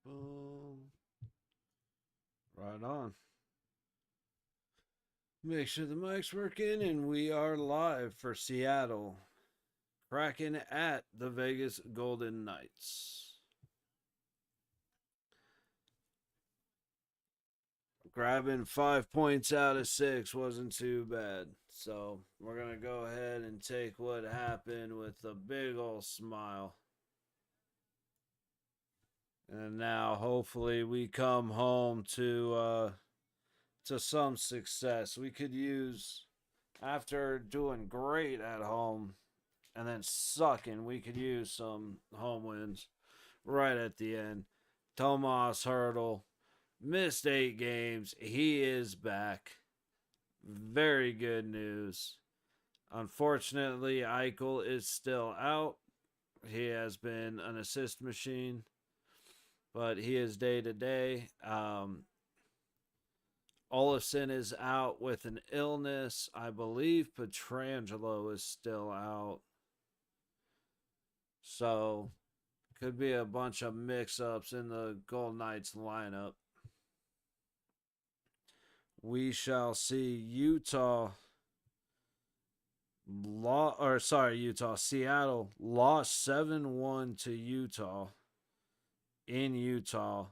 Boom. Right on. Make sure the mic's working, and we are live for Seattle. Kraken at the Vegas Golden Knights. Grabbing 5 points out of 6 wasn't too bad. So we're going to go ahead and take what happened with a big old smile. And now hopefully we come home to some success. We could use, after doing great at home and then sucking, we could use some home wins right at the end. Tomas Hurdle missed 8 games. He is back. Very good news. Unfortunately, Eichel is still out. He has been an assist machine, but he is day to day. Olafson is out with an illness. I believe Petrangelo is still out. So, could be a bunch of mix-ups in the Golden Knights lineup. We shall see. Seattle lost 7-1 to Utah in Utah.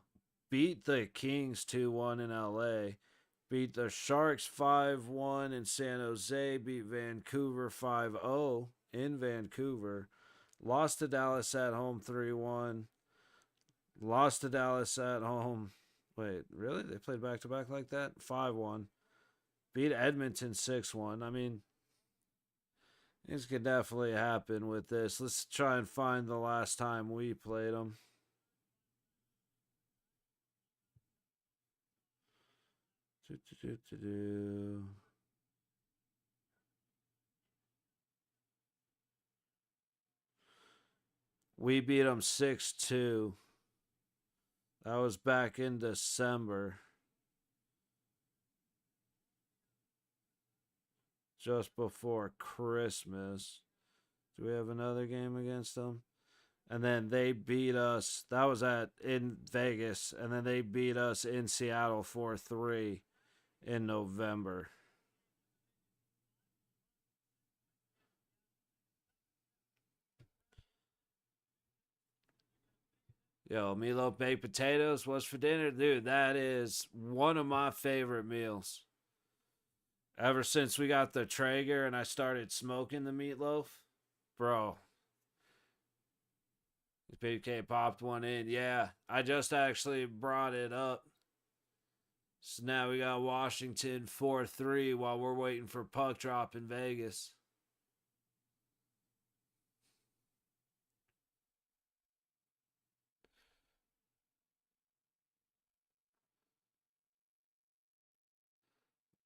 Beat the Kings 2-1 in LA. Beat the Sharks 5-1 in San Jose. Beat Vancouver 5-0 in Vancouver. Lost to Dallas at home 3-1. Lost to Dallas at home. Wait, really? They played back-to-back like that? 5-1. Beat Edmonton 6-1. I mean, this could definitely happen with this. Let's try and find the last time we played them. We beat them 6-2. That was back in December. Just before Christmas. Do we have another game against them? And then they beat us. That was in Vegas. And then they beat us in Seattle 4-3 in November. Yo, meatloaf baked potatoes. What's for dinner? Dude, that is one of my favorite meals. Ever since we got the Traeger and I started smoking the meatloaf, bro. VGK popped one in. Yeah, I just actually brought it up. So now we got Washington 4-3 while we're waiting for puck drop in Vegas.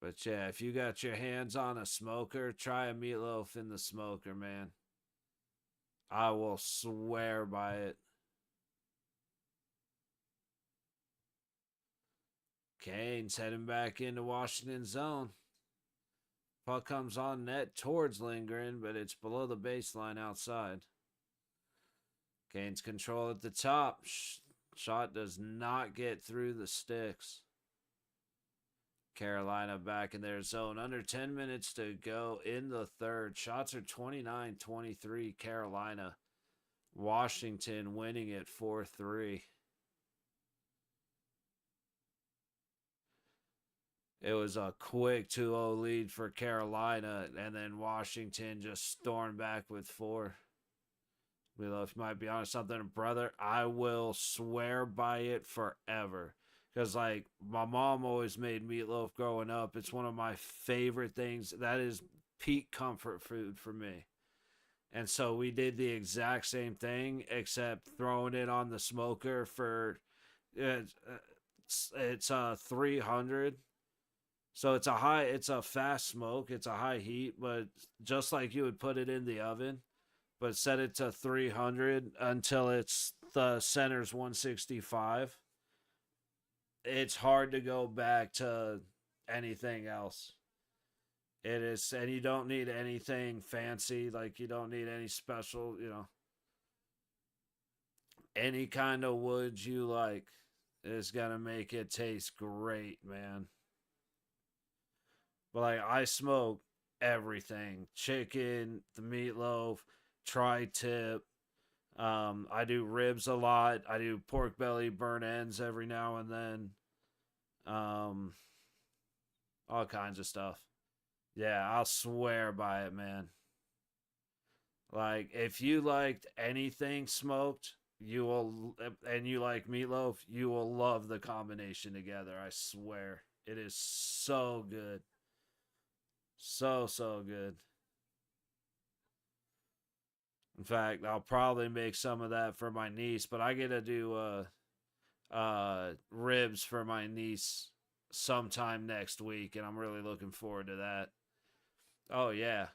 But yeah, if you got your hands on a smoker, try a meatloaf in the smoker, man. I will swear by it. Kane's heading back into Washington zone. Puck comes on net towards Lindgren, but it's below the baseline outside. Kane's control at the top. Shot does not get through the sticks. Carolina back in their zone. Under 10 minutes to go in the third. Shots are 29-23 Carolina. Washington winning it 4-3. It was a quick 2-0 lead for Carolina, and then Washington just stormed back with 4. Meatloaf might be on something, brother. I will swear by it forever. Because, like, my mom always made meatloaf growing up. It's one of my favorite things. That is peak comfort food for me. And so we did the exact same thing, except throwing it on the smoker for it's 300. So it's a fast smoke, it's a high heat, but just like you would put it in the oven, but set it to 300 until it's the center's 165. It's hard to go back to anything else. It is, and you don't need anything fancy. Like, you don't need any special, Any kind of wood you like is gonna make it taste great, man. But like I smoke everything: chicken, the meatloaf, tri-tip. I do ribs a lot. I do pork belly, burnt ends every now and then. Um, all kinds of stuff. Yeah, I'll swear by it, man. Like if you liked anything smoked, you will, and you like meatloaf, you will love the combination together. I swear, it is so good, so good. In fact, I'll probably make some of that for my niece, but I get to do ribs for my niece sometime next week, and I'm really looking forward to that. Oh yeah,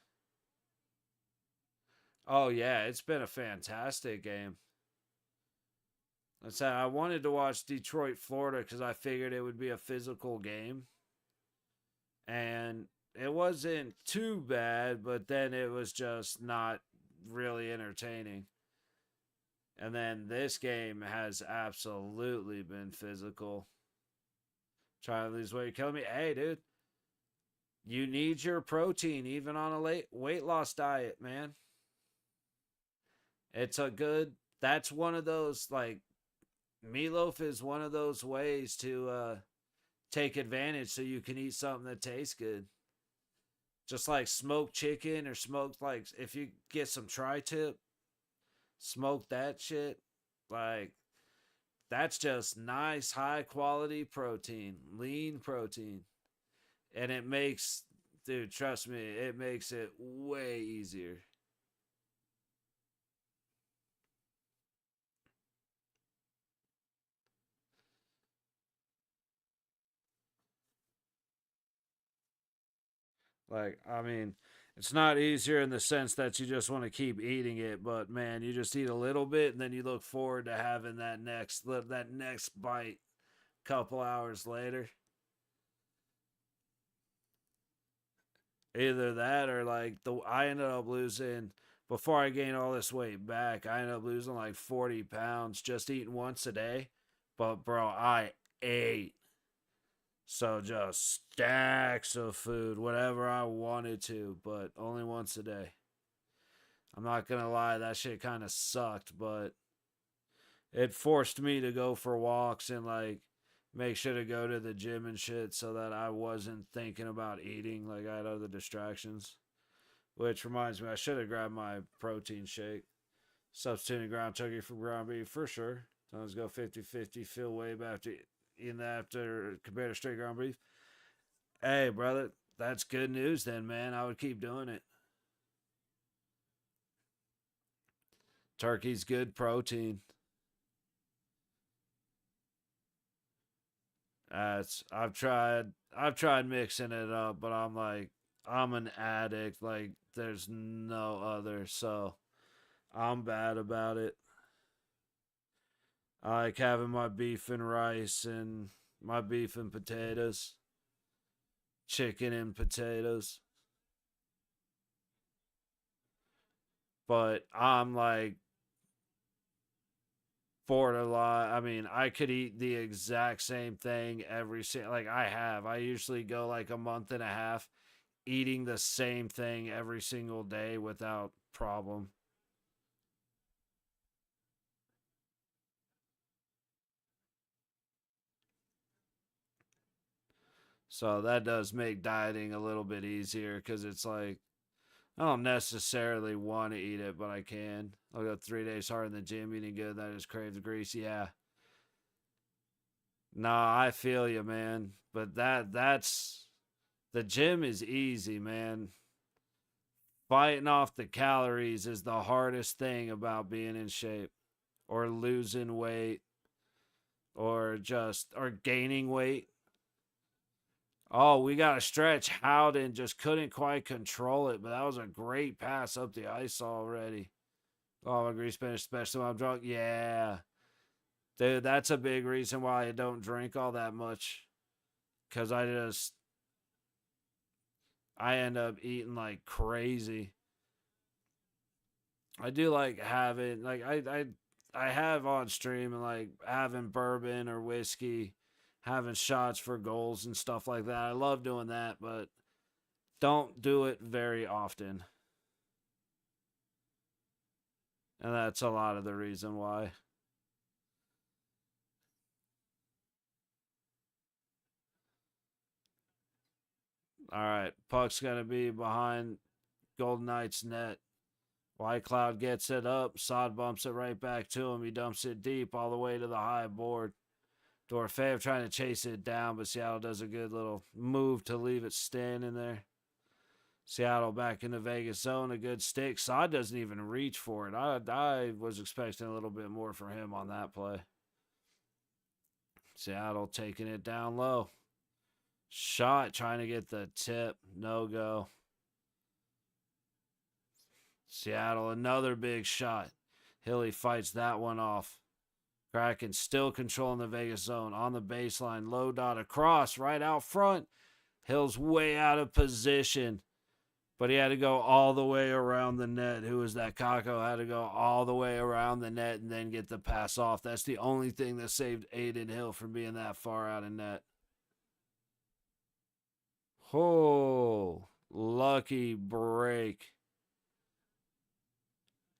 oh yeah, it's been a fantastic game. I said I wanted to watch Detroit, Florida, because I figured it would be a physical game, and it wasn't too bad, but then it was just not really entertaining. And then this game has absolutely been physical. Trying to lose weight, you're killing me. Hey, dude, you need your protein even on a late weight loss diet, man. It's a good. That's one of those like meatloaf is one of those ways to take advantage so you can eat something that tastes good. Just like smoked chicken or smoked like if you get some tri-tip, smoke that shit. Like that's just nice high quality protein, lean protein. And it makes dude, trust me, it makes it way easier. Like, I mean, it's not easier in the sense that you just want to keep eating it, but man, you just eat a little bit and then you look forward to having that next bite a couple hours later. Either that or like the I ended up losing before I gained all this weight back. I ended up losing like 40 pounds just eating once a day. But bro, I ate so just stacks of food, whatever I wanted to, but only once a day. I'm not gonna lie, that shit kind of sucked, but it forced me to go for walks and like make sure to go to the gym and shit so that I wasn't thinking about eating. Like I had other distractions. Which reminds me, I should have grabbed my protein shake. Substituting ground turkey for ground beef for sure. Sometimes go 50-50, feel way after eating that after compared to straight ground beef. Hey, brother, that's good news then, man. I would keep doing it. Turkey's good protein. I've tried mixing it up, but I'm like I'm an addict. Like there's no other, so I'm bad about it. I like having my beef and rice and my beef and potatoes, chicken and potatoes. But I'm like borderline. I mean, I could eat the exact same thing every single. Like I have. I usually go like a month and a half eating the same thing every single day without problem. So that does make dieting a little bit easier because it's like I don't necessarily want to eat it, but I can. I'll go 3 days hard in the gym eating good. That just crave the grease. Yeah. Nah, I feel you, man. But that's the gym is easy, man. Fighting off the calories is the hardest thing about being in shape or losing weight or gaining weight. Oh, we got a stretch. Howden just couldn't quite control it, but that was a great pass up the ice already. Oh, my grease finish, especially when I'm drunk. Yeah. Dude, that's a big reason why I don't drink all that much. Cause I end up eating like crazy. I do like having like I I have on stream and like having bourbon or whiskey, having shots for goals and stuff like that. I love doing that, but don't do it very often. And that's a lot of the reason why. All right, puck's gonna be behind Golden Knights net. White Cloud gets it up. Sod bumps it right back to him. He dumps it deep all the way to the high board. Dorofeyev trying to chase it down, but Seattle does a good little move to leave it standing there. Seattle back in the Vegas zone. A good stick. Sod doesn't even reach for it. I was expecting a little bit more from him on that play. Seattle taking it down low. Shot trying to get the tip. No go. Seattle, another big shot. Hilly fights that one off. Kraken still controlling the Vegas zone on the baseline. Low dot across right out front. Hill's way out of position, but he had to go all the way around the net. Who was that? Kako had to go all the way around the net and then get the pass off. That's the only thing that saved Aiden Hill from being that far out of net. Oh, lucky break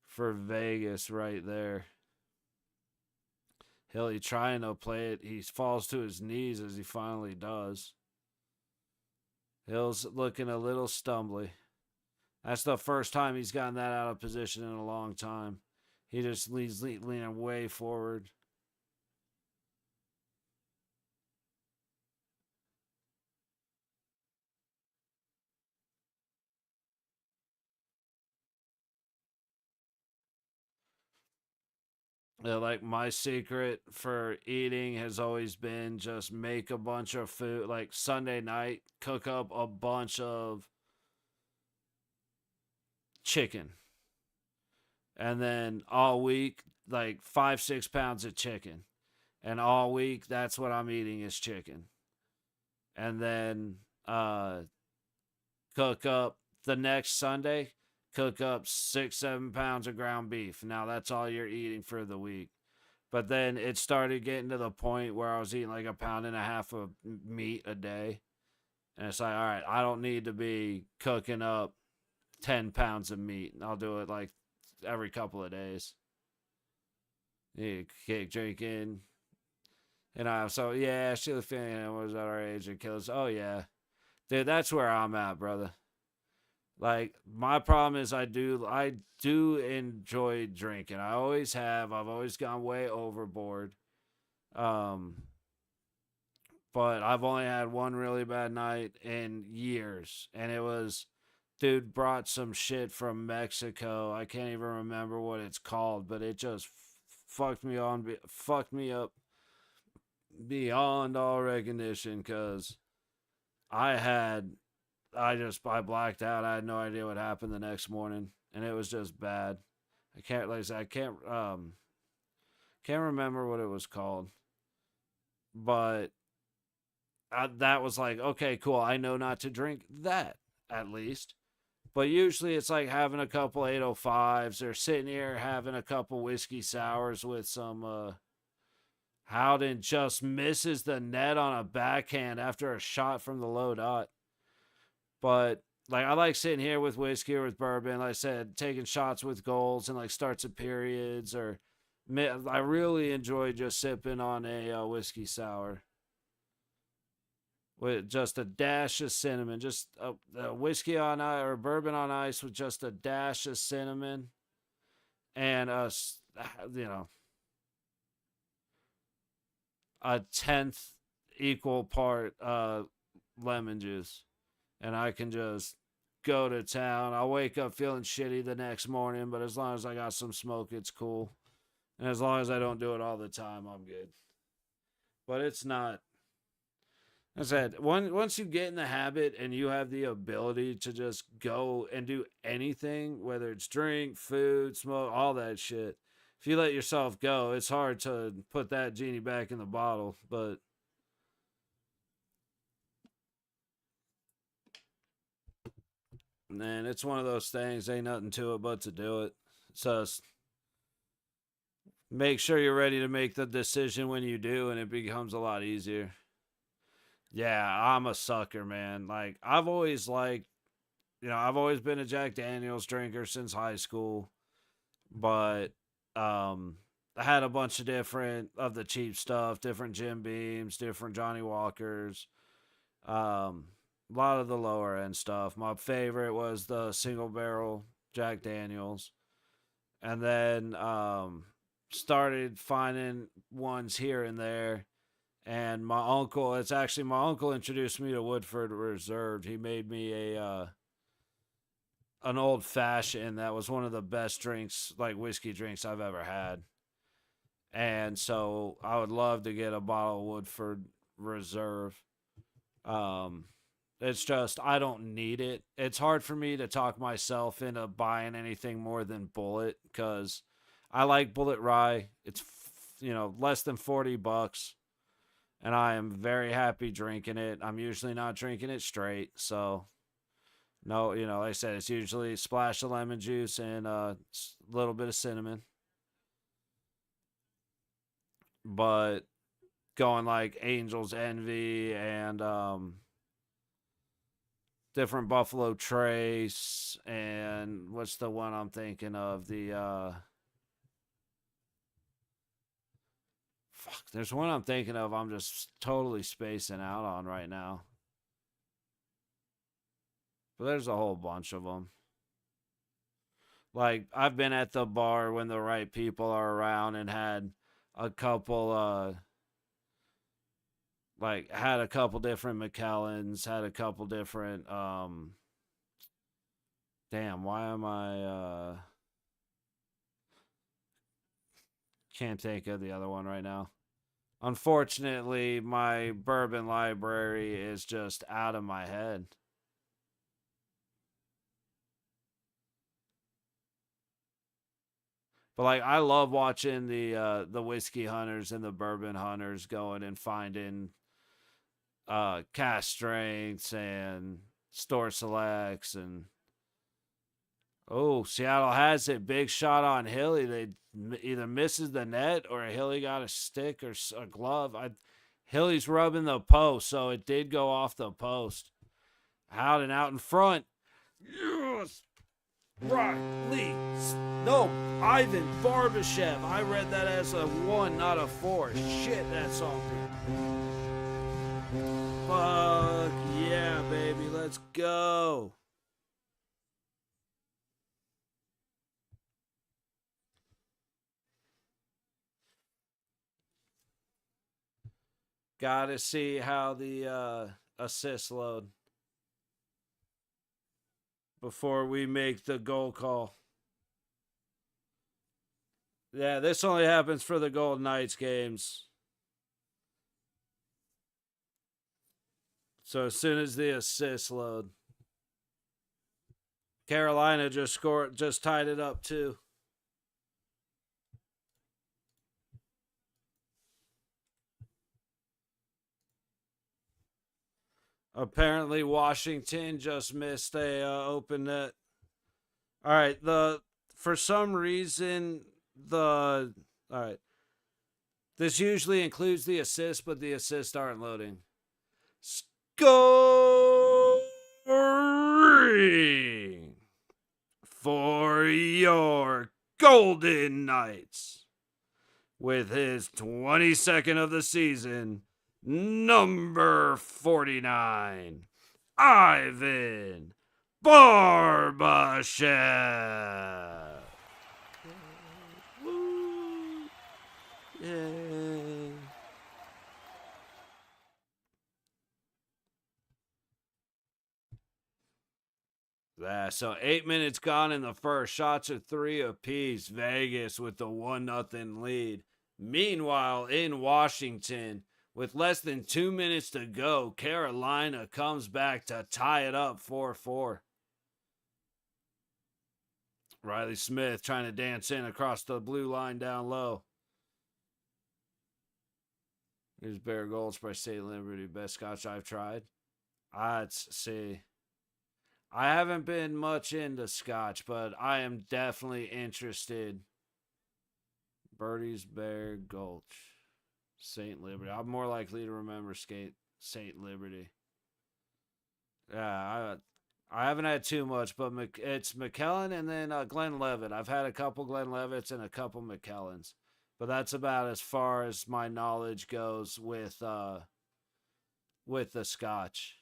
for Vegas right there. Hilly trying to play it. He falls to his knees as he finally does. Hill's looking a little stumbly. That's the first time he's gotten that out of position in a long time. He just leads leaning way forward. Yeah, like my secret for eating has always been just make a bunch of food. Like Sunday night, cook up a bunch of chicken. And then all week, like 5-6 pounds of chicken. And all week, that's what I'm eating is chicken. And then cook up the next Sunday, cook up 6-7 pounds of ground beef. Now that's all you're eating for the week. But then it started getting to the point where I was eating like 1.5 pounds of meat a day. And it's like, all right, I don't need to be cooking up 10 pounds of meat. I'll do it like every couple of days. You keep drinking. So yeah, she was feeling was at our age and kills. Oh yeah. Dude, that's where I'm at, brother. Like my problem is I do enjoy drinking. I always have. I've always gone way overboard. Um but I've only had one really bad night in years, and it was dude brought some shit from Mexico. I can't even remember what it's called, but it just fucked me up beyond all recognition cuz I had I blacked out. I had no idea what happened the next morning, and it was just bad. I can't like I said, I can't remember what it was called, but that was like okay, cool. I know not to drink that at least. But usually it's like having a couple 805s or sitting here having a couple whiskey sours with some. Howden just misses the net on a backhand after a shot from the low dot. But like I like sitting here with whiskey or with bourbon. Like I said, taking shots with goals and like starts of periods. Or I really enjoy just sipping on a whiskey sour with just a dash of cinnamon, just a whiskey on ice or bourbon on ice with just a dash of cinnamon and you know, a tenth equal part lemon juice, and I can just go to town. I'll wake up feeling shitty the next morning, but as long as I got some smoke, it's cool. And as long as I don't do it all the time, I'm good. But it's not. I said, once you get in the habit and you have the ability to just go and do anything, whether it's drink, food, smoke, all that shit, if you let yourself go, it's hard to put that genie back in the bottle. But man, it's one of those things. Ain't nothing to it but to do it. So Make sure you're ready to make the decision when you do, and it becomes a lot easier. Yeah, I'm a sucker, man. Like, I've always liked, I've always been a Jack Daniels drinker since high school, but um, I had a bunch of different of the cheap stuff, different Jim Beams, different Johnny Walkers, um, a lot of the lower end stuff. My favorite was the single barrel Jack Daniels, and then started finding ones here and there. And my uncle, it's actually my uncle introduced me to Woodford Reserve. He made me a an old fashioned that was one of the best drinks, like whiskey drinks I've ever had. And so I would love to get a bottle of Woodford Reserve. Um, it's just I don't need it. It's hard for me to talk myself into buying anything more than Bullet because I like Bullet Rye. It's less than $40, and I am very happy drinking it. I'm usually not drinking it straight, so no, like I said, it's usually a splash of lemon juice and a little bit of cinnamon. But going like Angel's Envy and different Buffalo Trace and what's the one I'm thinking of? The fuck, there's one I'm thinking of. I'm just totally spacing out on right now. But there's a whole bunch of them. Like I've been at the bar when the right people are around and had a couple had a couple different McKellens, had a couple different damn, why am I can't think of the other one right now. Unfortunately, my bourbon library is just out of my head. But like I love watching the whiskey hunters and the bourbon hunters going and finding cast strengths and store selects and oh, Seattle has it. Big shot on Hilly. They either misses the net or Hilly got a stick or a glove. Hilly's rubbing the post, so it did go off the post. Out and out in front. Yes. Riley. No, Ivan Barbashev. I read that as a 1, not a 4. Shit, that's on me. Fuck yeah, baby. Let's go. Gotta see how the assists load before we make the goal call. Yeah, this only happens for the Golden Knights games. So as soon as the assists load, Carolina just tied it up too. Apparently, Washington just missed a open net. All right, the for some reason the all right. This usually includes the assist, but the assists aren't loading. Scoring for your Golden Knights with his 22nd of the season, number 49, Ivan Barbashev. Yay. Yeah, so 8 minutes gone in the first. Shots are 3 apiece. Vegas with the 1-0 lead. Meanwhile, in Washington, with less than 2 minutes to go, Carolina comes back to tie it up 4-4. Riley Smith trying to dance in across the blue line down low. Here's Bear Gulch by St. Liberty. Best scotch I've tried. Let's see. I haven't been much into scotch, but I am definitely interested Birdie's Bear Gulch. St. Liberty. I'm more likely to remember St. Liberty. Yeah, I haven't had too much, but it's McKellen and then Glenlivet. I've had a couple Glenlivets and a couple McKellens, but that's about as far as my knowledge goes with the Scotch.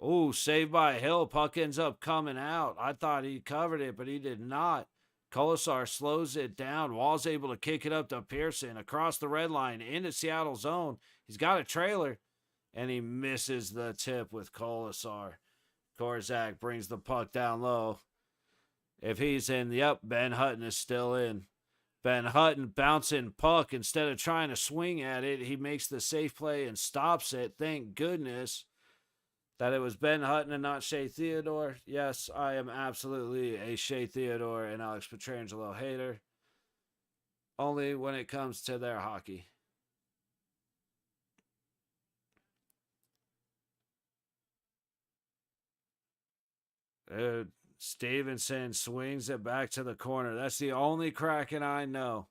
Oh, saved by Hill. Puck ends up coming out. I thought he covered it, but he did not. Colasar slows it down. Wall's able to kick it up to Pearson across the red line into Seattle zone. He's got a trailer, and he misses the tip with Colasar. Korzak brings the puck down low. If he's in, yep, Ben Hutton is still in. Ben Hutton bouncing puck. Instead of trying to swing at it, he makes the safe play and stops it. Thank goodness that it was Ben Hutton and not Shea Theodore. Yes, I am absolutely a Shea Theodore and Alex Pietrangelo hater. Only when it comes to their hockey. Stevenson swings it back to the corner. That's the only Kraken I know.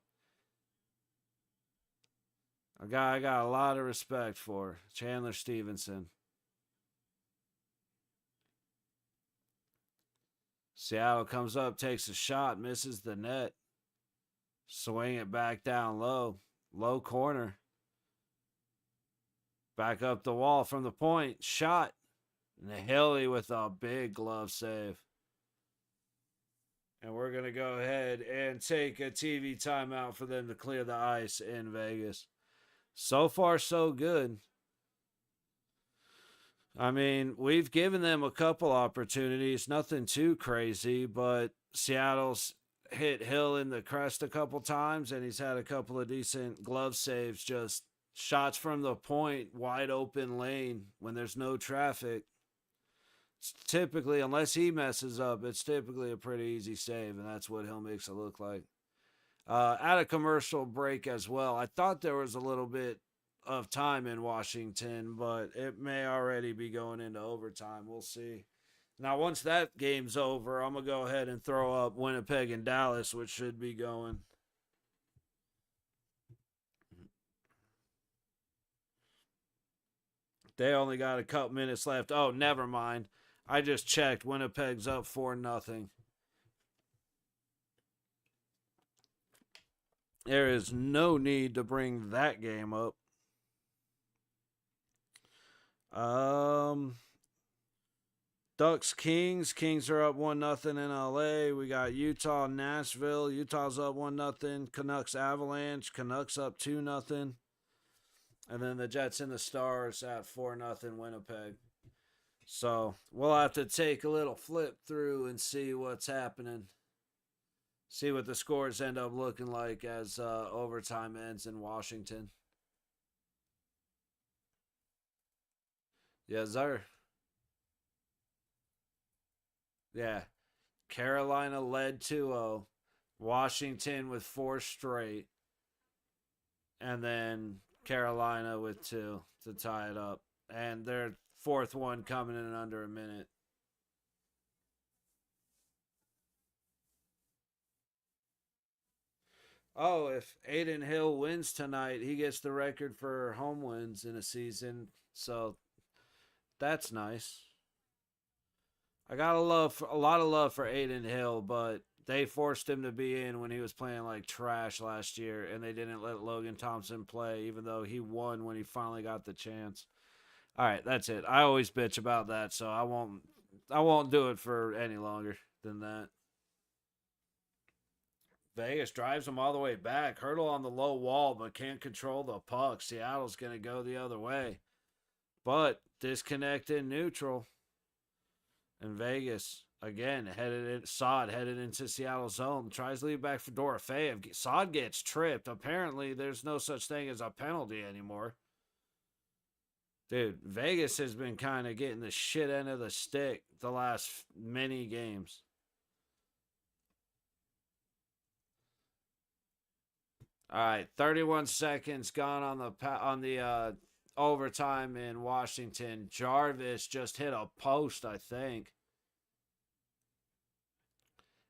A guy I got a lot of respect for. Chandler Stevenson. Seattle comes up, takes a shot, misses the net. Swing it back down low. Low corner. Back up the wall from the point. Shot. And Hilly with a big glove save. And we're going to go ahead and take a TV timeout for them to clear the ice in Vegas. So far, so good. I mean, we've given them a couple opportunities, nothing too crazy, but Seattle's hit Hill in the crest a couple times, and he's had a couple of decent glove saves, just shots from the point, wide open lane when there's no traffic. It's typically, unless he messes up, it's typically a pretty easy save, and that's what Hill makes it look like. At a commercial break as well, I thought there was a little bit of time in Washington, but it may already be going into overtime. We'll see. Now, once that game's over, I'm going to go ahead and throw up Winnipeg and Dallas, which should be going. They only got a couple minutes left. Oh, never mind. I just checked. Winnipeg's up 4-0. There is no need to bring that game up. Ducks Kings. Kings are up 1-0 in LA. We got Utah Nashville. Utah's up 1-0. Canucks Avalanche. Canucks up 2-0. And then the Jets and the Stars at 4-0 Winnipeg. So we'll have to take a little flip through and see what's happening. See what the scores end up looking like as overtime ends in Washington. Yes, sir. Yeah. Carolina led 2-0. Washington with 4 straight. And then Carolina with 2 to tie it up. And their fourth one coming in under a minute. Oh, if Aiden Hill wins tonight, he gets the record for home wins in a season. So that's nice. I got a lot of love for Aiden Hill, but they forced him to be in when he was playing like trash last year, and they didn't let Logan Thompson play, even though he won when he finally got the chance. All right, that's it. I always bitch about that, so I won't do it for any longer than that. Vegas drives him all the way back. Hurdle on the low wall, but can't control the puck. Seattle's going to go the other way. But disconnect in neutral. And Vegas, again, Saad headed into Seattle zone. Tries to lead back for Dorofeyev. Saad gets tripped. Apparently, there's no such thing as a penalty anymore. Dude, Vegas has been kind of getting the shit end of the stick the last many games. All right, 31 seconds gone on the overtime in Washington. Jarvis just hit a post, I think.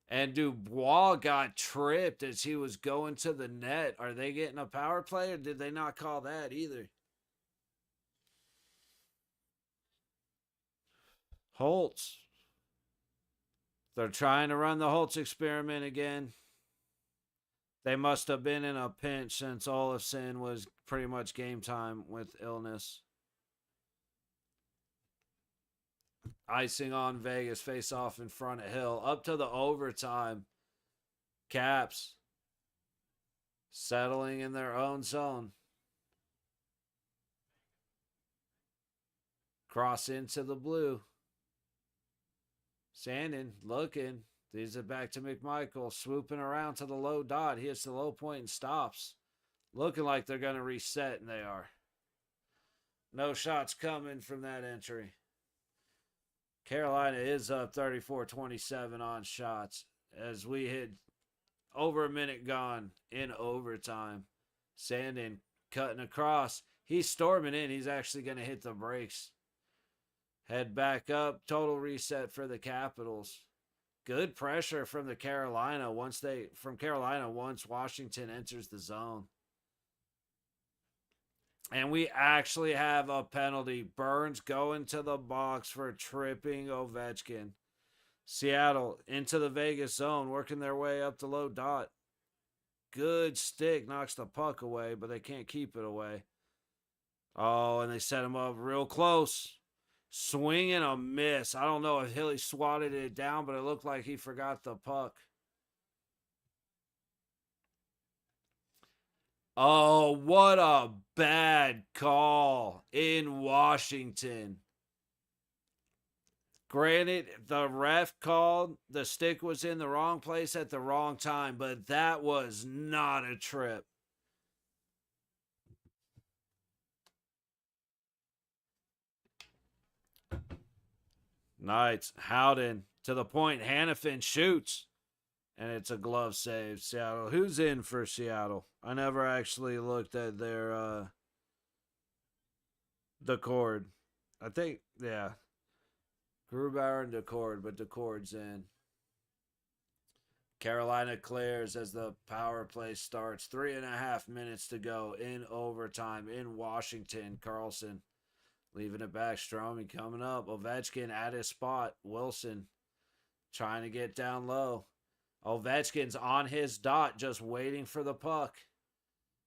And Dubois got tripped as he was going to the net. Are they getting a power play or did they not call that either? Holtz. They're trying to run the Holtz experiment again. They must have been in a pinch since Olafson was pretty much game time with illness. Icing on Vegas, face off in front of Hill. Up to the overtime. Caps settling in their own zone. Cross into the blue. Sandin looking. These are back to McMichael. Swooping around to the low dot. He hits the low point and stops. Looking like they're going to reset, and they are. No shots coming from that entry. Carolina is up 34-27 on shots as we hit over a minute gone in overtime. Sandin cutting across. He's storming in. He's actually going to hit the brakes. Head back up. Total reset for the Capitals. Good pressure from the Carolina once Washington enters the zone. And we actually have a penalty. Burns going to the box for tripping Ovechkin. Seattle into the Vegas zone, working their way up the low dot. Good stick, knocks the puck away, but they can't keep it away. Oh, and they set him up real close. Swing and a miss. I don't know if Hilly swatted it down, but it looked like he forgot the puck. Oh, what a bad call in Washington. Granted, the ref called the stick was in the wrong place at the wrong time, but that was not a trip. Knights, Howden to the point. Hannafin shoots. And it's a glove save. Seattle. Who's in for Seattle? I never actually looked at their Decord. I think, yeah. Grubauer and Decord, but Decord's in. Carolina clears as the power play starts. 3.5 minutes to go in overtime in Washington. Carlson leaving it back. Stromey coming up. Ovechkin at his spot. Wilson trying to get down low. Ovechkin's on his dot, just waiting for the puck.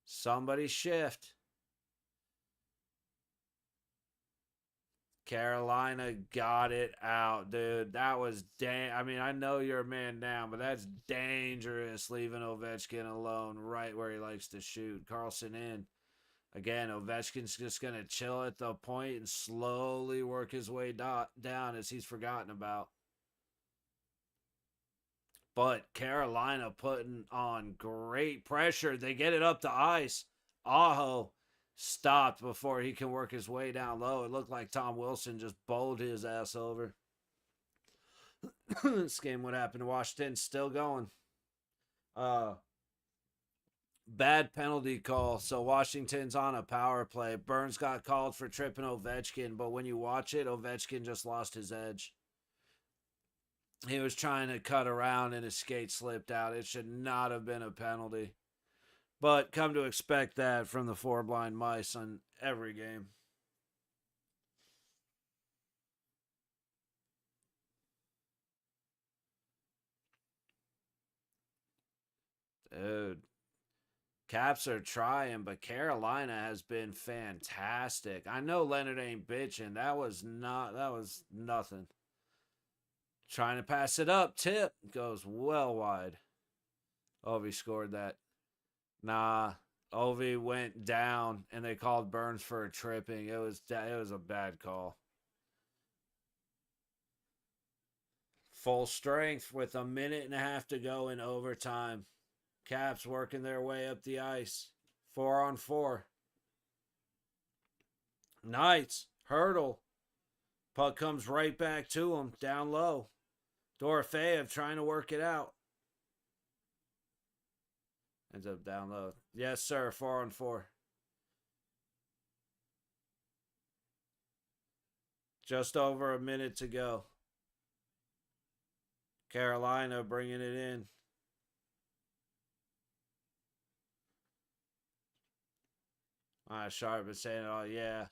Somebody shift. Carolina got it out, dude. That was I mean, I know you're a man down, but that's dangerous, leaving Ovechkin alone right where he likes to shoot. Carlson in. Again, Ovechkin's just going to chill at the point and slowly work his way down as he's forgotten about. But Carolina putting on great pressure. They get it up the ice. Aho stopped before he can work his way down low. It looked like Tom Wilson just bowled his ass over. This game, what happened to Washington? Still going. Bad penalty call. So Washington's on a power play. Burns got called for tripping Ovechkin, but when you watch it, Ovechkin just lost his edge. He was trying to cut around and his skate slipped out. It should not have been a penalty. But come to expect that from the four blind mice on every game. Dude. Caps are trying, but Carolina has been fantastic. I know Leonard ain't bitching. That was nothing. Trying to pass it up. Tip goes well wide. Ovi scored that. Nah. Ovi went down and they called Burns for a tripping. It was a bad call. Full strength with 1.5 minutes to go in overtime. Caps working their way up the ice. 4-on-4. Knights. Hurdle. Puck comes right back to him. Down low. Dorofeyev trying to work it out. Ends up down low. Yes, sir. 4-on-4. Just over a minute to go. Carolina bringing it in. Sharp is saying, oh, yeah.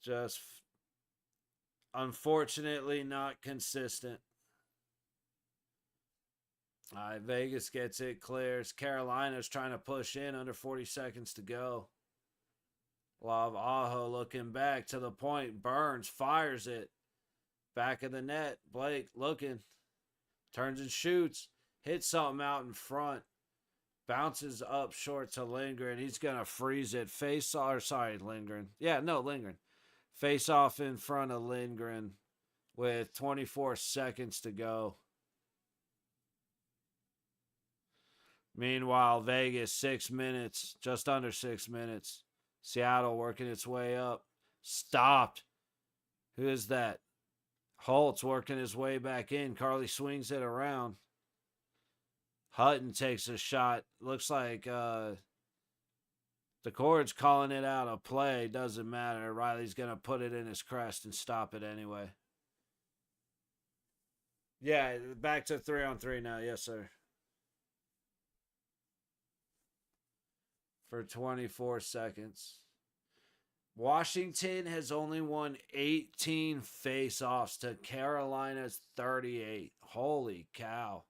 Just unfortunately not consistent. All right, Vegas gets it, clears. Carolina's trying to push in under 40 seconds to go. Love Aho looking back to the point. Burns fires it. Back of the net. Blake looking. Turns and shoots. Hits something out in front. Bounces up short to Lindgren. He's going to freeze it. Lindgren. Yeah, no, Lindgren. Face off in front of Lindgren with 24 seconds to go. Meanwhile, Vegas, 6 minutes, just under 6 minutes. Seattle working its way up. Stopped. Who is that? Holtz working his way back in. Carly swings it around. Hutton takes a shot. Looks like the Cord's calling it out of play. Doesn't matter. Riley's going to put it in his crest and stop it anyway. Yeah, back to 3-on-3 now. Yes, sir. For 24 seconds. Washington has only won 18 face-offs to Carolina's 38. Holy cow.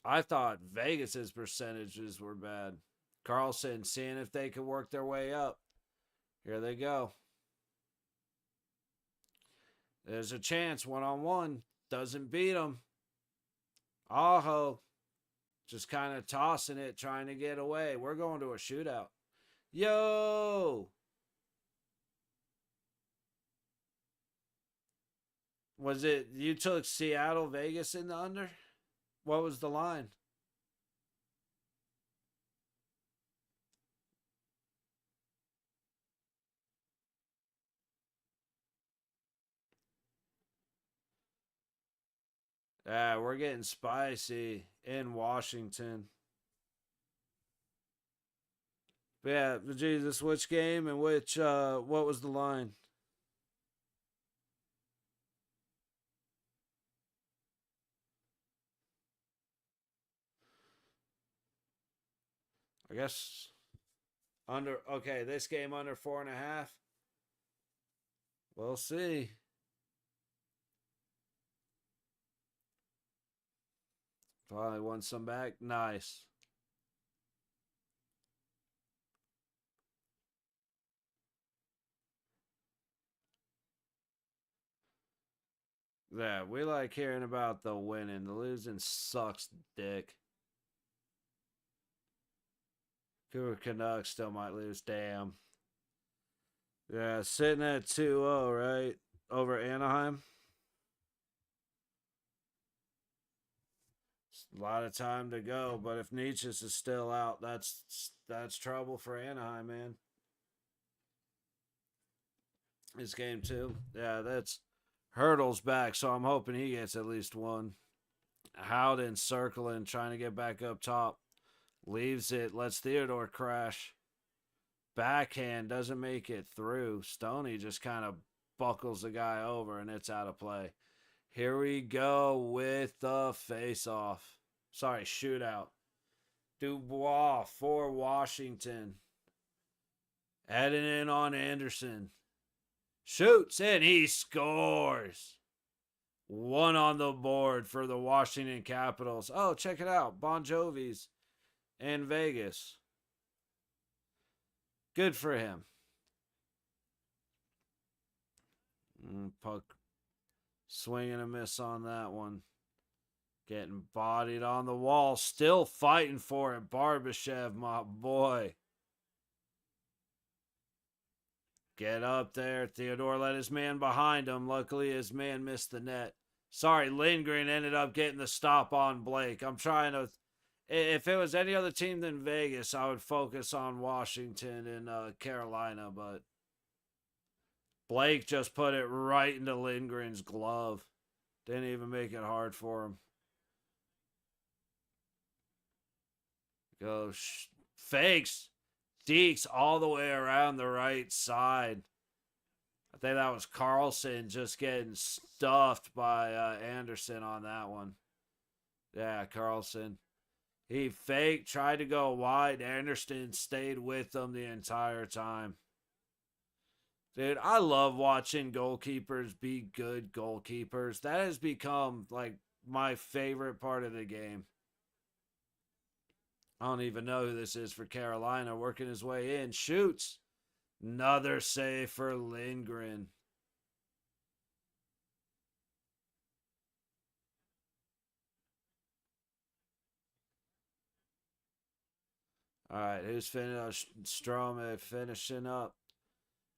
I thought Vegas's percentages were bad. Carlson seeing if they could work their way up. Here they go. There's a chance one-on-one. Doesn't beat them. Aho just kind of tossing it, trying to get away. We're going to a shootout. Yo! Was it you took Seattle, Vegas in the under? What was the line? Yeah, we're getting spicy in Washington. But yeah, Jesus, which game and which what was the line? I guess under okay, this game under 4.5. We'll see. Probably won some back. Nice. Yeah, we like hearing about the winning. The losing sucks dick. Cougar Canucks still might lose. Damn. Yeah, sitting at 2-0, right? Over Anaheim. A lot of time to go, but if Nietzsche's is still out, that's trouble for Anaheim, man. It's game 2. Yeah, that's Hurdle's back, so I'm hoping he gets at least one. Howden circling, trying to get back up top. Leaves it, lets Theodore crash. Backhand doesn't make it through. Stoney just kind of buckles the guy over, and it's out of play. Here we go with the face-off. Sorry, shootout. Dubois for Washington. Heading in on Anderson. Shoots, and he scores. One on the board for the Washington Capitals. Oh, check it out. Bon Jovi's in Vegas. Good for him. Puck swing and a miss on that one. Getting bodied on the wall. Still fighting for it. Barbashev, my boy. Get up there. Theodore let his man behind him. Luckily, his man missed the net. Sorry, Lindgren ended up getting the stop on Blake. I'm trying to... If it was any other team than Vegas, I would focus on Washington and Carolina, but Blake just put it right into Lindgren's glove. Didn't even make it hard for him. Fakes. Deeks all the way around the right side. I think that was Carlson just getting stuffed by Anderson on that one. Yeah, Carlson. He faked, tried to go wide. Anderson stayed with him the entire time. Dude, I love watching goalkeepers be good goalkeepers. That has become like my favorite part of the game. I don't even know who this is for Carolina, working his way in. Shoots. Another save for Lindgren. All right, who's Strome finishing up?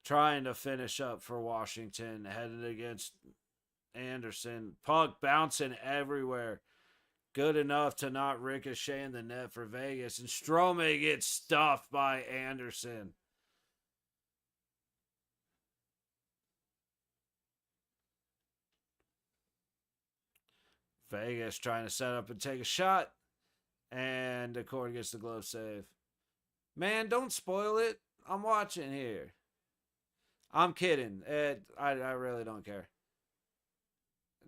Trying to finish up for Washington, headed against Anderson. Puck bouncing everywhere. Good enough to not ricochet in the net for Vegas. And Strome gets stuffed by Anderson. Vegas trying to set up and take a shot. And the Cord gets the glove save. Man, don't spoil it. I'm watching here. I'm kidding. I really don't care.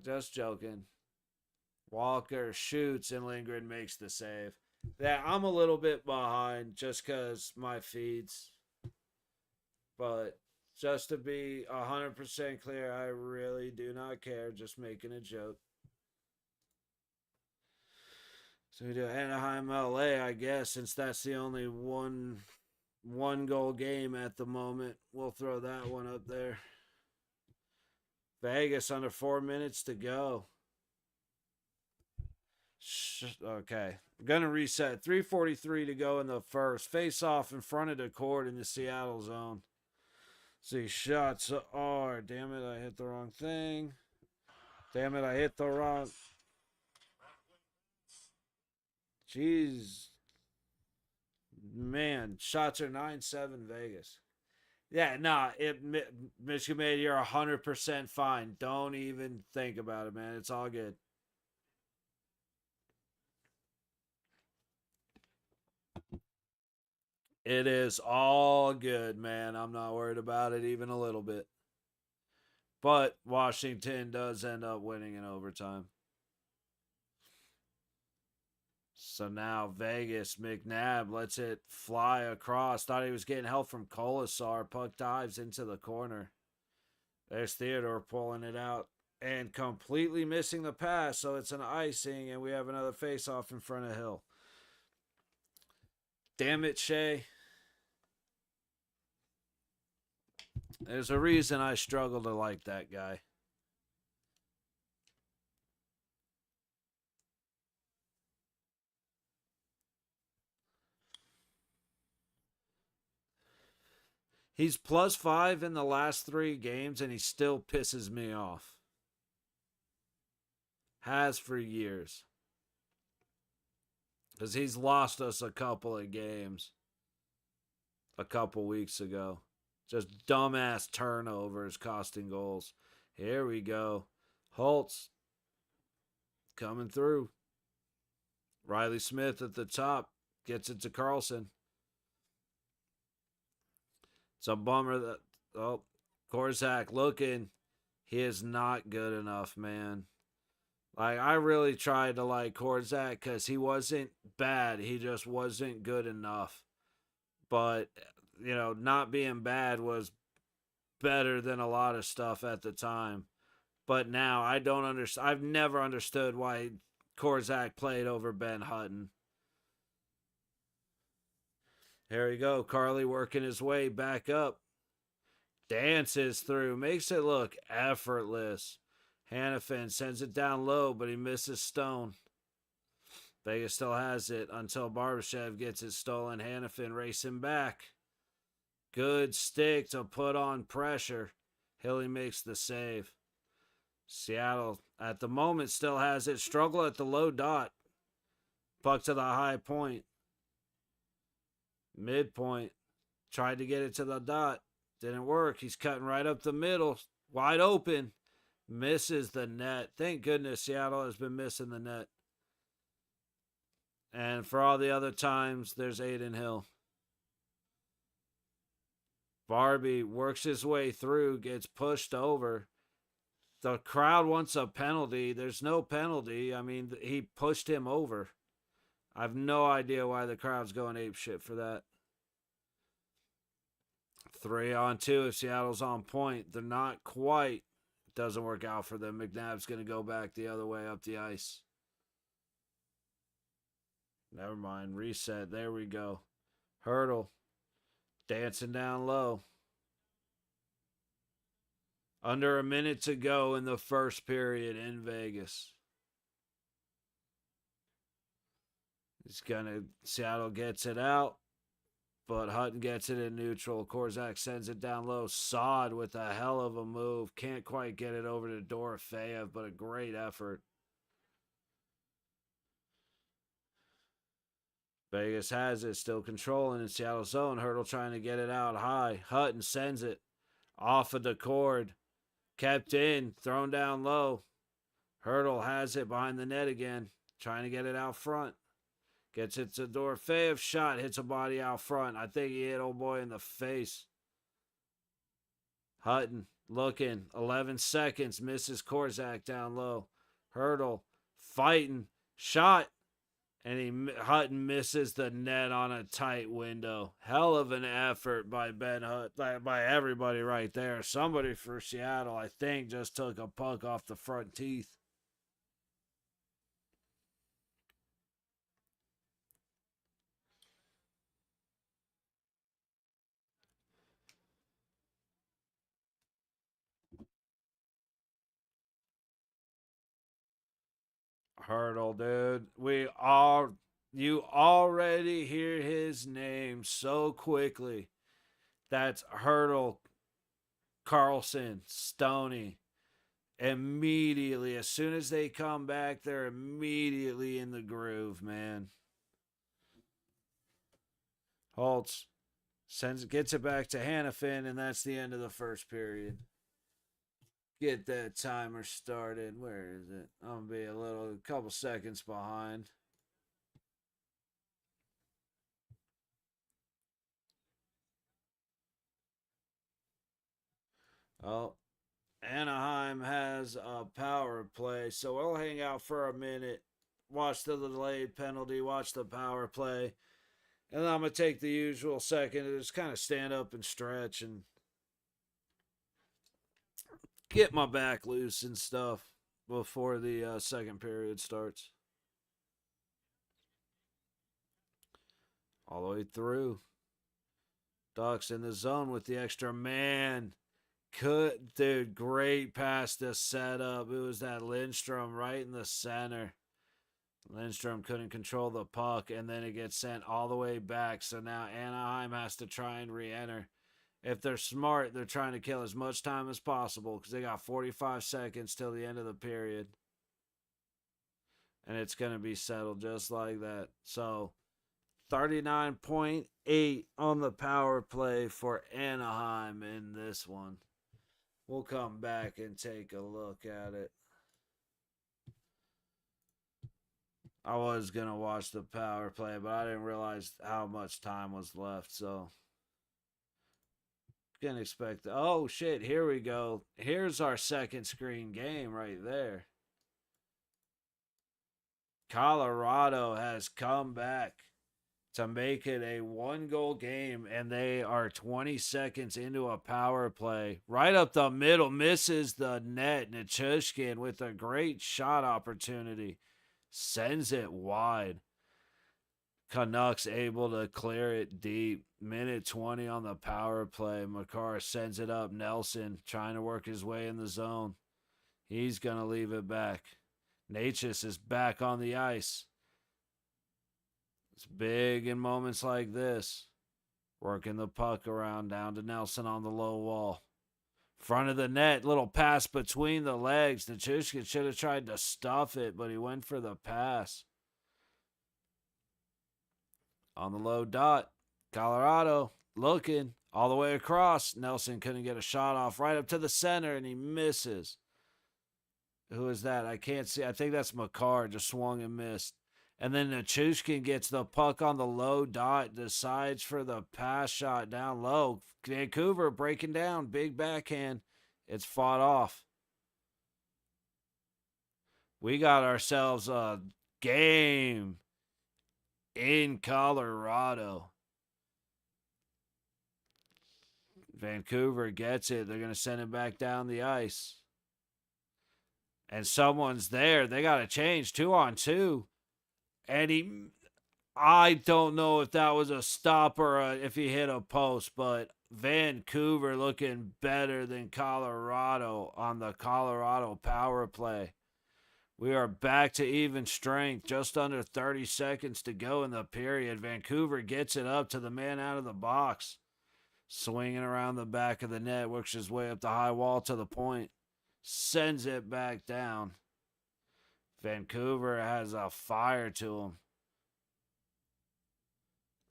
Just joking. Walker shoots and Lindgren makes the save. Yeah, I'm a little bit behind just because my feeds. But just to be 100% clear, I really do not care. Just making a joke. So we do Anaheim, LA, I guess, since that's the only one goal game at the moment. We'll throw that one up there. Vegas under 4 minutes to go. Okay. I'm going to reset. 3:43 to go in the first. Face off in front of the court in the Seattle zone. See, shots are. Damn it, I hit the wrong thing. Damn it, I hit the wrong. Jeez. Man, shots are 9-7 Vegas. Yeah, nah, Michigan made, you're 100% fine. Don't even think about it, man. It's all good. It is all good, man. I'm not worried about it even a little bit. But Washington does end up winning in overtime. So now Vegas, McNabb lets it fly across. Thought he was getting help from Colasar. Puck dives into the corner. There's Theodore pulling it out and completely missing the pass. So it's an icing, and we have another face-off in front of Hill. Damn it, Shea. There's a reason I struggle to like that guy. He's +5 in the last 3 games, and he still pisses me off. Has for years. Because he's lost us a couple of games a couple weeks ago. Just dumbass turnovers costing goals. Here we go. Holtz coming through. Riley Smith at the top gets it to Carlson. It's a bummer that Korzak looking. He is not good enough, man. Like, I really tried to like Korzak because he wasn't bad. He just wasn't good enough. But, not being bad was better than a lot of stuff at the time. But now I don't understand. I've never understood why Korzak played over Ben Hutton. Here we go. Carly working his way back up. Dances through. Makes it look effortless. Hannafin sends it down low, but he misses Stone. Vegas still has it until Barbashev gets it stolen. Hannafin racing back. Good stick to put on pressure. Hilly makes the save. Seattle, at the moment, still has it. Struggle at the low dot. Puck to the high point. Midpoint. Tried to get it to the dot. Didn't work. He's cutting right up the middle. Wide open. Misses the net. Thank goodness Seattle has been missing the net. And for all the other times, there's Aiden Hill. Barbie works his way through, gets pushed over. The crowd wants a penalty. There's no penalty. I mean, he pushed him over. I have no idea why the crowd's going ape shit for that. 3-on-2 if Seattle's on point. They're not quite. It doesn't work out for them. McNabb's going to go back the other way up the ice. Never mind. Reset. There we go. Hurdle. Dancing down low. Under a minute to go in the first period in Vegas. Seattle gets it out, but Hutton gets it in neutral. Korzak sends it down low. Saad with a hell of a move. Can't quite get it over to Dorofeyev, but a great effort. Vegas has it, still controlling in Seattle's zone. Hurdle trying to get it out high. Hutton sends it off of the cord. Kept in, thrown down low. Hurdle has it behind the net again, trying to get it out front. Gets it to Dorofeyev. Shot hits a body out front. I think he hit old boy in the face. Hutton looking. 11 seconds. Misses Korzak down low. Hurdle fighting. Shot. And Hutton misses the net on a tight window. Hell of an effort by Ben Hutton, by everybody right there. Somebody for Seattle, I think, just took a puck off the front teeth. Hurdle, dude. You already hear his name so quickly. That's Hurdle, Carlson, Stoney. Immediately, as soon as they come back, they're immediately in the groove, man. Holtz gets it back to Hannafin, and that's the end of the first period. Get that timer started. Where is it? I'm gonna be a couple seconds behind. Oh, Anaheim has a power play, so we'll hang out for a minute, watch the delayed penalty, watch the power play, and then I'm gonna take the usual second to just kind of stand up and stretch and get my back loose and stuff before the second period starts. All the way through. Ducks in the zone with the extra man. Dude, great pass to set up. It was that Lindstrom right in the center. Lindstrom couldn't control the puck, and then it gets sent all the way back. So now Anaheim has to try and re-enter. If they're smart, they're trying to kill as much time as possible because they got 45 seconds till the end of the period. And it's going to be settled just like that. So 39.8 on the power play for Anaheim in this one. We'll come back and take a look at it. I was going to watch the power play, but I didn't realize how much time was left, so can expect. Oh shit, here we go. Here's our second screen game right there. Colorado has come back to make it a 1-goal game, and they are 20 seconds into a power play. Right up the middle, misses the net. Nichushkin with a great shot opportunity. Sends it wide. Canucks able to clear it deep. Minute 20 on the power play. Makar sends it up. Nelson trying to work his way in the zone. He's going to leave it back. Natchez is back on the ice. It's big in moments like this. Working the puck around down to Nelson on the low wall. Front of the net, little pass between the legs. Nichushkin should have tried to stuff it, but he went for the pass. On the low dot, Colorado looking all the way across. Nelson couldn't get a shot off right up to the center, and he misses. Who is that? I can't see. I think that's Makar. Just swung and missed. And then Nichushkin gets the puck on the low dot, decides for the pass shot down low. Vancouver breaking down, big backhand. It's fought off. We got ourselves a game in Colorado. Vancouver gets it. They're going to send it back down the ice. And someone's there. They got to change 2-on-2. And I don't know if that was a stop or if he hit a post, but Vancouver looking better than Colorado on the Colorado power play. We are back to even strength, just under 30 seconds to go in the period. Vancouver gets it up to the man out of the box, swinging around the back of the net, works his way up the high wall to the point, sends it back down. Vancouver has a fire to him.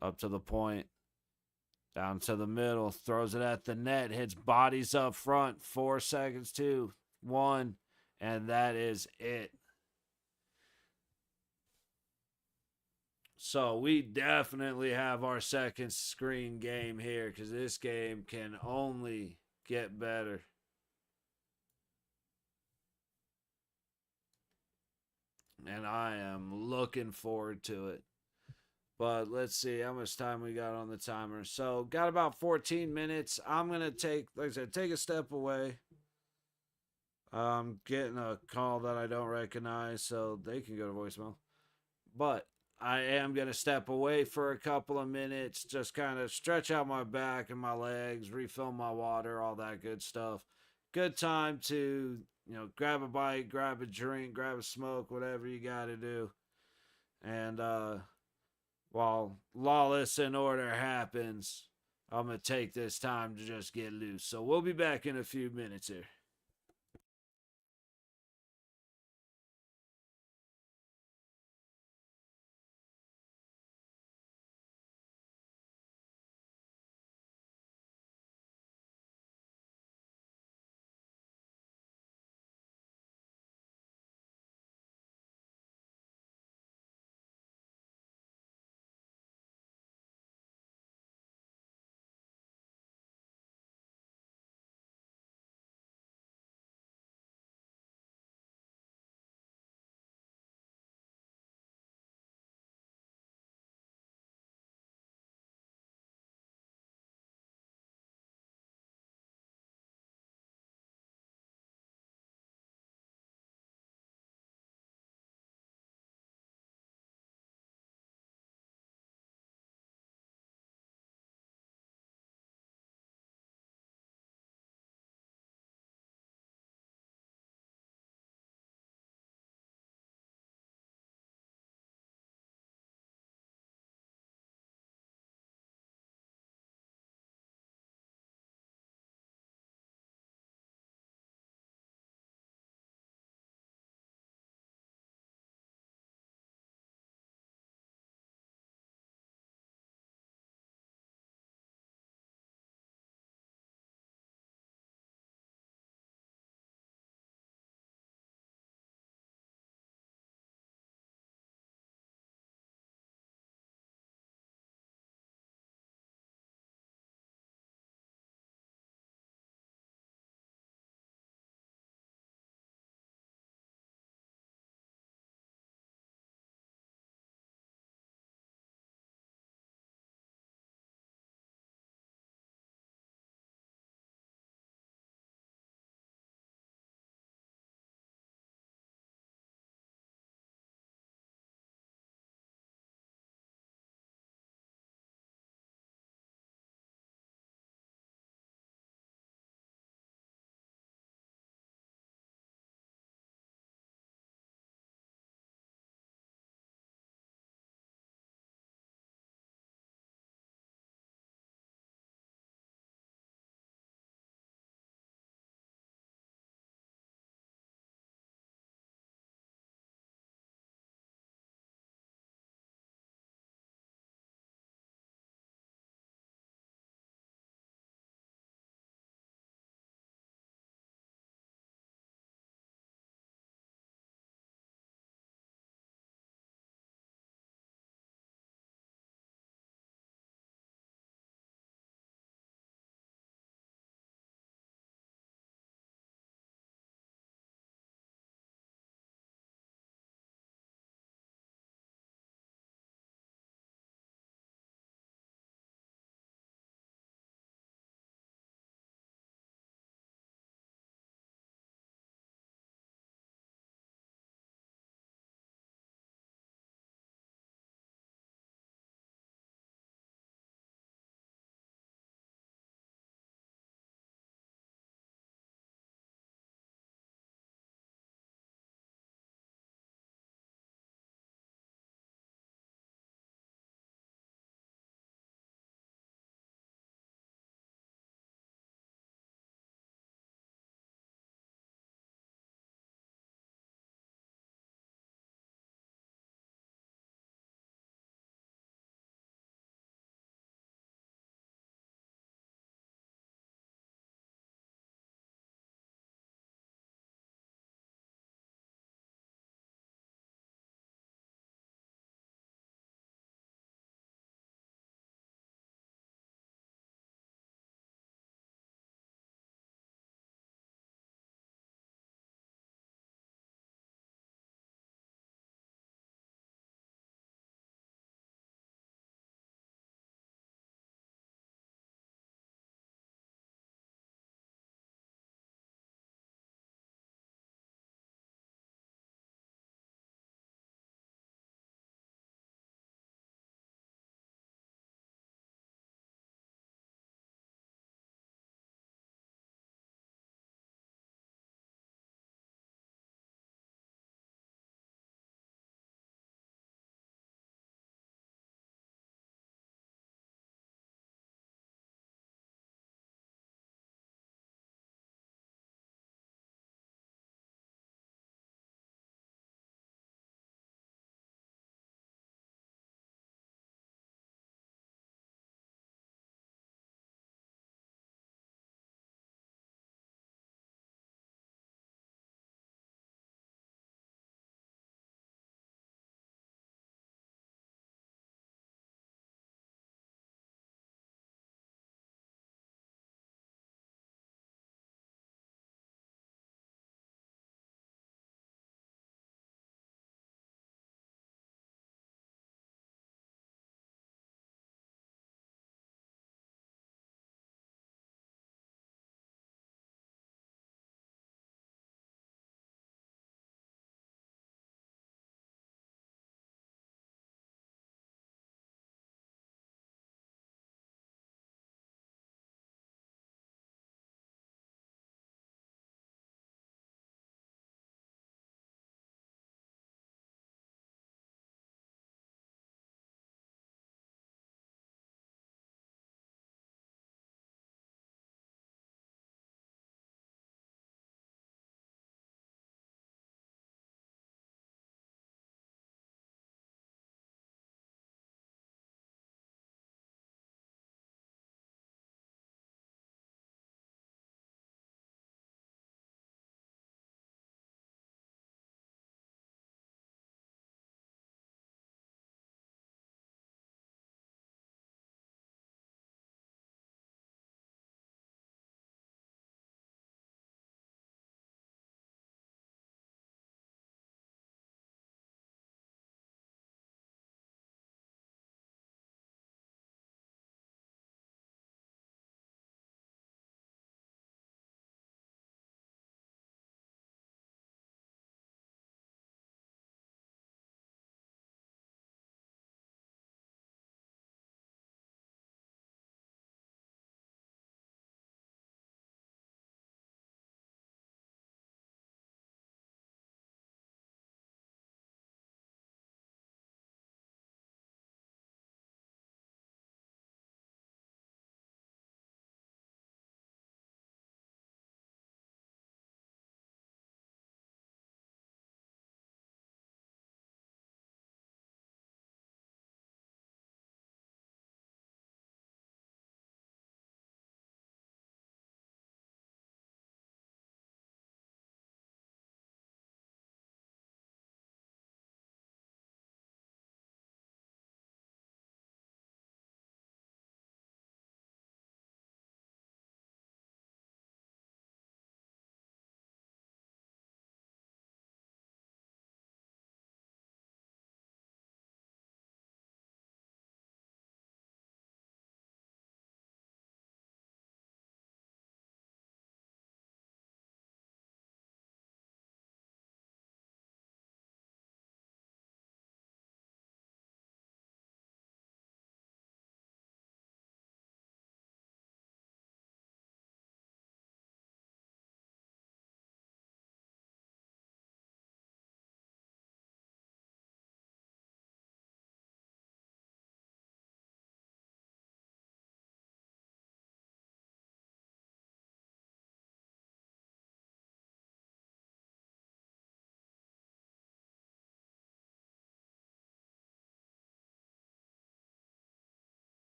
Up to the point, down to the middle, throws it at the net, hits bodies up front, 4 seconds, 2, 1, and that is it. So we definitely have our second screen game here because this game can only get better. And I am looking forward to it. But let's see how much time we got on the timer. So got about 14 minutes. I'm going to take, like I said, take a step away. I'm getting a call that I don't recognize, so they can go to voicemail. But I am going to step away for a couple of minutes, just kind of stretch out my back and my legs, refill my water, all that good stuff. Good time to, grab a bite, grab a drink, grab a smoke, whatever you got to do. And while lawless in order happens, I'm going to take this time to just get loose. So we'll be back in a few minutes here.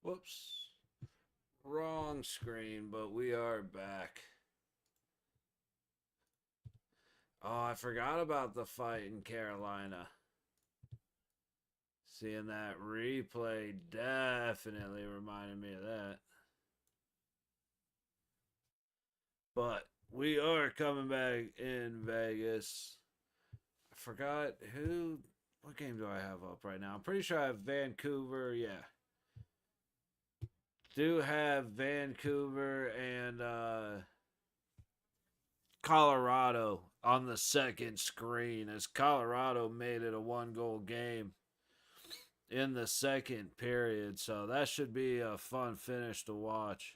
Whoops. Wrong screen, but we are back. Oh, I forgot about the fight in Carolina. Seeing that replay definitely reminded me of that. But we are coming back in Vegas. I forgot who. What game do I have up right now? I'm pretty sure I have Vancouver. Yeah. Do have Vancouver and Colorado on the second screen as Colorado made it a 1-goal game in the second period. So that should be a fun finish to watch.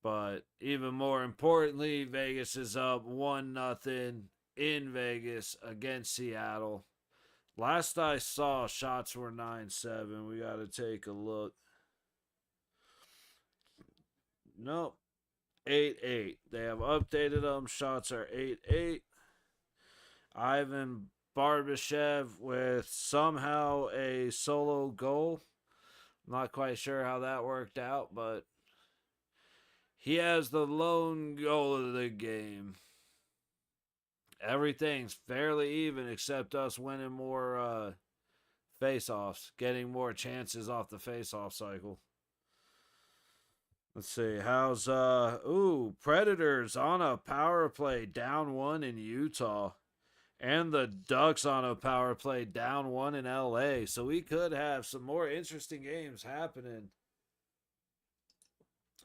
But even more importantly, Vegas is up 1-0 in Vegas against Seattle. Last I saw, shots were 9-7. We got to take a look. Nope. 8-8. They have updated them. Shots are 8-8. Ivan Barbashev with somehow a solo goal. Not quite sure how that worked out, but he has the lone goal of the game. Everything's fairly even except us winning more face-offs, getting more chances off the face-off cycle. Let's see. How's Predators on a power play down 1 in Utah. And the Ducks on a power play down 1 in LA. So we could have some more interesting games happening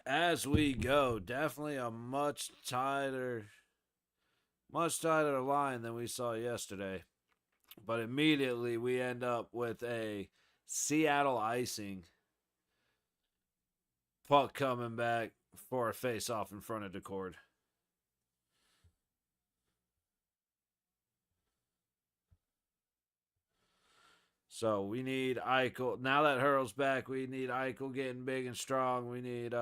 as we go. Definitely a much tighter line than we saw yesterday. But immediately we end up with a Seattle icing. Puck coming back for a face-off in front of Decord. So we need Eichel. Now that Hurl's back, we need Eichel getting big and strong. We need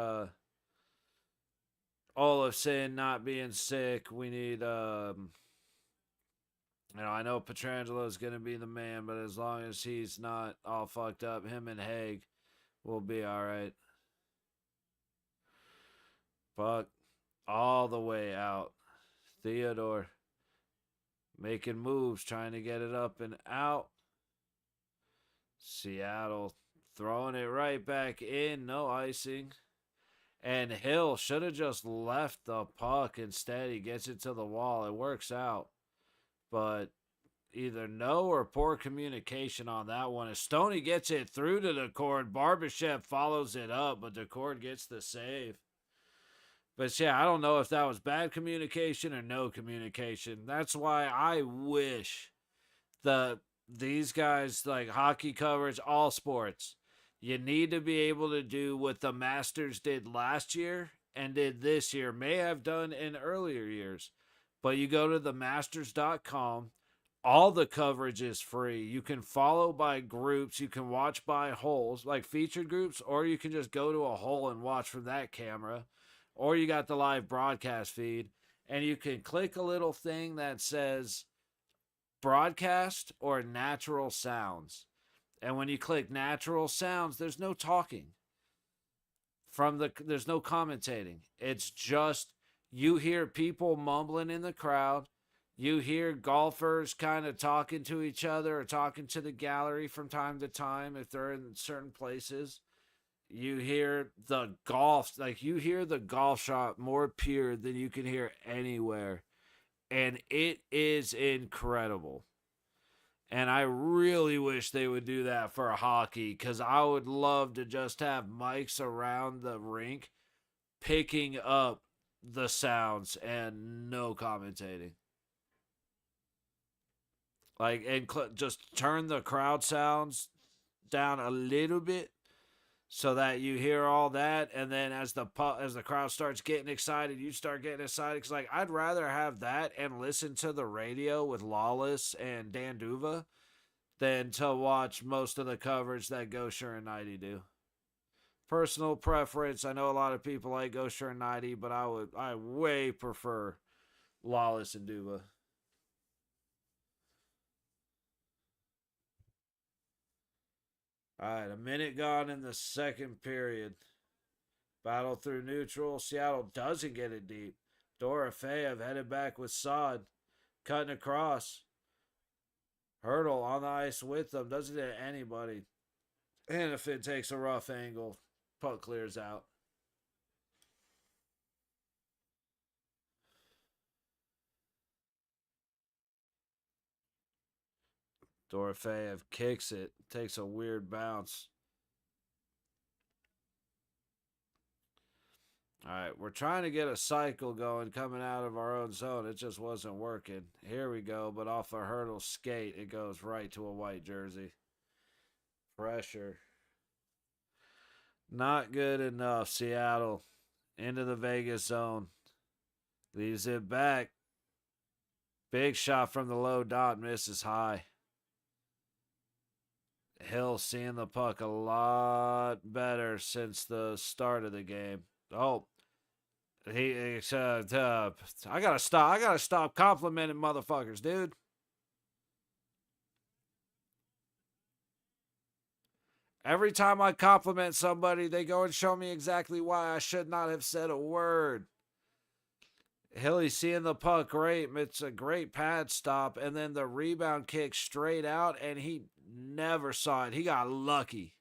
Olofsson not being sick. We need I know Petrangelo's going to be the man, but as long as he's not all fucked up, him and Haig will be all right. Puck all the way out. Theodore making moves, trying to get it up and out. Seattle throwing it right back in. No icing. And Hill should have just left the puck. Instead, he gets it to the wall. It works out. But either no or poor communication on that one. As Stoney gets it through to the cord, Barbashev follows it up, but the cord gets the save. But yeah, I don't know if that was bad communication or no communication. That's why I wish these guys, like hockey coverage, all sports, you need to be able to do what the Masters did last year and did this year, may have done in earlier years. But you go to themasters.com, all the coverage is free. You can follow by groups, you can watch by holes, like featured groups, or you can just go to a hole and watch from that camera. Or you got the live broadcast feed, and you can click a little thing that says broadcast or natural sounds. And when you click natural sounds, there's no talking. There's no commentating. It's just you hear people mumbling in the crowd. You hear golfers kind of talking to each other or talking to the gallery from time to time if they're in certain places. You hear the golf, like you hear the golf shot more pure than you can hear anywhere. And it is incredible. And I really wish they would do that for hockey because I would love to just have mics around the rink picking up the sounds and no commentating. Like, and just turn the crowd sounds down a little bit so that you hear all that, and then as the crowd starts getting excited, you start getting excited. Because like I'd rather have that and listen to the radio with Lawless and Dan Duva than to watch most of the coverage that Gosher and Nighty do. Personal preference. I know a lot of people like Gosher and Nighty, but I way prefer Lawless and Duva. All right, a minute gone in the second period. Battle through neutral. Seattle doesn't get it deep. Dorofeyev headed back with Sod. Cutting across. Hurdle on the ice with them. Doesn't hit anybody. And if it takes a rough angle, puck clears out. Dorofeyev kicks it. Takes a weird bounce. All right, we're trying to get a cycle going coming out of our own zone. It just wasn't working. Here we go, but off a hurdle skate, it goes right to a white jersey. Pressure. Not good enough. Seattle into the Vegas zone. Leaves it back. Big shot from the low dot. Misses high. Hill seeing the puck a lot better since the start of the game. Oh, I gotta stop. I gotta stop complimenting motherfuckers, dude. Every time I compliment somebody, they go and show me exactly why I should not have said a word. Hilly seeing the puck great. It's a great pad stop, and then the rebound kick straight out, and he never saw it. He got lucky.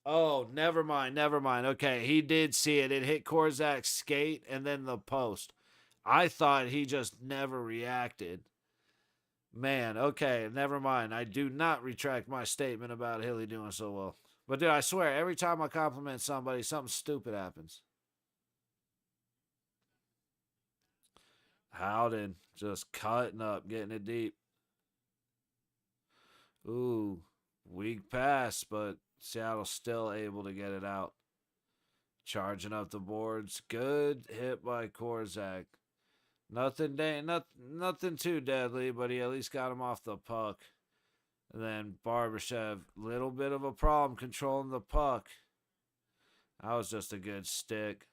Oh, never mind, never mind. Okay, he did see it. It hit Korzak's skate and then the post. I thought he just never reacted. Man, okay, never mind. I do not retract my statement about Hilly doing so well. But dude, I swear, every time I compliment somebody, something stupid happens. Howden just cutting up, getting it deep. Ooh, weak pass, but Seattle's still able to get it out. Charging up the boards. Good hit by Korzak. Nothing too deadly, but he at least got him off the puck. And then Barbashev, little bit of a problem controlling the puck. That was just a good stick.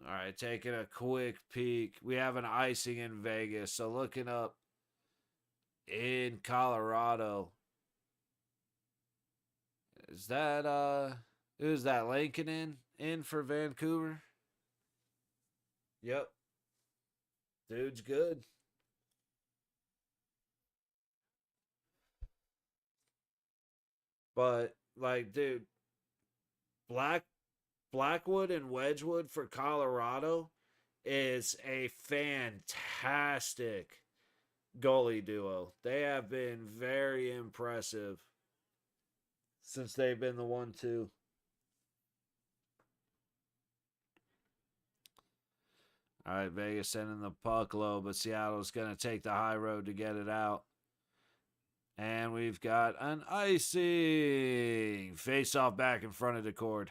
All right, taking a quick peek. We have an icing in Vegas, so looking up in Colorado. Is that who's that? Lankinen in for Vancouver? Yep. Dude's good. But like, dude, Black Blackwood and Wedgwood for Colorado is a fantastic goalie duo. They have been very impressive since they've been the 1-2. All right, Vegas sending the puck low, but Seattle's going to take the high road to get it out. And we've got an icing. Face off back in front of the cord.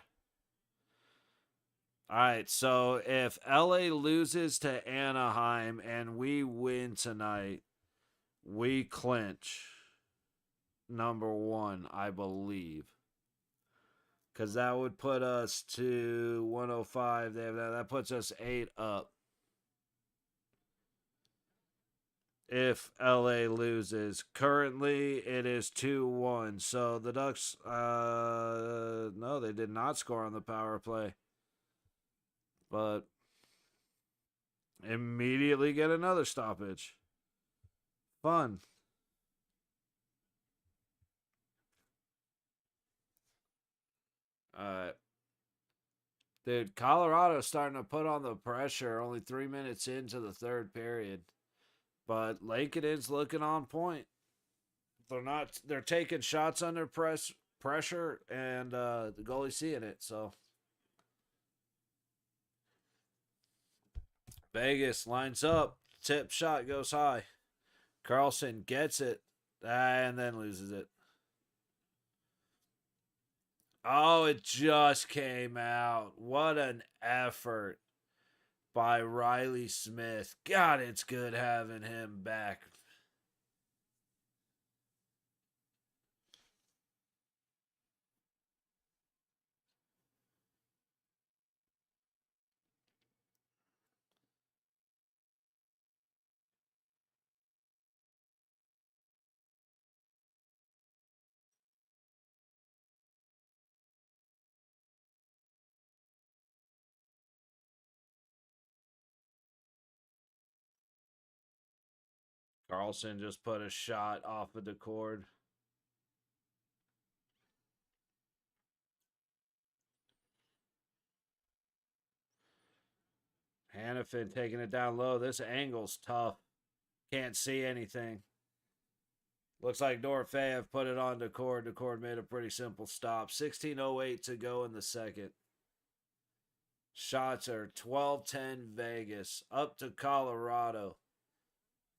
All right, so if LA loses to Anaheim and we win tonight, we clinch number one, I believe. Because that would put us to 105. That puts us 8 up. If LA loses. Currently, it is 2-1. So the Ducks, no, they did not score on the power play. But immediately get another stoppage. Fun. All right. Dude, Colorado's starting to put on the pressure only 3 minutes into the third period. But Lakeden's looking on point. They're taking shots under pressure, and the goalie's seeing it. So Vegas lines up. Tip shot goes high. Carlson gets it and then loses it. Oh, it just came out. What an effort by Riley Smith. God, it's good having him back. Carlson just put a shot off of the cord. Hannafin taking it down low. This angle's tough. Can't see anything. Looks like Dorofeev put it on the cord. The cord made a pretty simple stop. 16:08 to go in the second. Shots are 12-10 Vegas. Up to Colorado.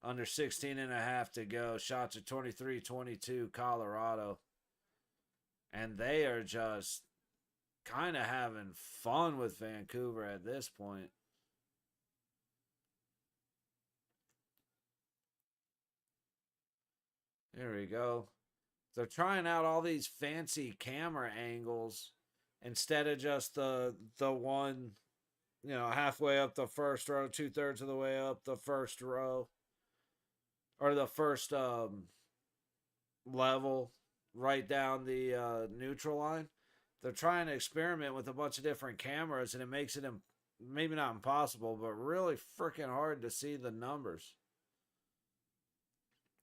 Under 16 and a half to go. Shots are 23-22 Colorado. And they are just kind of having fun with Vancouver at this point. There we go. They're trying out all these fancy camera angles instead of just the one, halfway up the first row, 2/3 of the way up the first row, or the first level, right down the neutral line. They're trying to experiment with a bunch of different cameras, and it makes it maybe not impossible, but really freaking hard to see the numbers.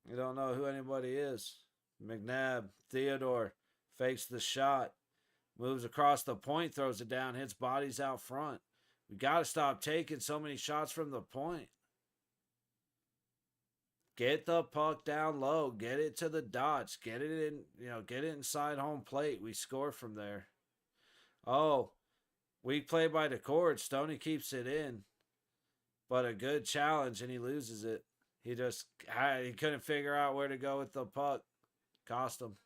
You don't know who anybody is. McNabb, Theodore fakes the shot, moves across the point, throws it down, hits bodies out front. We got to stop taking so many shots from the point. Get the puck down low, get it to the dots, get it in, get it inside home plate. We score from there. Oh, weak play by the cord. Stoney keeps it in, but a good challenge, and he loses it. He couldn't figure out where to go with the puck. Cost him.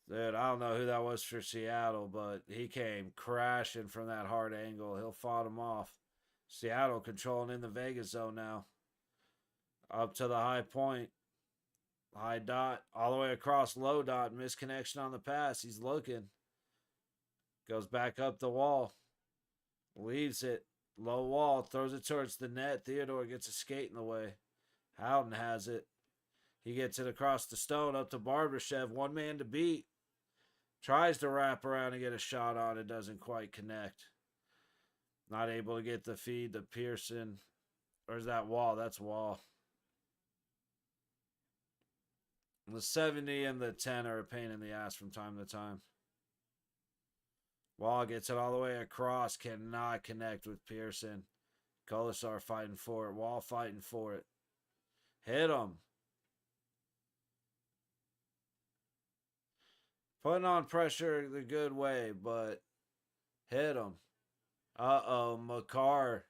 Dude, I don't know who that was for Seattle, but he came crashing from that hard angle. He'll fought him off. Seattle controlling in the Vegas zone now. Up to the high point. High dot. All the way across low dot. Misconnection on the pass. He's looking. Goes back up the wall. Leaves it. Low wall. Throws it towards the net. Theodore gets a skate in the way. Howden has it. He gets it across the stone up to Barbashev. One man to beat. Tries to wrap around and get a shot on it. Doesn't quite connect. Not able to get the feed to Pearson. Or is that Wall? That's Wall. The 70 and the 10 are a pain in the ass from time to time. Wall gets it all the way across. Cannot connect with Pearson. Kolasar fighting for it. Wall fighting for it. Hit him. Putting on pressure the good way, but hit him. Uh-oh, Makar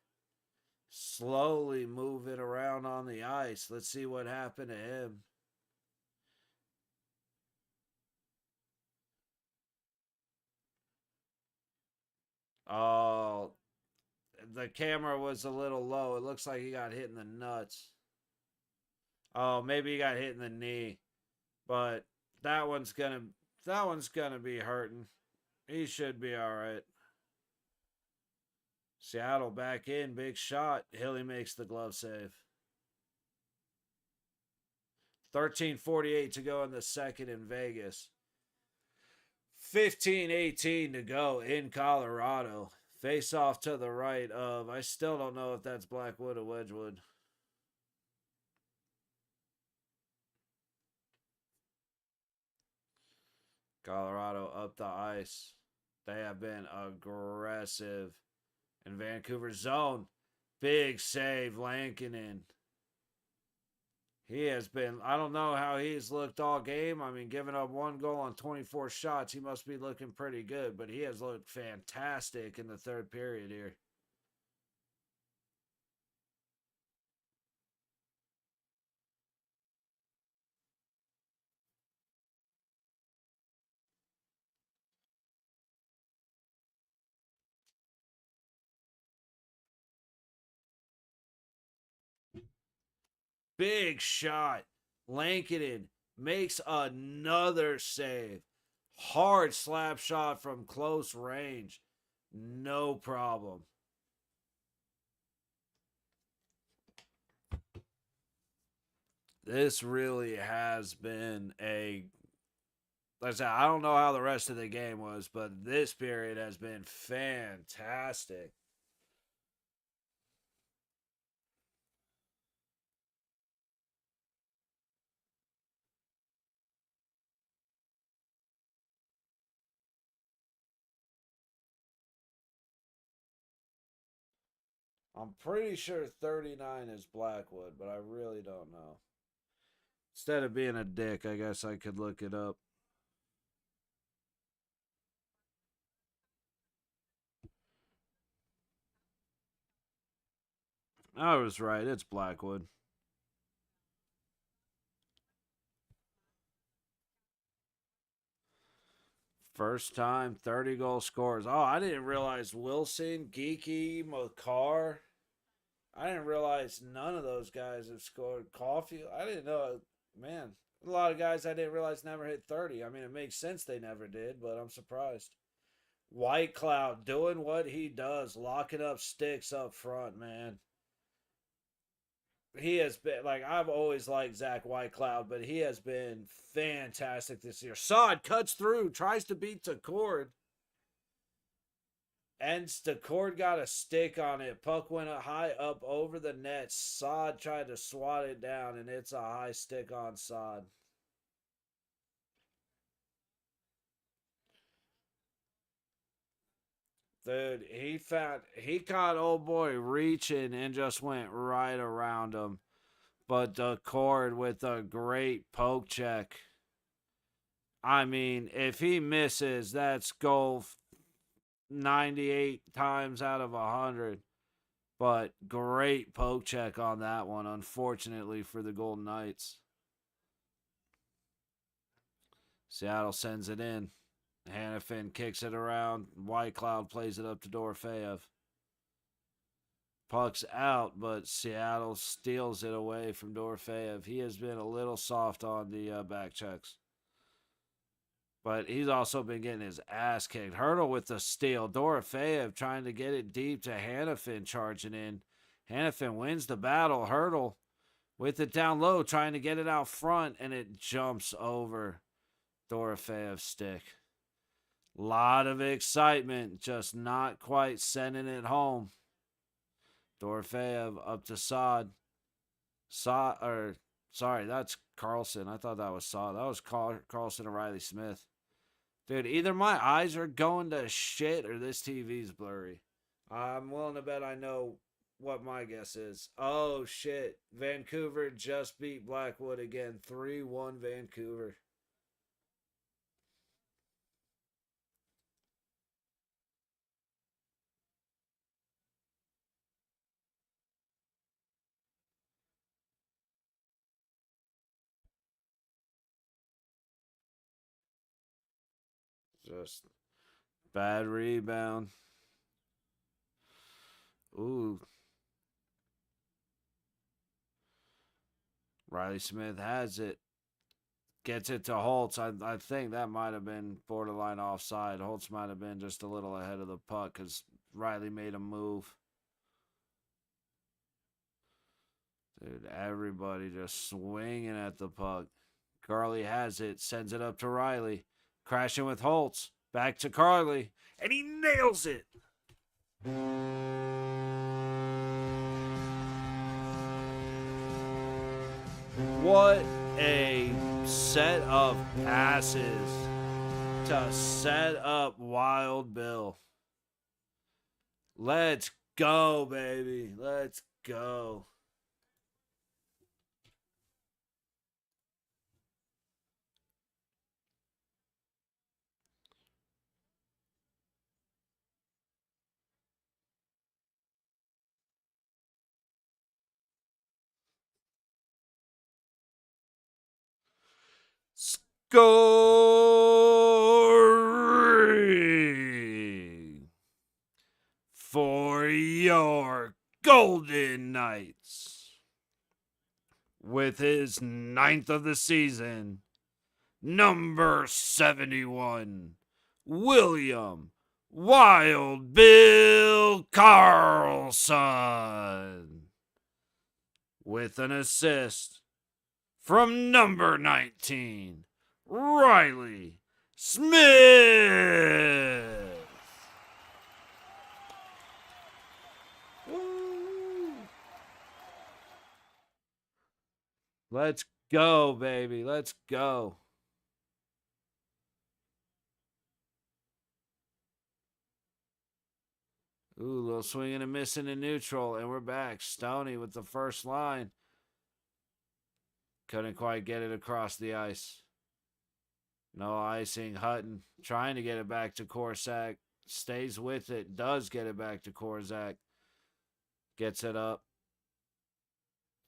slowly moving around on the ice. Let's see what happened to him. Oh, the camera was a little low. It looks like he got hit in the nuts. Oh, maybe he got hit in the knee. But that one's gonna be hurting. He should be all right. Seattle back in, big shot. Hilly makes the glove save. 13:48 to go in the second in Vegas. 15:18 to go in Colorado. Face off to the right of, I still don't know if that's Blackwood or Wedgwood. Colorado up the ice. They have been aggressive in Vancouver's zone. Big save, Lankinen. He has been, I don't know how he's looked all game. I mean, giving up 1 goal on 24 shots, he must be looking pretty good, but he has looked fantastic in the third period here. Big shot. Lankinen makes another save. Hard slap shot from close range. No problem. This really has been like I said, I don't know how the rest of the game was, but this period has been fantastic. I'm pretty sure 39 is Blackwood, but I really don't know. Instead of being a dick, I guess I could look it up. I was right. It's Blackwood. First time 30 goal scores. Oh, I didn't realize Wilson, Geeky, McCarr. I didn't realize none of those guys have scored. Coffee. I didn't know. Man, a lot of guys I didn't realize never hit 30. I mean, it makes sense they never did, but I'm surprised. White Cloud doing what he does, locking up sticks up front, man. He has been like I've always liked Zach Whitecloud, but he has been fantastic this year. Sod cuts through, tries to beat the cord. And the cord got a stick on it. Puck went high up over the net. Sod tried to swat it down, and it's a high stick on Sod. Dude, he caught old boy reaching and just went right around him. But the cord with a great poke check. I mean, if he misses, that's goal 98 times out of 100. But great poke check on that one, unfortunately, for the Golden Knights. Seattle sends it in. Hannafin kicks it around. Whitecloud plays it up to Dorofeyev. Puck's out, but Seattle steals it away from Dorofeyev. He has been a little soft on the back checks. But he's also been getting his ass kicked. Hurdle with the steal. Dorofeyev trying to get it deep to Hannafin charging in. Hannafin wins the battle. Hurdle with it down low, trying to get it out front, and it jumps over Dorofeyev's stick. Lot of excitement, just not quite sending it home. Dorofeyev up to Sod. Sorry, that's Carlson. I thought that was Sod. That was Carlson and Riley Smith. Dude, either my eyes are going to shit or this TV's blurry. I'm willing to bet I know what my guess is. Oh, shit. Vancouver just beat Blackwood again. 3-1 Vancouver. Just bad rebound. Ooh. Riley Smith has it. Gets it to Holtz. I think that might have been borderline offside. Holtz might have been just a little ahead of the puck because Riley made a move. Dude, everybody just swinging at the puck. Carly has it, sends it up to Riley. Crashing with Holtz. Back to Carly. And he nails it. What a set of passes to set up Wild Bill. Let's go, baby. Let's go. Scoring for your Golden Knights with his 9th of the season, number 71, William Wild Bill Karlsson, with an assist from number 19, Riley Smith. Woo. Let's go, baby. Let's go. Ooh, little swinging and missing in neutral, and we're back. Stoney with the first line. Couldn't quite get it across the ice. No icing. Hutton trying to get it back to Korsak. Stays with it. Does get it back to Korsak. Gets it up.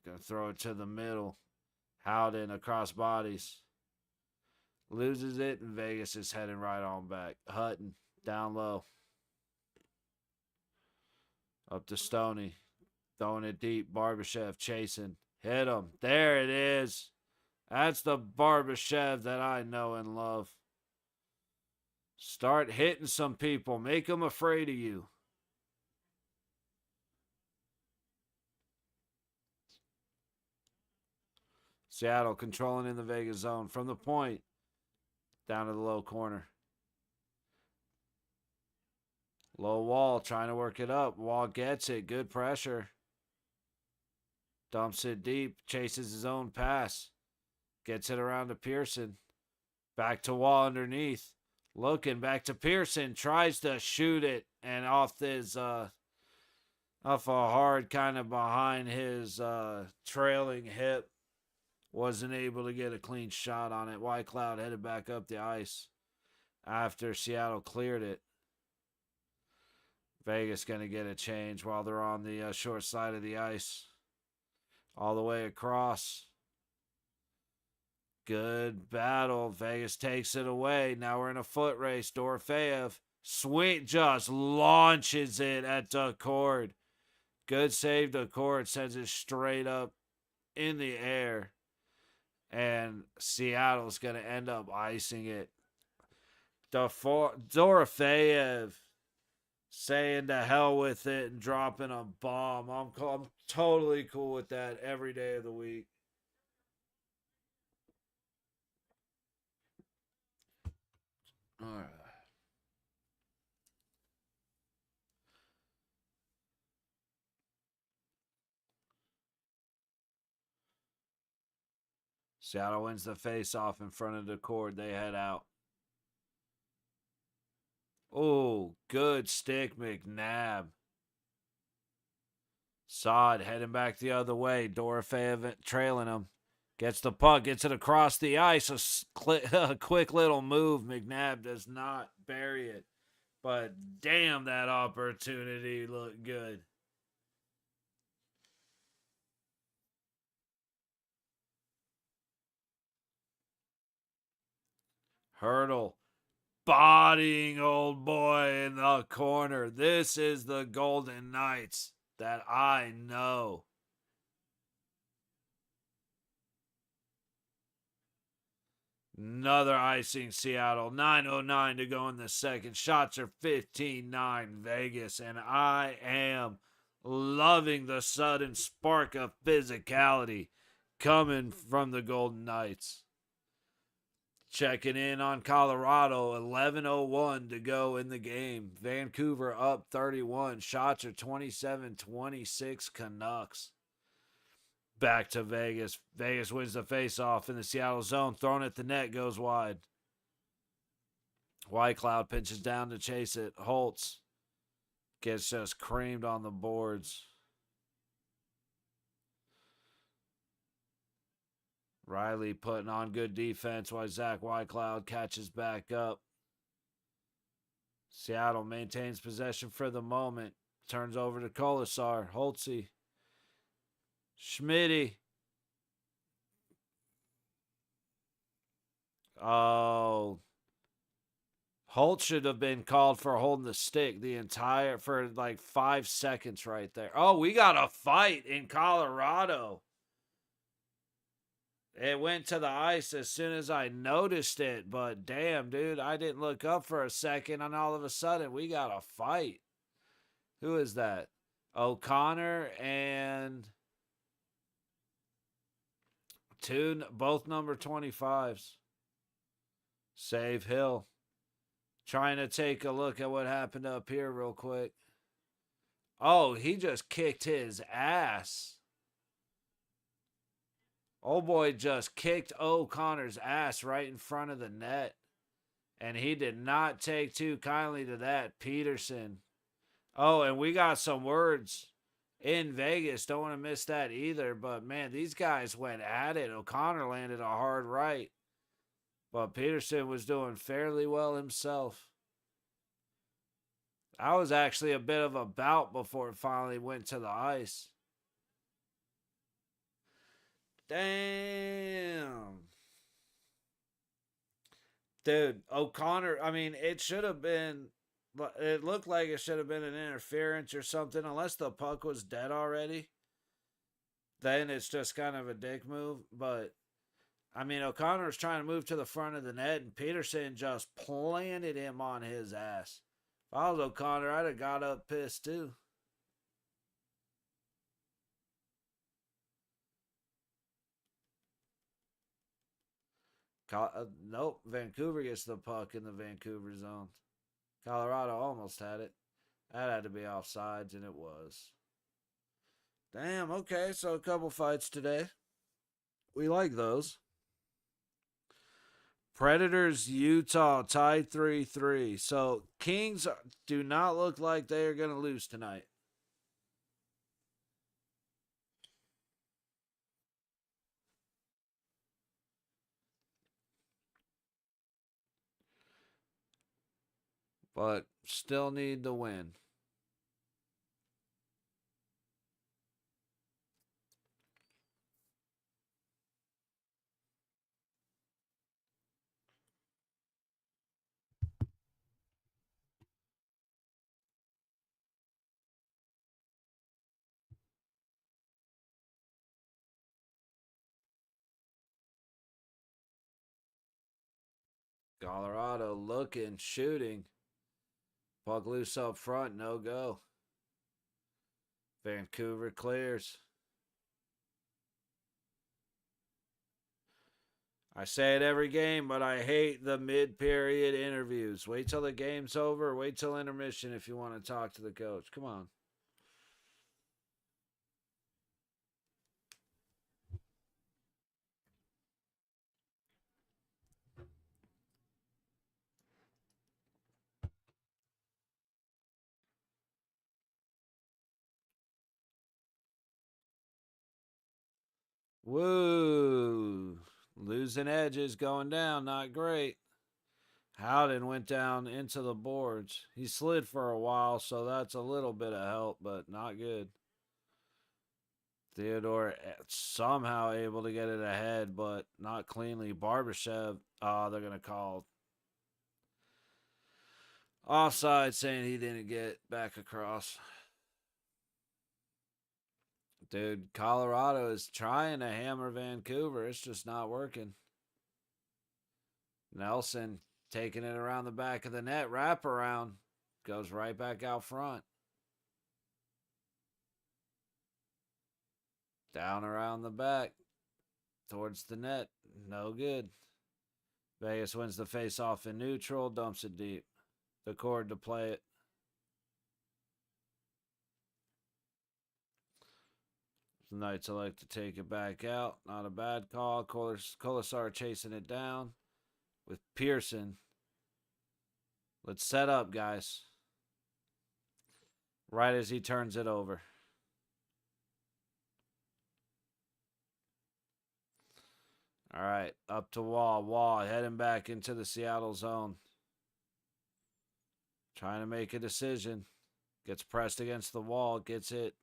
Gonna throw it to the middle. Howden across bodies. Loses it, and Vegas is heading right on back. Hutton down low. Up to Stoney. Throwing it deep. Barbashev chasing. Hit him. There it is. That's the Barbashev that I know and love. Start hitting some people. Make them afraid of you. Seattle controlling in the Vegas zone from the point down to the low corner. Low Wall trying to work it up. Wall gets it. Good pressure. Dumps it deep. Chases his own pass. Gets it around to Pearson. Back to Wall underneath. Looking back to Pearson. Tries to shoot it. And off a hard kind of behind his trailing hip. Wasn't able to get a clean shot on it. White Cloud headed back up the ice after Seattle cleared it. Vegas going to get a change while they're on the short side of the ice. All the way across. Good battle. Vegas takes it away. Now we're in a foot race. Dorofeyev just launches it at Duccord. Good save. Duccord sends it straight up in the air. And Seattle's going to end up icing it. Dorofeyev saying to hell with it and dropping a bomb. I'm totally cool with that every day of the week. All right. Seattle wins the face-off in front of the cord. They head out. Oh, good stick, McNabb. Sod heading back the other way. Dorofeyev trailing him. Gets the puck, gets it across the ice. A quick little move. McNabb does not bury it. But damn, that opportunity looked good. Hurdle. Bodying old boy in the corner. This is the Golden Knights that I know. Another icing Seattle. 9:09 to go in the second. Shots are 15-9 Vegas. And I am loving the sudden spark of physicality coming from the Golden Knights. Checking in on Colorado, 11:01 to go in the game. Vancouver up 31. Shots are 27-26 Canucks. Back to Vegas. Vegas wins the faceoff in the Seattle zone. Thrown at the net, goes wide. White Cloud pinches down to chase it. Holtz gets just creamed on the boards. Riley putting on good defense while Zach Whitecloud catches back up. Seattle maintains possession for the moment. Turns over to Kolasar. Holtzy. Schmitty. Oh. Holt should have been called for holding the stick for like 5 seconds right there. Oh, we got a fight in Colorado. It went to the ice as soon as I noticed it, but damn, dude, I didn't look up for a second, and all of a sudden, we got a fight. Who is that? O'Connor and both number 25s. Save Hill. Trying to take a look at what happened up here real quick. Oh, he just kicked his ass. Old boy just kicked O'Connor's ass right in front of the net. And he did not take too kindly to that. Peterson Oh, and we got some words in Vegas. Don't want to miss that either. But man, these guys went at it. O'Connor landed a hard right, but Peterson was doing fairly well himself. That was actually a bit of a bout before it finally went to the ice. Damn. Dude, O'Connor, I mean, it should have been, it looked like it should have been an interference or something, unless the puck was dead already. Then it's just kind of a dick move. But, I mean, O'Connor was trying to move to the front of the net, and Peterson just planted him on his ass. If I was O'Connor, I'd have got up pissed too. Nope, Vancouver gets the puck in the Vancouver zone. Colorado almost had it. That had to be offsides, and it was. Damn, okay, so a couple fights today. We like those. Predators, Utah, tied 3-3. So, Kings do not look like they are going to lose tonight. But still need the win. Colorado looking, shooting. Puck loose up front, no go. Vancouver clears. I say it every game, but I hate the mid-period interviews. Wait till the game's over. Wait till intermission if you want to talk to the coach. Come on. Woo. Losing edges, going down, not great. Howden went down into the boards. He slid for a while, so that's a little bit of help, but not good. Theodore somehow able to get it ahead, but not cleanly. Barbashev, they're going to call offside, saying he didn't get back across. Dude, Colorado is trying to hammer Vancouver. It's just not working. Nelson taking it around the back of the net, wrap around, goes right back out front. Down around the back, towards the net, no good. Vegas wins the face-off in neutral, dumps it deep. The cord to play it. The Knights elect to take it back out. Not a bad call. Colasar chasing it down with Pearson. Let's set up, guys. Right as he turns it over. All right, up to Wall. Wall heading back into the Seattle zone. Trying to make a decision. Gets pressed against the wall. Gets it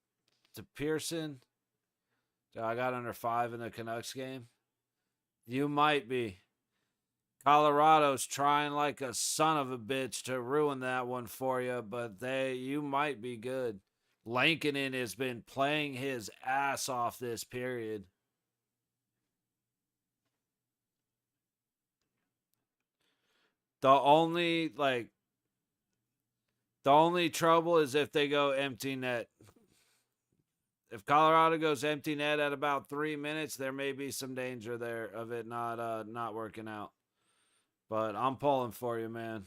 to Pearson. I got under 5 in the Canucks game. You might be. Colorado's trying like a son of a bitch to ruin that one for you, but you might be good. Lankinen has been playing his ass off this period. The only trouble is if they go empty net. If Colorado goes empty net at about 3 minutes, there may be some danger there of it not working out. But I'm pulling for you, man.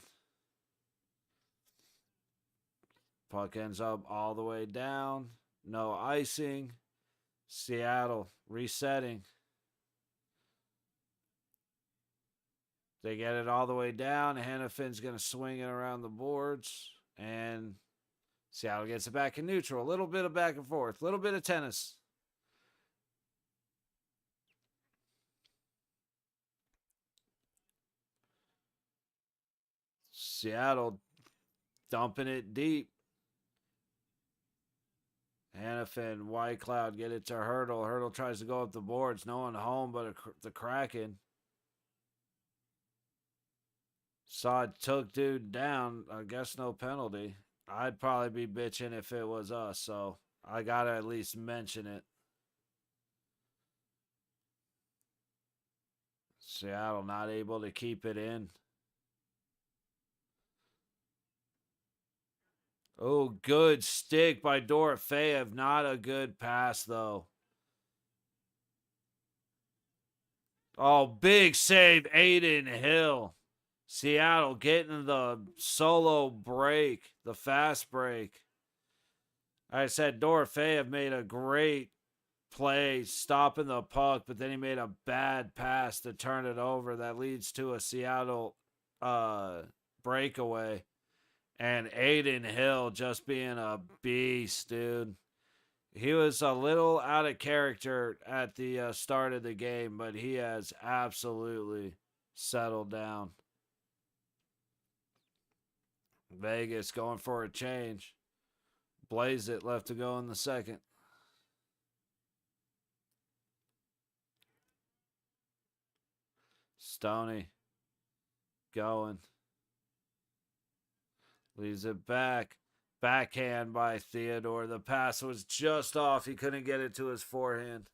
Puck ends up all the way down. No icing. Seattle resetting. They get it all the way down. Hannafin's going to swing it around the boards. And Seattle gets it back in neutral. A little bit of back and forth. A little bit of tennis. Seattle dumping it deep. Hannafin, White Cloud get it to Hurdle. Hurdle tries to go up the boards. No one home but the Kraken. Saw it took dude down. I guess no penalty. I'd probably be bitching if it was us, so I gotta at least mention it. Seattle not able to keep it in. Oh, good stick by Dorofeyev. Not a good pass, though. Oh, big save, Aiden Hill. Seattle getting the solo break, the fast break. I said Dorofeyev made a great play stopping the puck, but then he made a bad pass to turn it over that leads to a Seattle breakaway. And Aiden Hill just being a beast, dude. He was a little out of character at the start of the game, but he has absolutely settled down. Vegas going for a change. Blaze it left to go in the second. Stoney going. Leaves it back. Backhand by Theodore. The pass was just off. He couldn't get it to his forehand.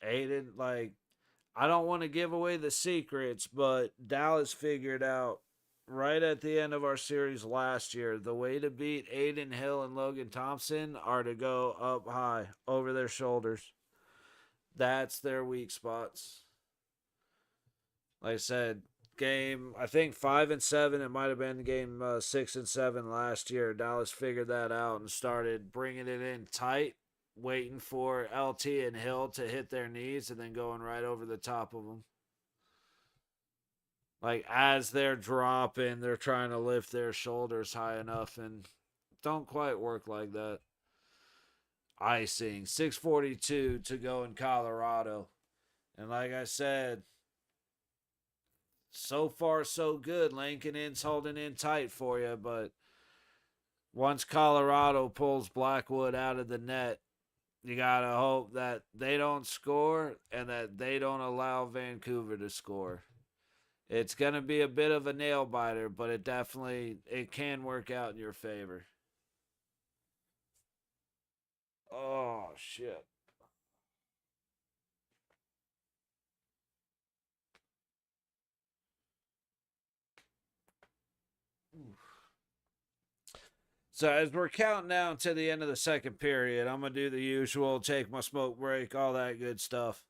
Aiden, like, I don't want to give away the secrets, but Dallas figured out right at the end of our series last year the way to beat Aiden Hill and Logan Thompson are to go up high over their shoulders. That's their weak spots. Like I said, game, I think 5 and 7, it might have been game 6 and 7 last year. Dallas figured that out and started bringing it in tight, waiting for LT and Hill to hit their knees and then going right over the top of them. Like, as they're dropping, they're trying to lift their shoulders high enough and don't quite work like that. Icing, 6:42 to go in Colorado. And like I said, so far so good. Lincoln's holding in tight for you, but once Colorado pulls Blackwood out of the net, you gotta hope that they don't score and that they don't allow Vancouver to score. It's gonna be a bit of a nail biter, but it can work out in your favor. Oh shit. So as we're counting down to the end of the second period, I'm gonna do the usual, take my smoke break, all that good stuff.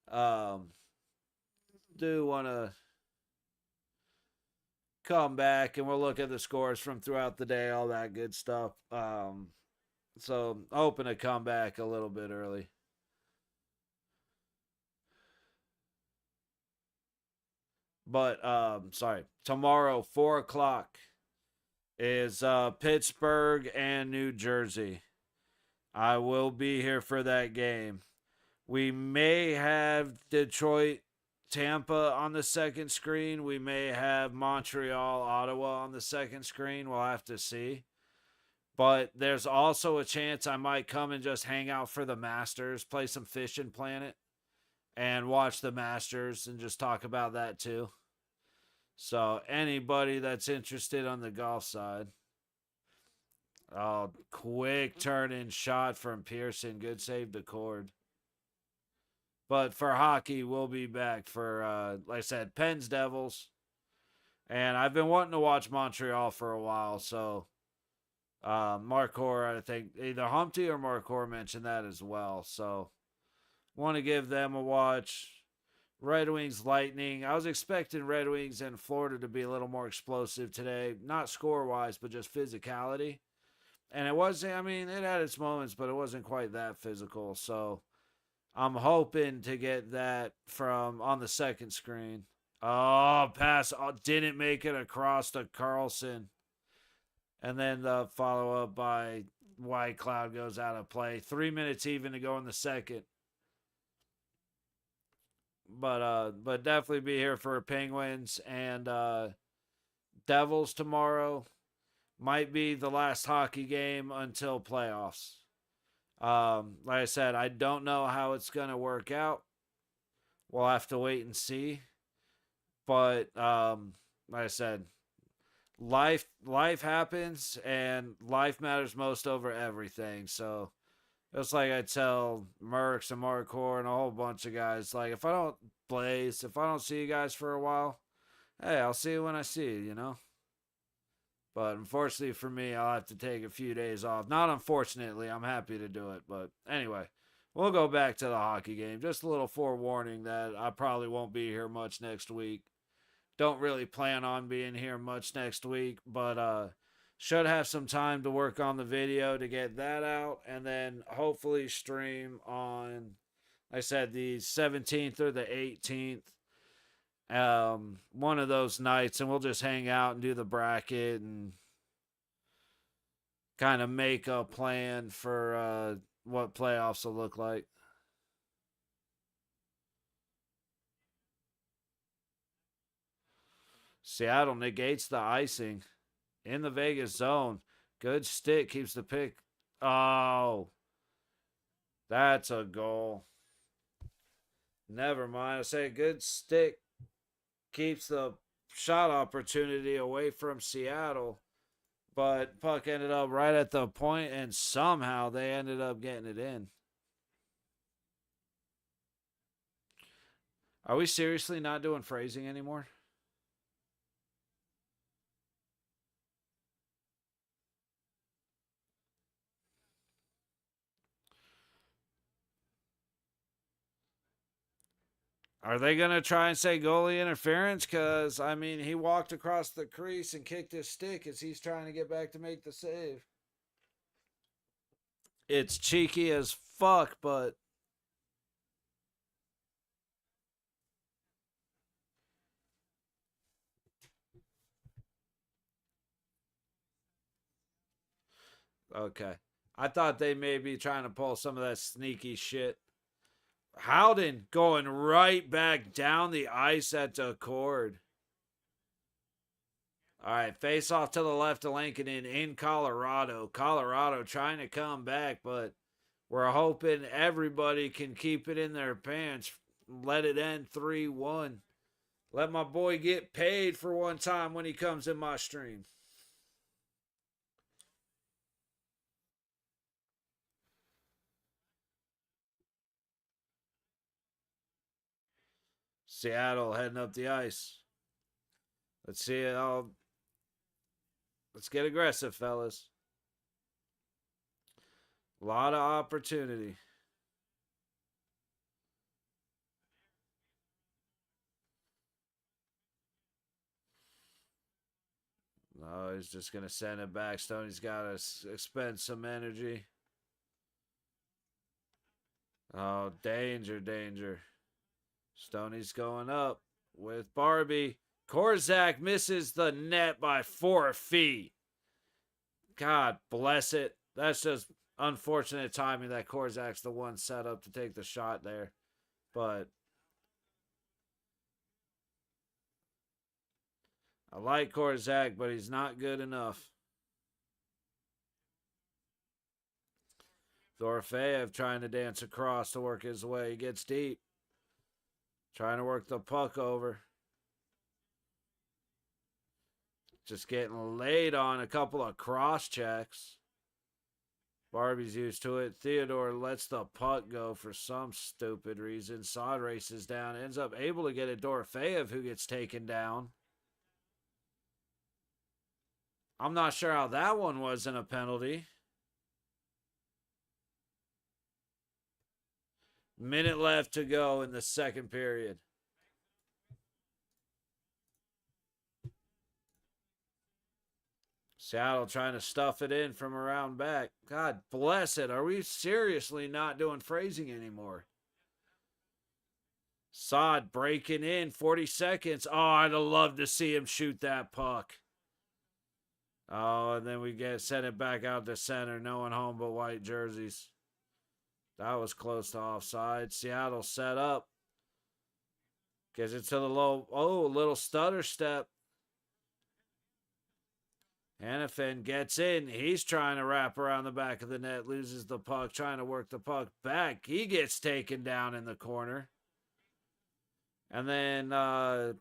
Um, do want to come back and we'll look at the scores from throughout the day, all that good stuff. So hoping to come back a little bit early. But sorry, tomorrow 4 o'clock is Pittsburgh and New Jersey. I will be here for that game. We may have Detroit, Tampa on the second screen. We may have Montreal, Ottawa on the second screen. We'll have to see. But there's also a chance I might come and just hang out for the Masters, play some Fishing Planet, and watch the Masters and just talk about that too. So anybody that's interested on the golf side. Oh, quick turn in shot from Pearson. Good save to Cord. But for hockey, we'll be back for, like I said, Pens Devils. And I've been wanting to watch Montreal for a while. So Marcor, I think either Humpty or Marcor mentioned that as well. So want to give them a watch. Red Wings Lightning. I was expecting Red Wings and Florida to be a little more explosive today. Not score-wise, but just physicality. And it wasn't, I mean, it had its moments, but it wasn't quite that physical. So I'm hoping to get that from on the second screen. Oh, pass. Oh, didn't make it across to Carlson. And then the follow up by White Cloud goes out of play. 3 minutes even to go in the second. But definitely be here for Penguins and Devils tomorrow. Might be the last hockey game until playoffs. Like I said, I don't know how it's gonna work out. We'll have to wait and see. But like I said, life happens, and life matters most over everything. So it's like I tell Mercs and Markor and a whole bunch of guys, like if I don't Blaze, if I don't see you guys for a while, hey, I'll see you when I see you, you know? But unfortunately for me, I'll have to take a few days off. Not unfortunately, I'm happy to do it. But anyway, we'll go back to the hockey game. Just a little forewarning that I probably won't be here much next week. Don't really plan on being here much next week, but should have some time to work on the video to get that out, and then hopefully stream on, like I said, the 17th or the 18th. One of those nights, and we'll just hang out and do the bracket and kind of make a plan for what playoffs will look like. Seattle negates the icing in the Vegas zone. Good stick keeps the pick. Oh, that's a goal. Never mind. I say good stick keeps the shot opportunity away from Seattle. But puck ended up right at the point, and somehow they ended up getting it in. Are we seriously not doing phrasing anymore? Are they going to try and say goalie interference? Because, I mean, he walked across the crease and kicked his stick as he's trying to get back to make the save. It's cheeky as fuck, but okay. I thought they may be trying to pull some of that sneaky shit. Howden going right back down the ice at the cord. All right, face off to the left of Lincoln in Colorado. Colorado trying to come back, but we're hoping everybody can keep it in their pants. Let it end 3-1. Let my boy get paid for one time when he comes in my stream. Seattle heading up the ice. Let's see it all. Let's get aggressive, fellas. A lot of opportunity. No, he's just going to send it back. Stoney's got to expend some energy. Oh, danger, danger. Stoney's going up with Barbie. Korzak misses the net by 4 feet. God bless it. That's just unfortunate timing that Korzak's the one set up to take the shot there. But I like Korzak, but he's not good enough. Dorofeyev trying to dance across to work his way. He gets deep. Trying to work the puck over. Just getting laid on a couple of cross checks. Barbie's used to it. Theodore lets the puck go for some stupid reason. Sod races down. Ends up able to get it. Dorofeyev, who gets taken down. I'm not sure how that one wasn't a penalty. Minute left to go in the second period. Seattle trying to stuff it in from around back. God bless it. Are we seriously not doing phrasing anymore? Sod breaking in 40 seconds. Oh, I'd have loved to see him shoot that puck. Oh, and then we send it back out to center. No one home but white jerseys. That was close to offside. Seattle set up. Gets it to the low. Oh, a little stutter step. Hannafin gets in. He's trying to wrap around the back of the net. Loses the puck. Trying to work the puck back. He gets taken down in the corner. And then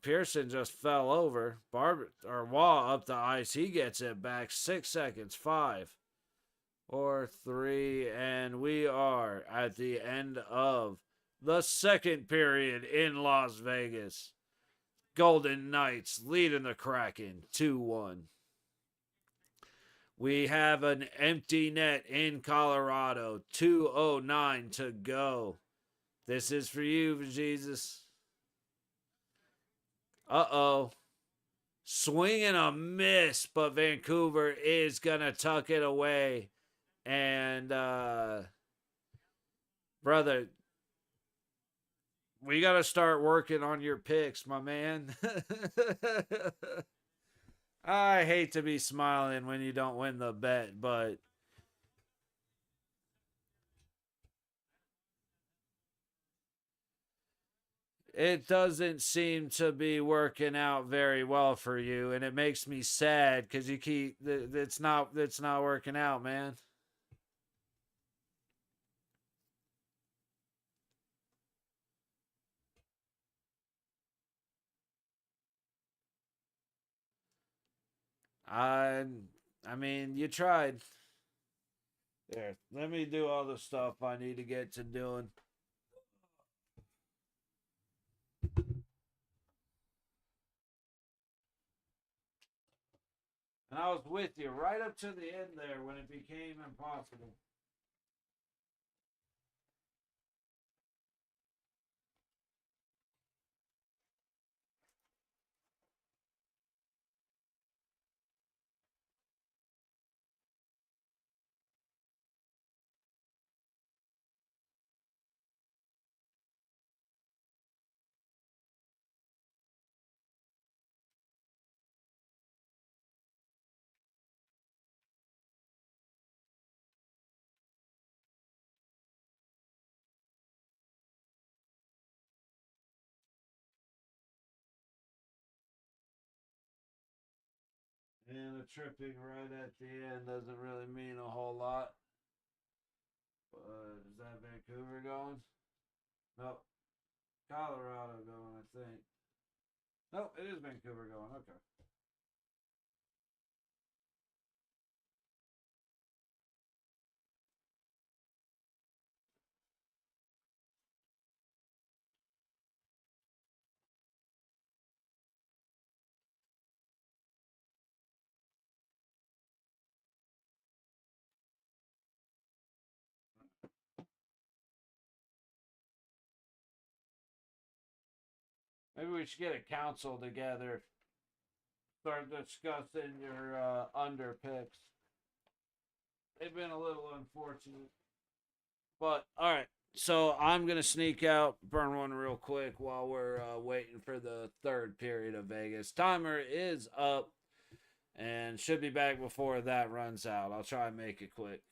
Pearson just fell over. Waugh up the ice. He gets it back. 6 seconds. 5, 4, 3. And we are at the end of the second period in Las Vegas. Golden Knights leading the Kraken 2-1. We have an empty net in Colorado. 2:09 to go. This is for you, Jesus. Uh-oh. Swing and a miss, but Vancouver is going to tuck it away. And, brother, we got to start working on your picks, my man. I hate to be smiling when you don't win the bet, but it doesn't seem to be working out very well for you, and it makes me sad because it's not working out, man. I mean, you tried. There, let me do all the stuff I need to get to doing. And I was with you right up to the end there when it became impossible. And the tripping right at the end doesn't really mean a whole lot. Is that Vancouver going? Nope. Colorado going, I think. Nope, it is Vancouver going. Okay. Maybe we should get a council together. Start discussing your under picks. They've been a little unfortunate. But, all right. So I'm going to sneak out, burn one real quick while we're waiting for the third period of Vegas. Timer is up and should be back before that runs out. I'll try and make it quick.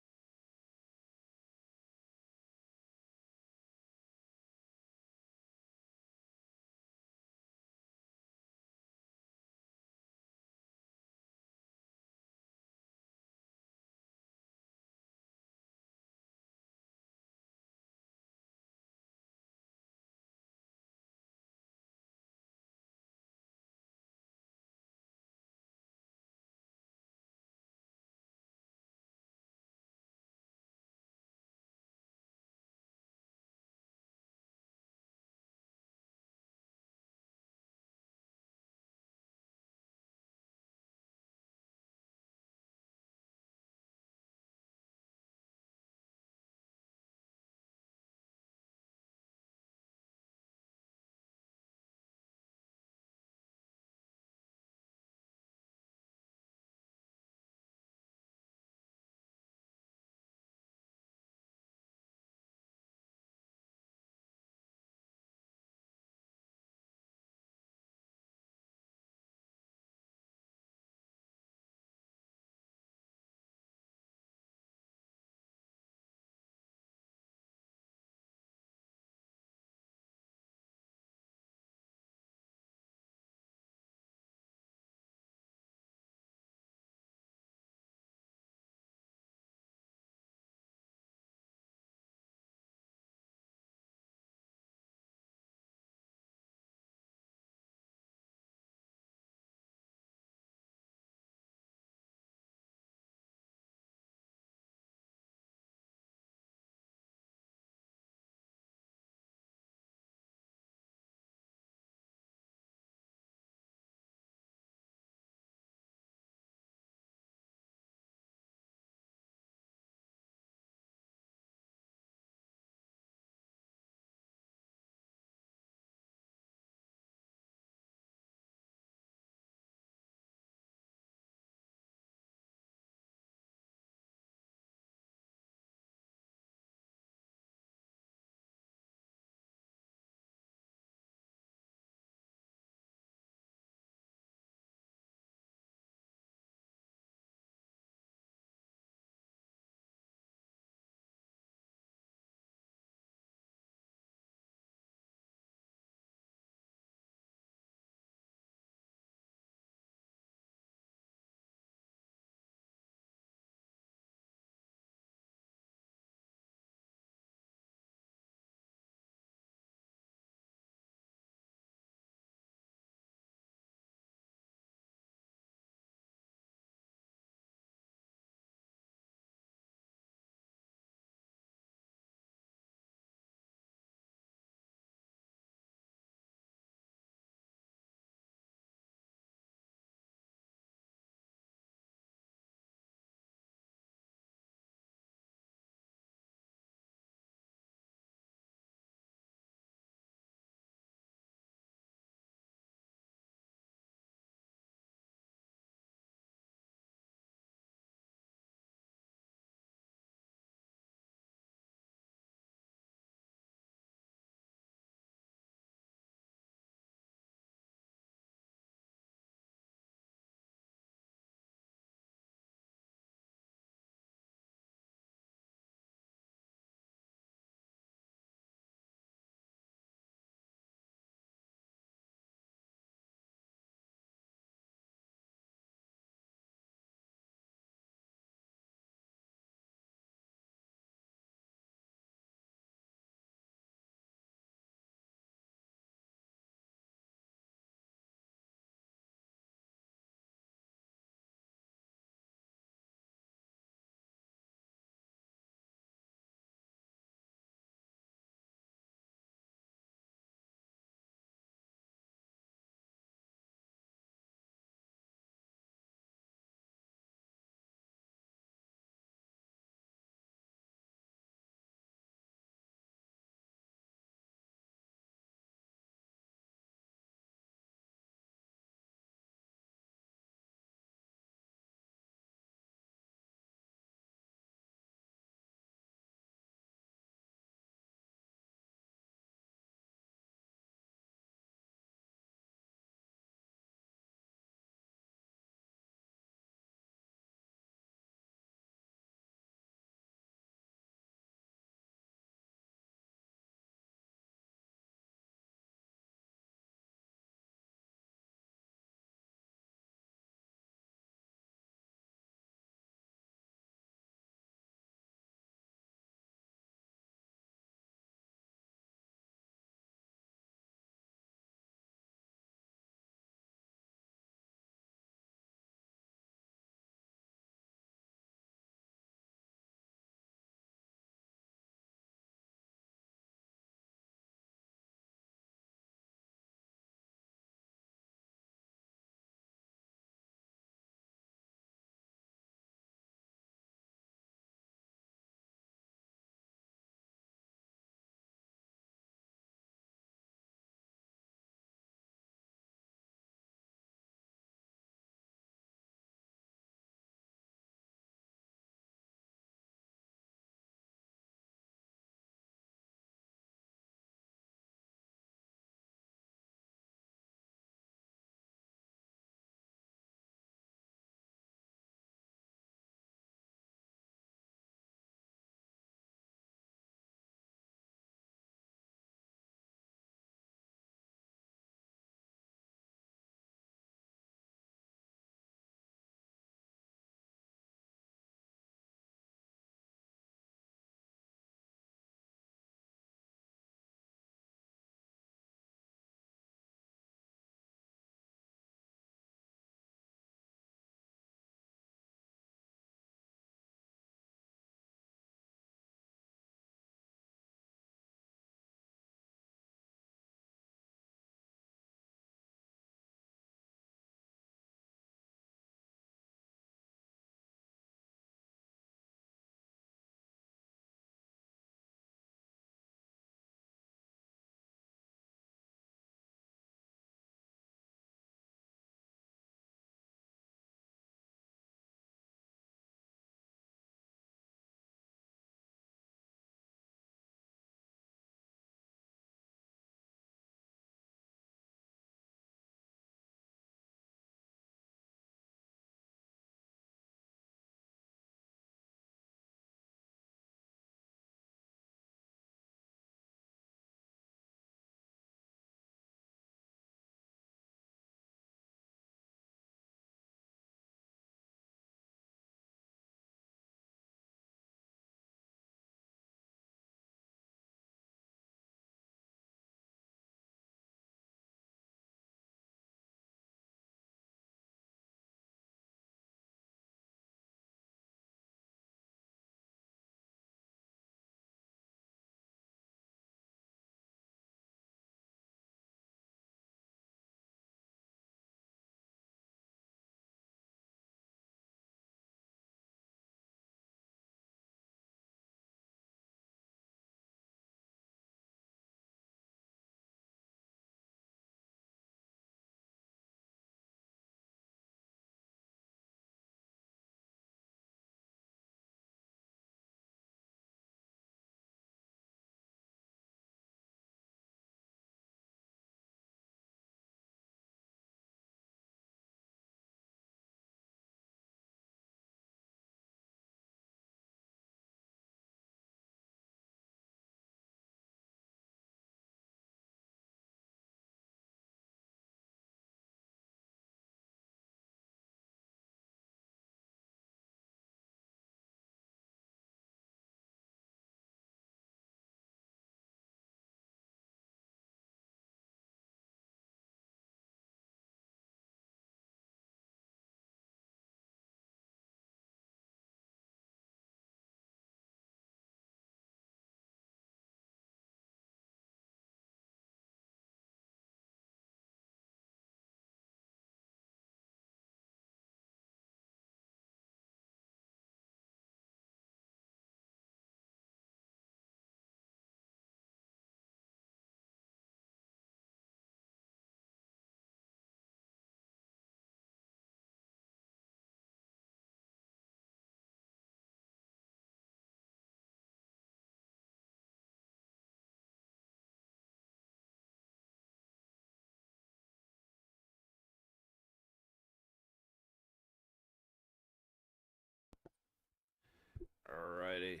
Alrighty.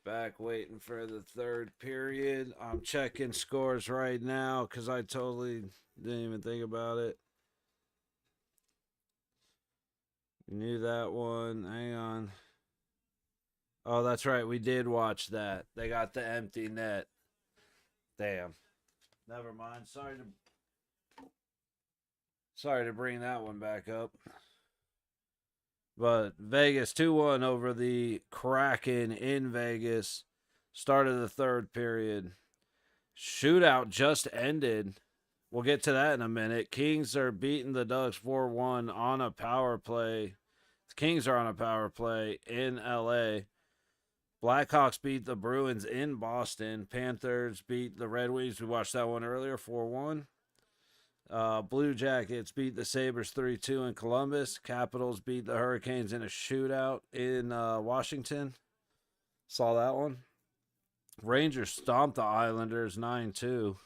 Back waiting for the third period. I'm checking scores right now because I totally didn't even think about it. Knew that one. Hang on. Oh, that's right. We did watch that. They got the empty net. Damn. Never mind. Sorry to bring that one back up. But Vegas 2-1 over the Kraken in Vegas. Start of the third period. Shootout just ended. We'll get to that in a minute. Kings are beating the Ducks 4-1 on a power play. The Kings are on a power play in LA. Blackhawks beat the Bruins in Boston. Panthers beat the Red Wings. We watched that one earlier, 4-1. Blue Jackets beat the Sabres 3-2 in Columbus. Capitals beat the Hurricanes in a shootout in Washington. Saw that one. Rangers stomped the Islanders 9-2.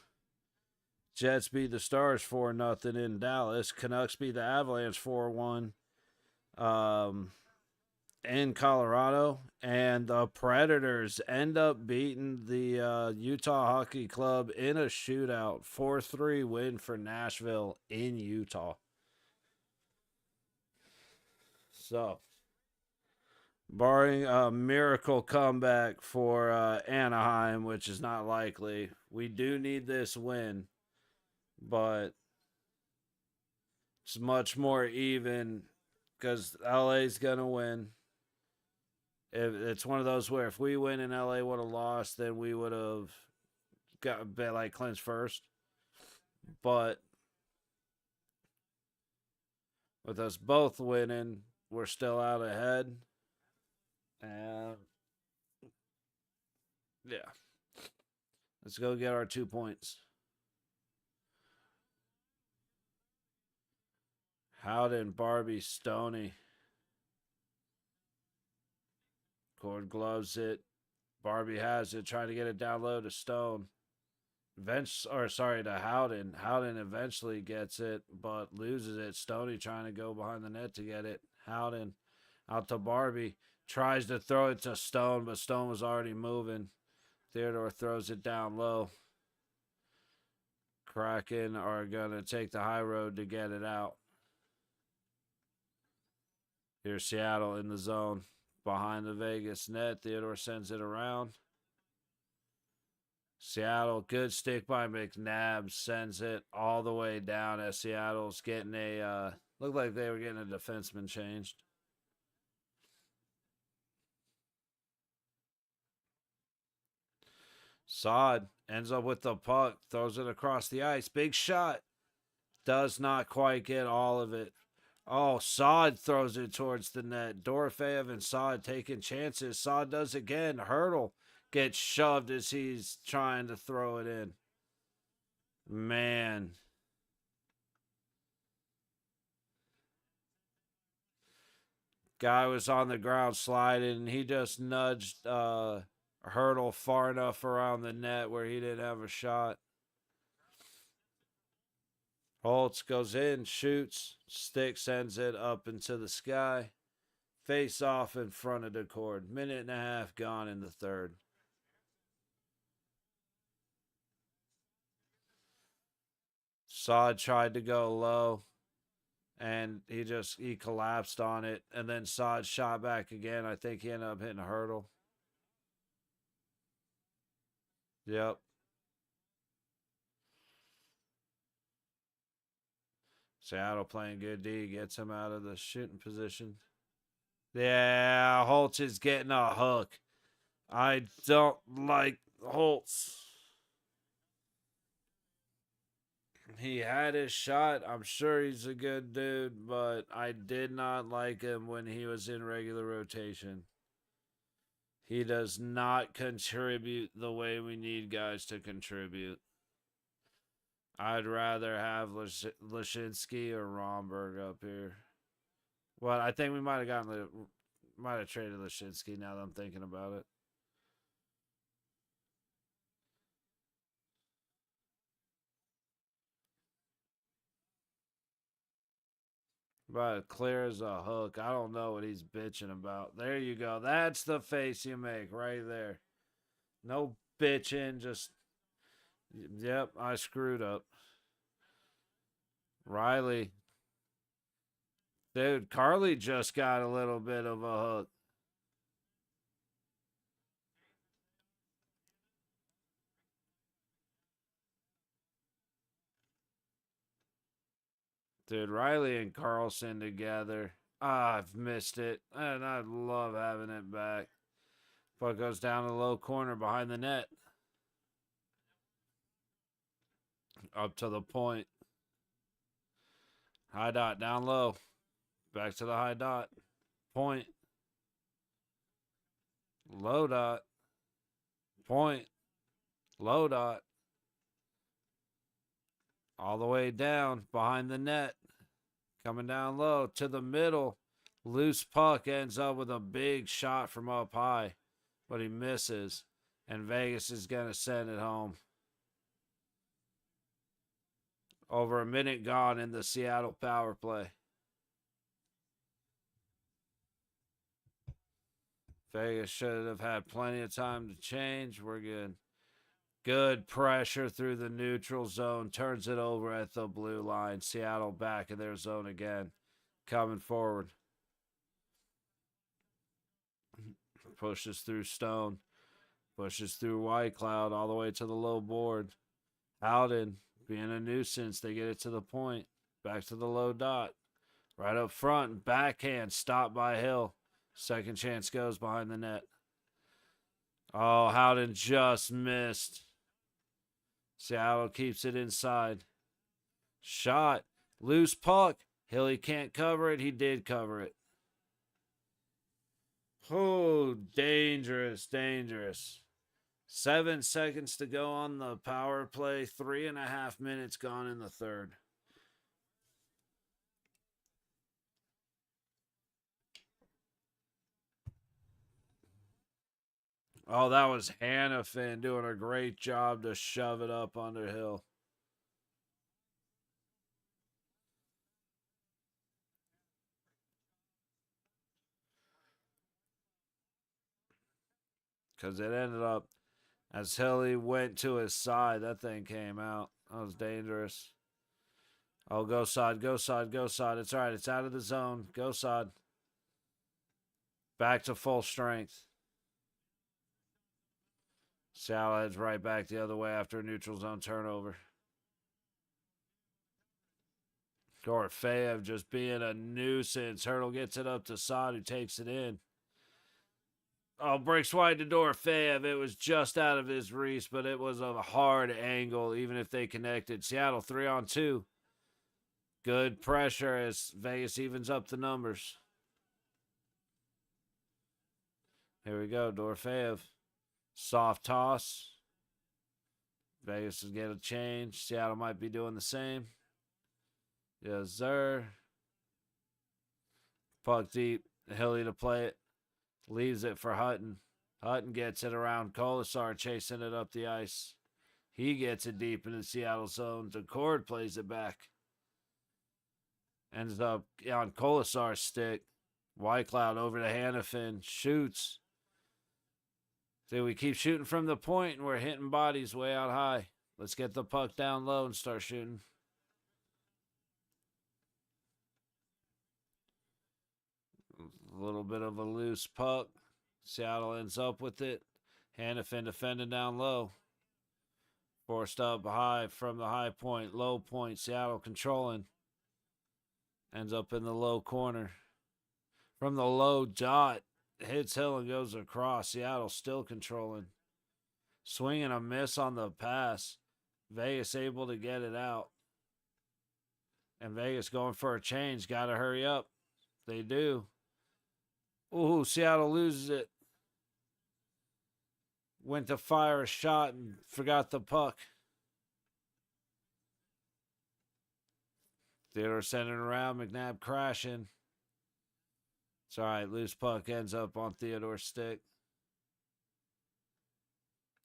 Jets beat the Stars 4-0 in Dallas. Canucks beat the Avalanche 4-1 in Colorado. And the Predators end up beating the Utah Hockey Club in a shootout. 4-3 win for Nashville in Utah. So, barring a miracle comeback for Anaheim, which is not likely, we do need this win. But it's much more even because LA's going to win. It's one of those where if we win and LA would have lost, then we would have got like clinched first. But with us both winning, we're still out ahead. And yeah, let's go get our 2 points. Howden, Barbie, Stoney. Cord gloves it. Barbie has it, trying to get it down low to Stone. To Howden. Howden eventually gets it, but loses it. Stoney trying to go behind the net to get it. Howden out to Barbie. Tries to throw it to Stone, but Stone was already moving. Theodore throws it down low. Kraken are going to take the high road to get it out. Here's Seattle in the zone. Behind the Vegas net. Theodore sends it around. Seattle, good stick by McNabb, sends it all the way down as Seattle's getting looked like they were getting a defenseman changed. Saad ends up with the puck, throws it across the ice. Big shot. Does not quite get all of it. Oh, Saad throws it towards the net. Dorofeyev and Saad taking chances. Saad does again. Hurdle gets shoved as he's trying to throw it in. Man. Guy was on the ground sliding, and he just nudged Hurdle far enough around the net where he didn't have a shot. Holtz goes in, shoots, stick sends it up into the sky. Face off in front of the cord. Minute and a half gone in the third. Saad tried to go low, and he collapsed on it, and then Saad shot back again. I think he ended up hitting a hurdle. Yep. Seattle playing good D, gets him out of the shooting position. Yeah, Holtz is getting a hook. I don't like Holtz. He had his shot. I'm sure he's a good dude, but I did not like him when he was in regular rotation. He does not contribute the way we need guys to contribute. I'd rather have Lashinsky or Romberg up here. Well, I think we might have traded Lashinsky now that I'm thinking about it. About clear as a hook. I don't know what he's bitching about. There you go. That's the face you make right there. No bitching. Just, yep, I screwed up. Riley. Dude, Carly just got a little bit of a hook. Dude, Riley and Carlson together. Ah, I've missed it. And I'd love having it back. But goes down the low corner behind the net. Up to the point. High dot down low. Back to the high dot. Point. Low dot. Point. Low dot. All the way down behind the net. Coming down low to the middle. Loose puck ends up with a big shot from up high, but he misses. And Vegas is going to send it home. Over a minute gone in the Seattle power play. Vegas should have had plenty of time to change. We're good. Good pressure through the neutral zone. Turns it over at the blue line. Seattle back in their zone again. Coming forward. Pushes through Stone. Pushes through White Cloud all the way to the low board. Howden being a nuisance. They get it to the point. Back to the low dot. Right up front. Backhand. Stopped by Hill. Second chance goes behind the net. Oh, Howden just missed. Seattle keeps it inside. Shot. Loose puck. Hilly can't cover it. He did cover it. Oh, dangerous, dangerous. 7 seconds to go on the power play. 3.5 minutes gone in the third. Oh, that was Hannafin doing a great job to shove it up under Hill. Because it ended up, as Hilly went to his side, that thing came out. That was dangerous. Oh, go side, go side, go side. It's all right. It's out of the zone. Go side. Back to full strength. Seattle heads right back the other way after a neutral zone turnover. Dorofeyev just being a nuisance. Hurdle gets it up to Sod, who takes it in. Oh, breaks wide to Dorofeyev. It was just out of his reach, but it was a hard angle, even if they connected. Seattle 3-on-2. Good pressure as Vegas evens up the numbers. Here we go, Dorofeyev. Soft toss. Vegas is getting a change. Seattle might be doing the same. Yes, sir. Puck deep. Hilly to play it. Leaves it for Hutton. Hutton gets it around Kolasar, chasing it up the ice. He gets it deep in the Seattle zone. DeCord plays it back. Ends up on Kolasar's stick. Whitecloud over to Hannafin. Shoots. So we keep shooting from the point, and we're hitting bodies way out high. Let's get the puck down low and start shooting. A little bit of a loose puck. Seattle ends up with it. Hannafin defending down low. Forced up high from the high point. Low point. Seattle controlling. Ends up in the low corner. From the low dot. Hits Hill and goes across. Seattle still controlling. Swing and a miss on the pass. Vegas able to get it out. And Vegas going for a change. Got to hurry up. They do. Ooh, Seattle loses it. Went to fire a shot and forgot the puck. Theodore sending around. McNabb crashing. It's all right. Loose puck ends up on Theodore's stick.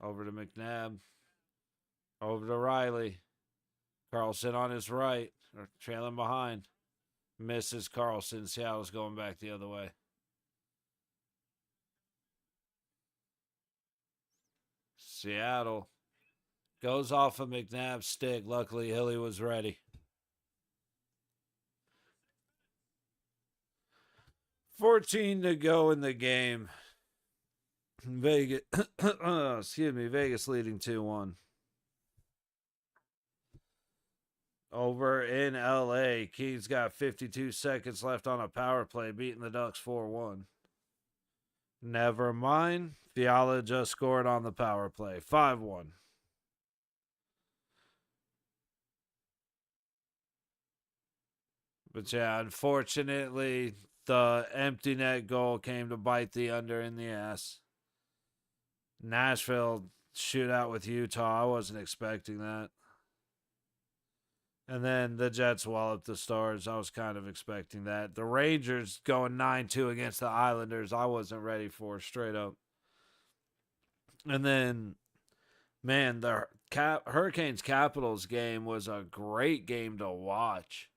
Over to McNabb. Over to Riley. Carlson on his right. Or trailing behind. Misses Carlson. Seattle's going back the other way. Seattle goes off of McNabb's stick. Luckily, Hilly was ready. 14 to go in the game. Vegas, excuse me, Vegas leading 2-1. Over in LA, Kings got 52 seconds left on a power play, beating the Ducks 4-1. Never mind. Fiala just scored on the power play. 5-1. But yeah, unfortunately, the empty net goal came to bite the under in the ass. Nashville shootout with Utah. I wasn't expecting that. And then the Jets walloped the Stars. I was kind of expecting that. The Rangers going 9-2 against the Islanders. I wasn't ready for, straight up. And then, man, the Hurricanes Capitals game was a great game to watch.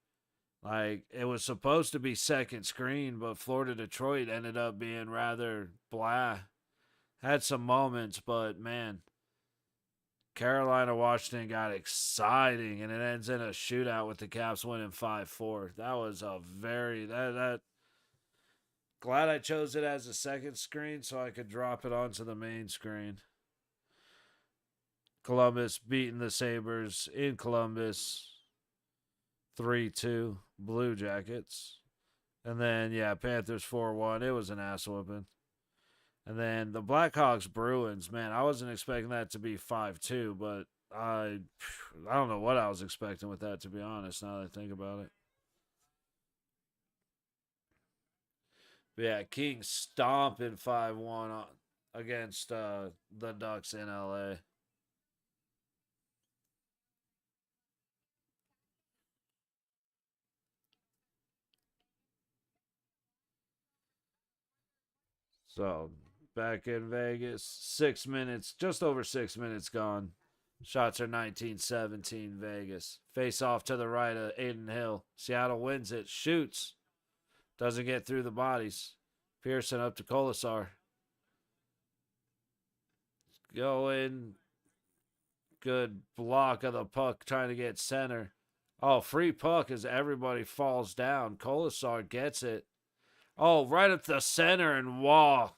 Like, it was supposed to be second screen, but Florida Detroit ended up being rather blah. Had some moments, but man, Carolina Washington got exciting, and it ends in a shootout with the Caps winning 5-4. That was a very that glad I chose it as a second screen so I could drop it onto the main screen. Columbus beating the Sabres in Columbus 3-2 Blue Jackets. And then yeah, Panthers 4-1. It was an ass whooping. And then the Blackhawks Bruins, man, I wasn't expecting that to be 5-2, but I don't know what I was expecting with that, to be honest, now that I think about it. But yeah, Kings stomping 5-1 against the Ducks in LA. So back in Vegas, 6 minutes, just over 6 minutes gone. Shots are 19-17 Vegas. Face off to the right of Aiden Hill. Seattle wins it. Shoots. Doesn't get through the bodies. Pearson up to Colasar. Going. Good block of the puck trying to get center. Oh, free puck as everybody falls down. Colasar gets it. Oh, right up the center and Wall.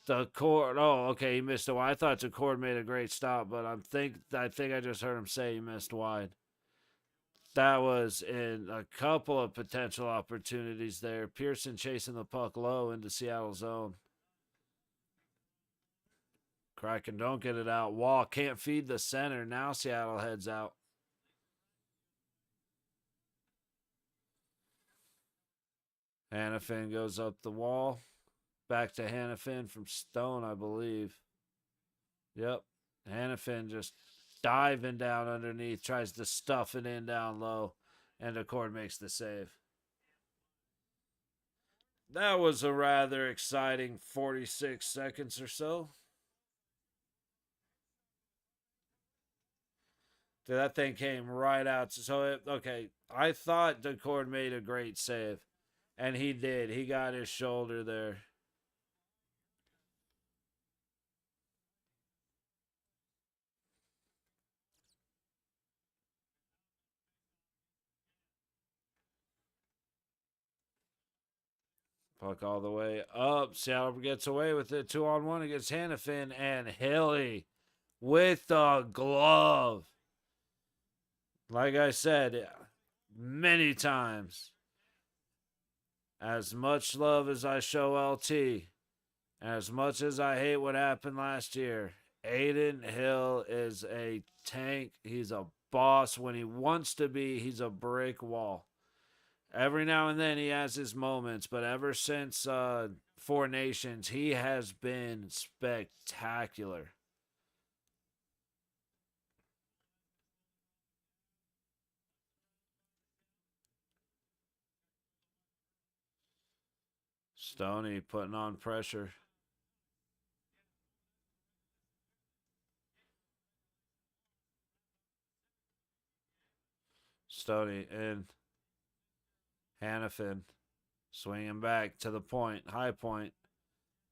The cord. Oh, okay, he missed it. I thought the cord made a great stop, but I think I just heard him say he missed wide. That was in a couple of potential opportunities there. Pearson chasing the puck low into Seattle zone. Kraken don't get it out. Wall can't feed the center. Now Seattle heads out. Hannafin goes up the wall. Back to Hannafin from Stone, I believe. Yep. Hannafin just diving down underneath, tries to stuff it in down low, and Accord makes the save. That was a rather exciting 46 seconds or so. Dude, that thing came right out. Okay, I thought Accord made a great save, and he did. He got his shoulder there. Puck all the way up. Seattle gets away with it. 2-on-1 against Hannafin, and Hilly with the glove. Like I said many times, as much love as I show LT, as much as I hate what happened last year, Aiden Hill is a tank. He's a boss. When he wants to be, he's a brick wall. Every now and then he has his moments, but ever since Four Nations, he has been spectacular. Stoney putting on pressure. Stoney in. Hannafin swinging back to the point, high point.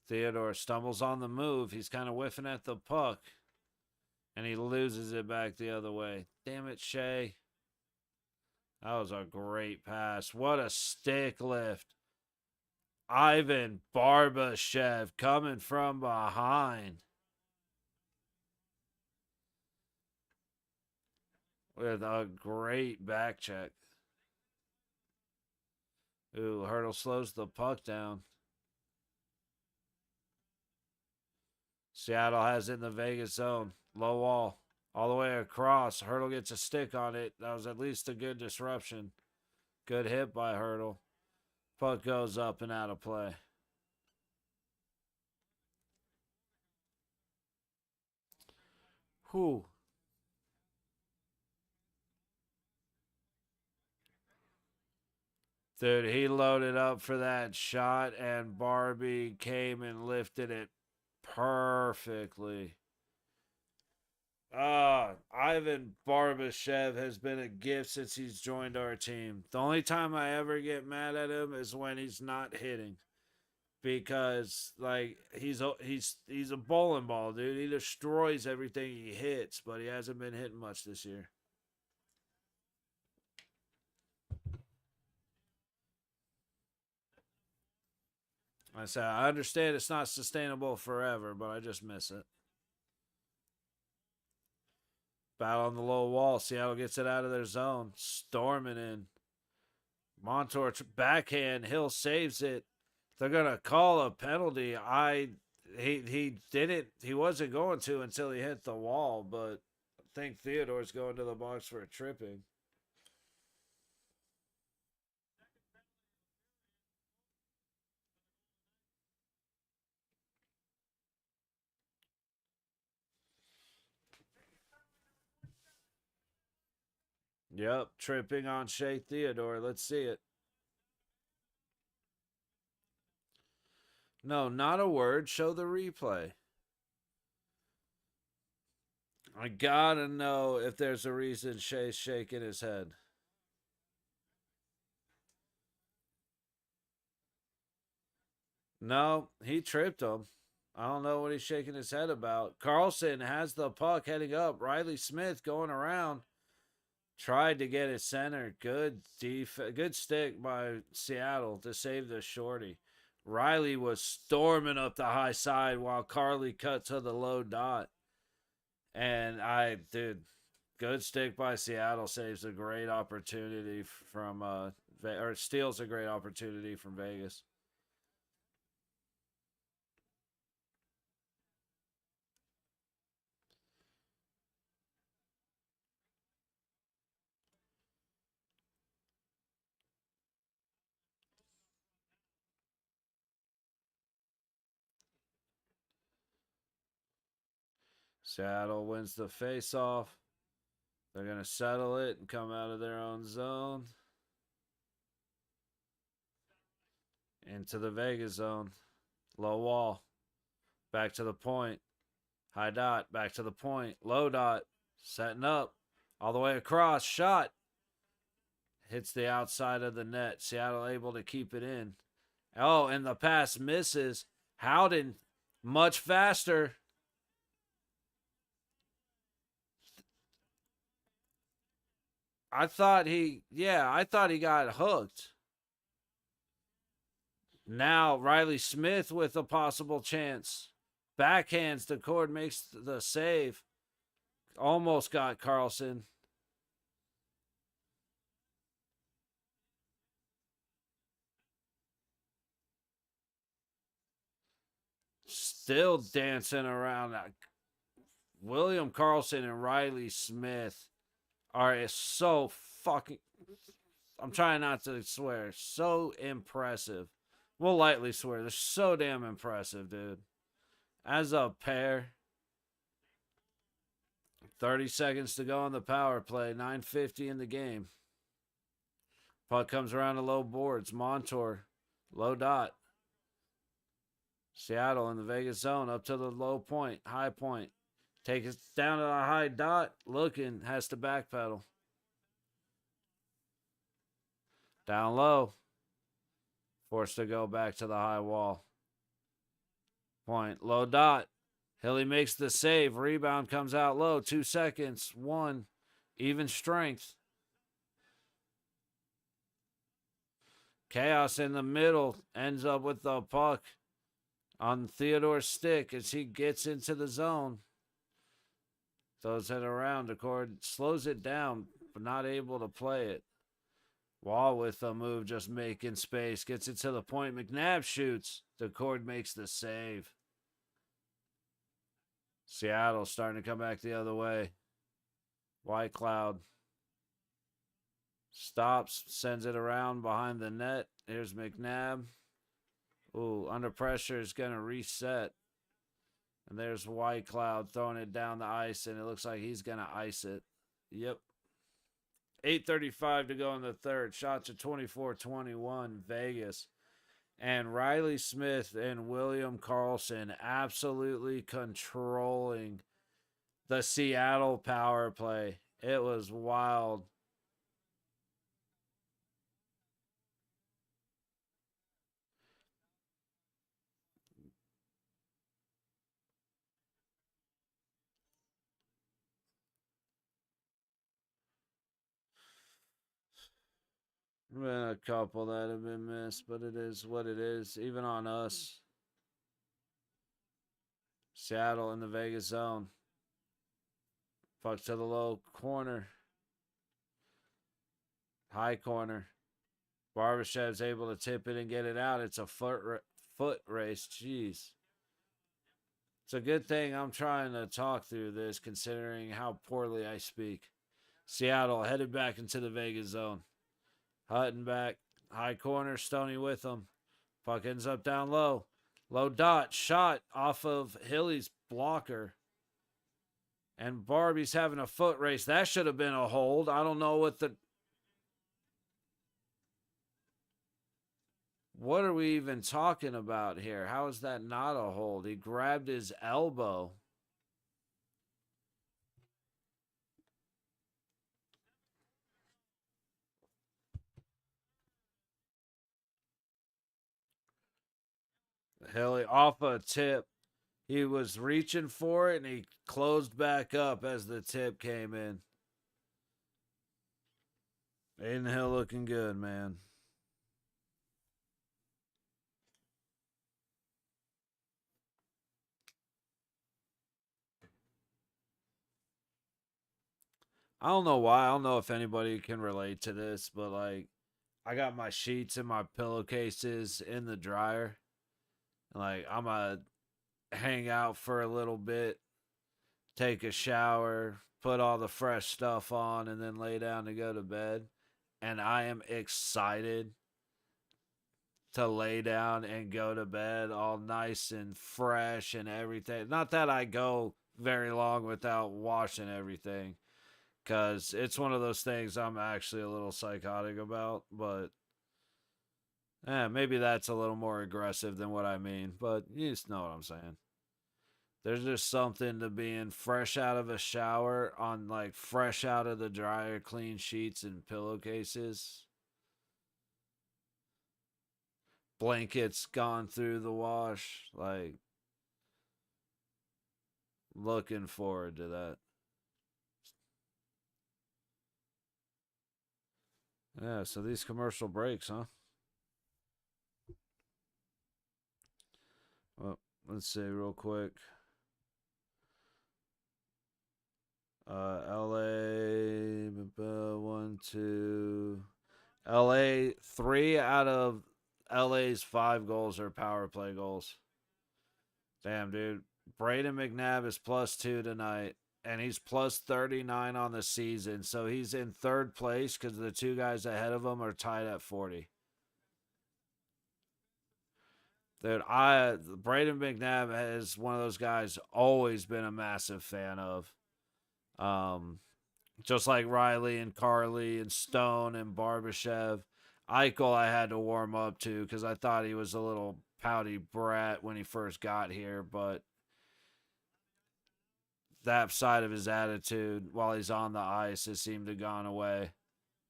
Theodore stumbles on the move. He's kind of whiffing at the puck. And he loses it back the other way. Damn it, Shea. That was a great pass. What a stick lift. Ivan Barbashev coming from behind. With a great back check. Ooh, Hurdle slows the puck down. Seattle has it in the Vegas zone. Low wall. All the way across. Hurdle gets a stick on it. That was at least a good disruption. Good hit by Hurdle. Puck goes up and out of play. Whew. Dude, he loaded up for that shot, and Barbie came and lifted it perfectly. Ivan Barbashev has been a gift since he's joined our team. The only time I ever get mad at him is when he's not hitting, because like he's a bowling ball, dude. He destroys everything he hits, but he hasn't been hitting much this year. I said I understand it's not sustainable forever, but I just miss it. Battle on the low wall. Seattle gets it out of their zone. Storming in. Montour backhand. Hill saves it. They're gonna call a penalty. He didn't. He wasn't going to until he hit the wall, but I think Theodore's going to the box for a tripping. Yep, tripping on Shea Theodore. Let's see it. No, not a word. Show the replay. I gotta know if there's a reason Shea's shaking his head. No, he tripped him. I don't know what he's shaking his head about. Carlson has the puck heading up. Riley Smith going around. Tried to get it centered. Good good stick by Seattle to save the shorty. Riley was storming up the high side while Carly cut to the low dot. And dude, good stick by Seattle, saves a great opportunity from or steals a great opportunity from Vegas. Seattle wins the face-off. They're going to settle it and come out of their own zone. Into the Vegas zone. Low wall. Back to the point. High dot. Back to the point. Low dot. Setting up. All the way across. Shot. Hits the outside of the net. Seattle able to keep it in. Oh, and the pass misses. Howden much faster. I thought he got hooked. Now Riley Smith with a possible chance. Backhands the cord, makes the save. Almost got Carlson. Still dancing around. William Carlson and Riley Smith are so fucking. I'm trying not to swear. So impressive. We'll lightly swear. They're so damn impressive, dude. As a pair. 30 seconds to go on the power play. 9:50 in the game. Puck comes around the low boards. Montour. Low dot. Seattle in the Vegas zone up to the low point. High point. Take it down to the high dot. Looking. Has to backpedal. Down low. Forced to go back to the high wall. Point. Low dot. Hilly makes the save. Rebound comes out low. 2 seconds. 1. Even strength. Chaos in the middle. Ends up with the puck on Theodore's stick as he gets into the zone. Throws it around. The cord slows it down, but not able to play it. Wall with a move, just making space. Gets it to the point. McNabb shoots. The cord makes the save. Seattle starting to come back the other way. White Cloud stops, sends it around behind the net. Here's McNabb. Ooh, under pressure is going to reset. And there's White Cloud throwing it down the ice, and it looks like he's going to ice it. Yep. 8:35 to go in the third. Shots at 24-21, Vegas. And Riley Smith and William Karlsson absolutely controlling the Seattle power play. It was wild. Been a couple that have been missed, but it is what it is, even on us. Seattle in the Vegas zone. Puck to the low corner. High corner. Barbashev's able to tip it and get it out. It's a foot race. Jeez. It's a good thing I'm trying to talk through this considering how poorly I speak. Seattle headed back into the Vegas zone. Hutton back. High corner. Stoney with him. Puck ends up down low. Low dot. Shot off of Hilly's blocker. And Barbie's having a foot race. That should have been a hold. I don't know what the... What are we even talking about here? How is that not a hold? He grabbed his elbow. Hilly off a tip. He was reaching for it, and he closed back up as the tip came in. Aiden Hill looking good, man. I don't know why. I don't know if anybody can relate to this, but like, I got my sheets and my pillowcases in the dryer. Like, I'm going to hang out for a little bit, take a shower, put all the fresh stuff on, and then lay down to go to bed. And I am excited to lay down and go to bed all nice and fresh and everything. Not that I go very long without washing everything, because it's one of those things I'm actually a little psychotic about, but maybe that's a little more aggressive than what I mean, but you just know what I'm saying. There's just something to being fresh out of a shower on like fresh out of the dryer, clean sheets and pillowcases. Blankets gone through the wash. Like, looking forward to that. Yeah, so these commercial breaks, huh? Well, let's see real quick. LA, 1, 2. LA, 3 out of LA's 5 goals are power play goals. Damn, dude. Braden McNabb is +2 tonight, and he's +39 on the season. So he's in third place because the 2 guys ahead of him are tied at 40. Dude, Braden McNabb is one of those guys always been a massive fan of. Just like Riley and Carly and Stone and Barbashev. Eichel I had to warm up to because I thought he was a little pouty brat when he first got here, but that side of his attitude while he's on the ice has seemed to have gone away.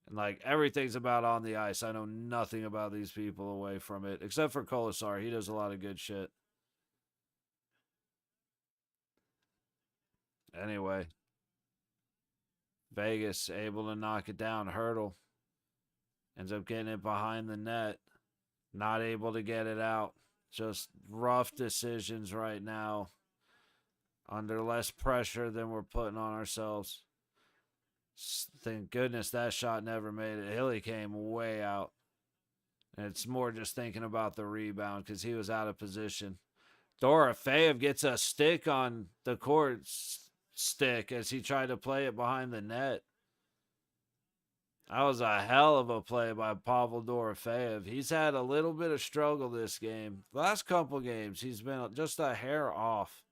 And like everything's about on the ice. I know nothing about these people away from it, except for Kolasar. He does a lot of good shit. Anyway, Vegas able to knock it down. Hurdle ends up getting it behind the net. Not able to get it out. Just rough decisions right now. Under less pressure than we're putting on ourselves. Thank goodness that shot never made it. Hilly came way out. And it's more just thinking about the rebound because he was out of position. Dorofeyev gets a stick on the court stick as he tried to play it behind the net. That was a hell of a play by Pavel Dorofeyev. He's had a little bit of struggle this game. The last couple games, he's been just a hair off.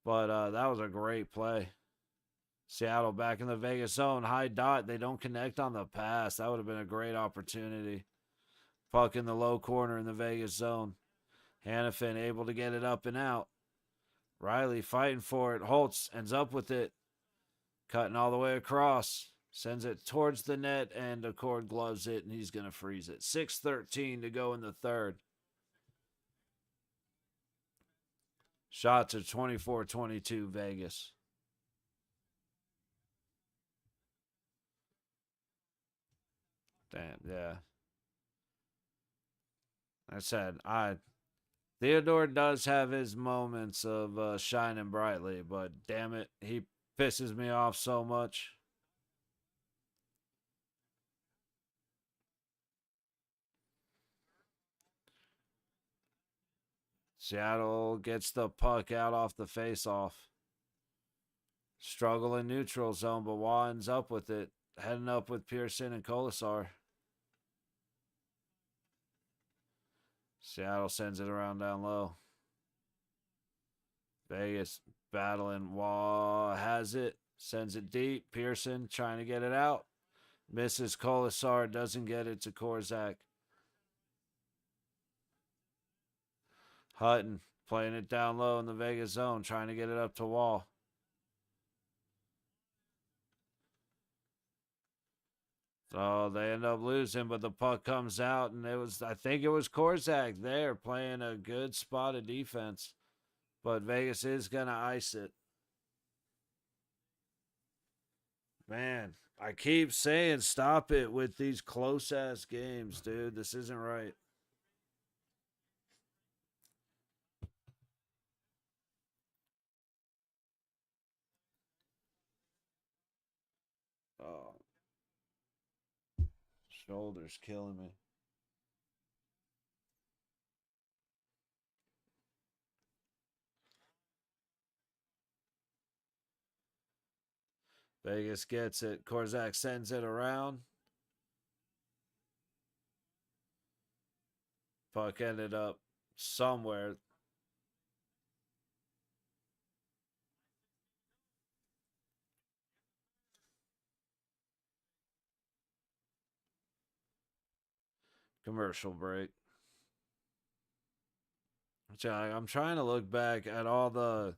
But that was a great play. Seattle back in the Vegas zone. High dot. They don't connect on the pass. That would have been a great opportunity. Puck in the low corner in the Vegas zone. Hannafin able to get it up and out. Riley fighting for it. Holtz ends up with it. Cutting all the way across. Sends it towards the net, and Accord gloves it, and he's going to freeze it. 6:13 to go in the third. Shots are 24-22 Vegas. Damn, yeah. I said, Theodore does have his moments of shining brightly, but damn it, he pisses me off so much. Seattle gets the puck out off the face-off. Struggle in neutral zone, but Waugh ends up with it. Heading up with Pearson and Kolasar. Seattle sends it around down low. Vegas battling. Waugh has it. Sends it deep. Pearson trying to get it out. Misses Kolasar. Doesn't get it to Korzak. Hutton playing it down low in the Vegas zone. Trying to get it up to Waugh. So they end up losing, but the puck comes out, and I think it was Korzak there playing a good spot of defense. But Vegas is going to ice it. Man, I keep saying stop it with these close-ass games, dude. This isn't right. Oh, shoulders killing me. Vegas gets it. Korzak sends it around. Puck ended up somewhere. Commercial break. I'm trying to look back at all the.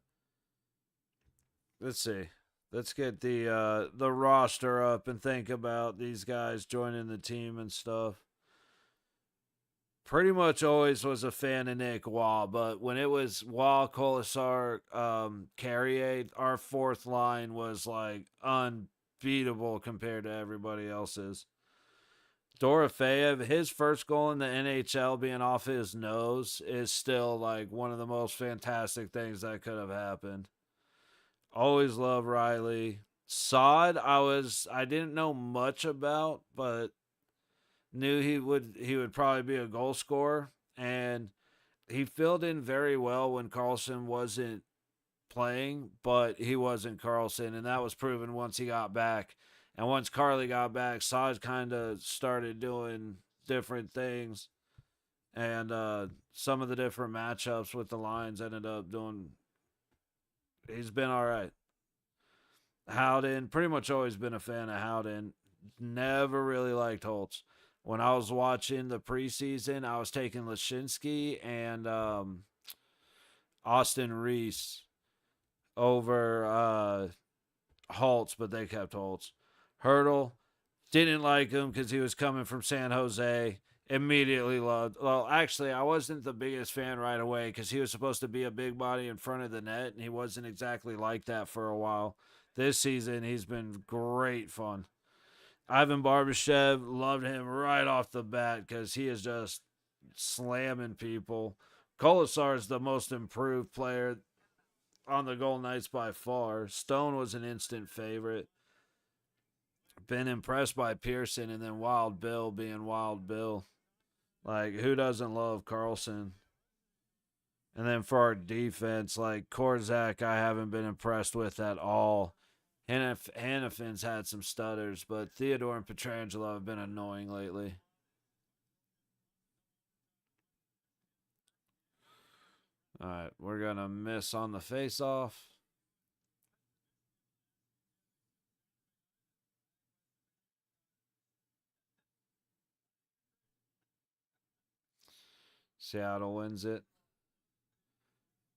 Let's see. Let's get the roster up and think about these guys joining the team and stuff. Pretty much always was a fan of Nick Waugh, but when it was Waugh, Kolasar, Carrier, our fourth line was like unbeatable compared to everybody else's. Dorofeyev, his first goal in the NHL being off his nose is still like one of the most fantastic things that could have happened. Always love Riley. Sod, I didn't know much about, but knew he would probably be a goal scorer, and he filled in very well when Carlson wasn't playing, but he wasn't Carlson, and that was proven once he got back. And once Carly got back, Sod kind of started doing different things, and some of the different matchups with the lines ended up doing. He's been all right. Howden, pretty much always been a fan of Howden. Never really liked Holtz. When I was watching the preseason, I was taking Lashinsky and Austin Reese over Holtz, but they kept Holtz. Hurdle, Didn't like him because he was coming from San Jose. Immediately loved. Well, actually, I wasn't the biggest fan right away because he was supposed to be a big body in front of the net, and he wasn't exactly like that for a while. This season, he's been great fun. Ivan Barbashev, loved him right off the bat because he is just slamming people. Kolasar is the most improved player on the Golden Knights by far. Stone was an instant favorite. Been impressed by Pearson, and then Wild Bill being Wild Bill. Like, who doesn't love Carlson? And then for our defense, like Korzak, I haven't been impressed with at all. Hannafin's had some stutters, but Theodore and Petrangelo have been annoying lately. All right, we're going to miss on the face-off. Seattle wins it.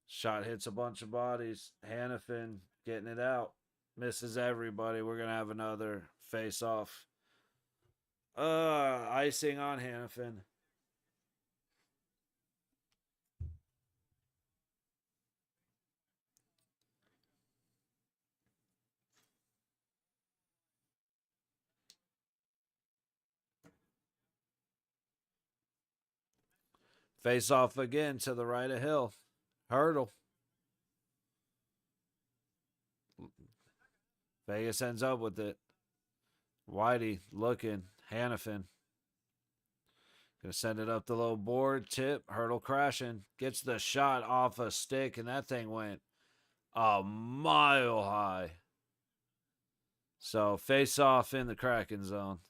Shot hits a bunch of bodies. Hannafin getting it out. Misses everybody. We're going to have another face-off. Icing on Hannafin. Face off again to the right of Hill. Hurdle. Vegas ends up with it. Whitey looking. Hannafin. Gonna send it up the low board. Tip. Hurdle crashing. Gets the shot off a stick, and that thing went a mile high. So face off in the Kraken zone.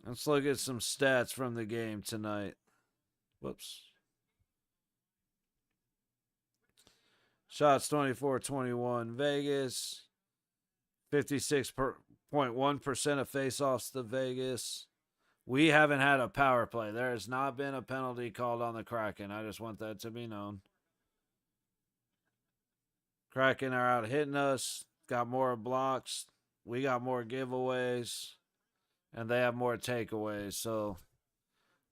Let's look at some stats from the game tonight. Whoops. Shots 24-21 Vegas. 56.1% of faceoffs to Vegas. We haven't had a power play. There has not been a penalty called on the Kraken. I just want that to be known. Kraken are out hitting us. Got more blocks. We got more giveaways. And they have more takeaways. So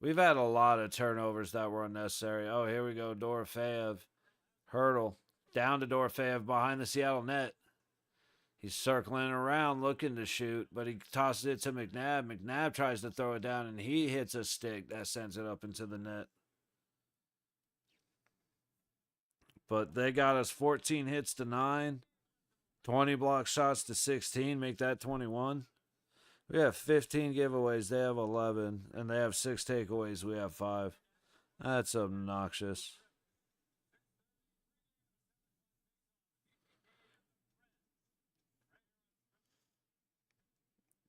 we've had a lot of turnovers that were unnecessary. Oh, here we go. Dorofeev. Hurdle. Down to Dorofeev behind the Seattle net. He's circling around looking to shoot, but he tosses it to McNabb. McNabb tries to throw it down, and he hits a stick that sends it up into the net. But they got us 14 hits to 9, 20 block shots to 16, make that 21. We have 15 giveaways. They have 11, and they have 6 takeaways. We have 5. That's obnoxious.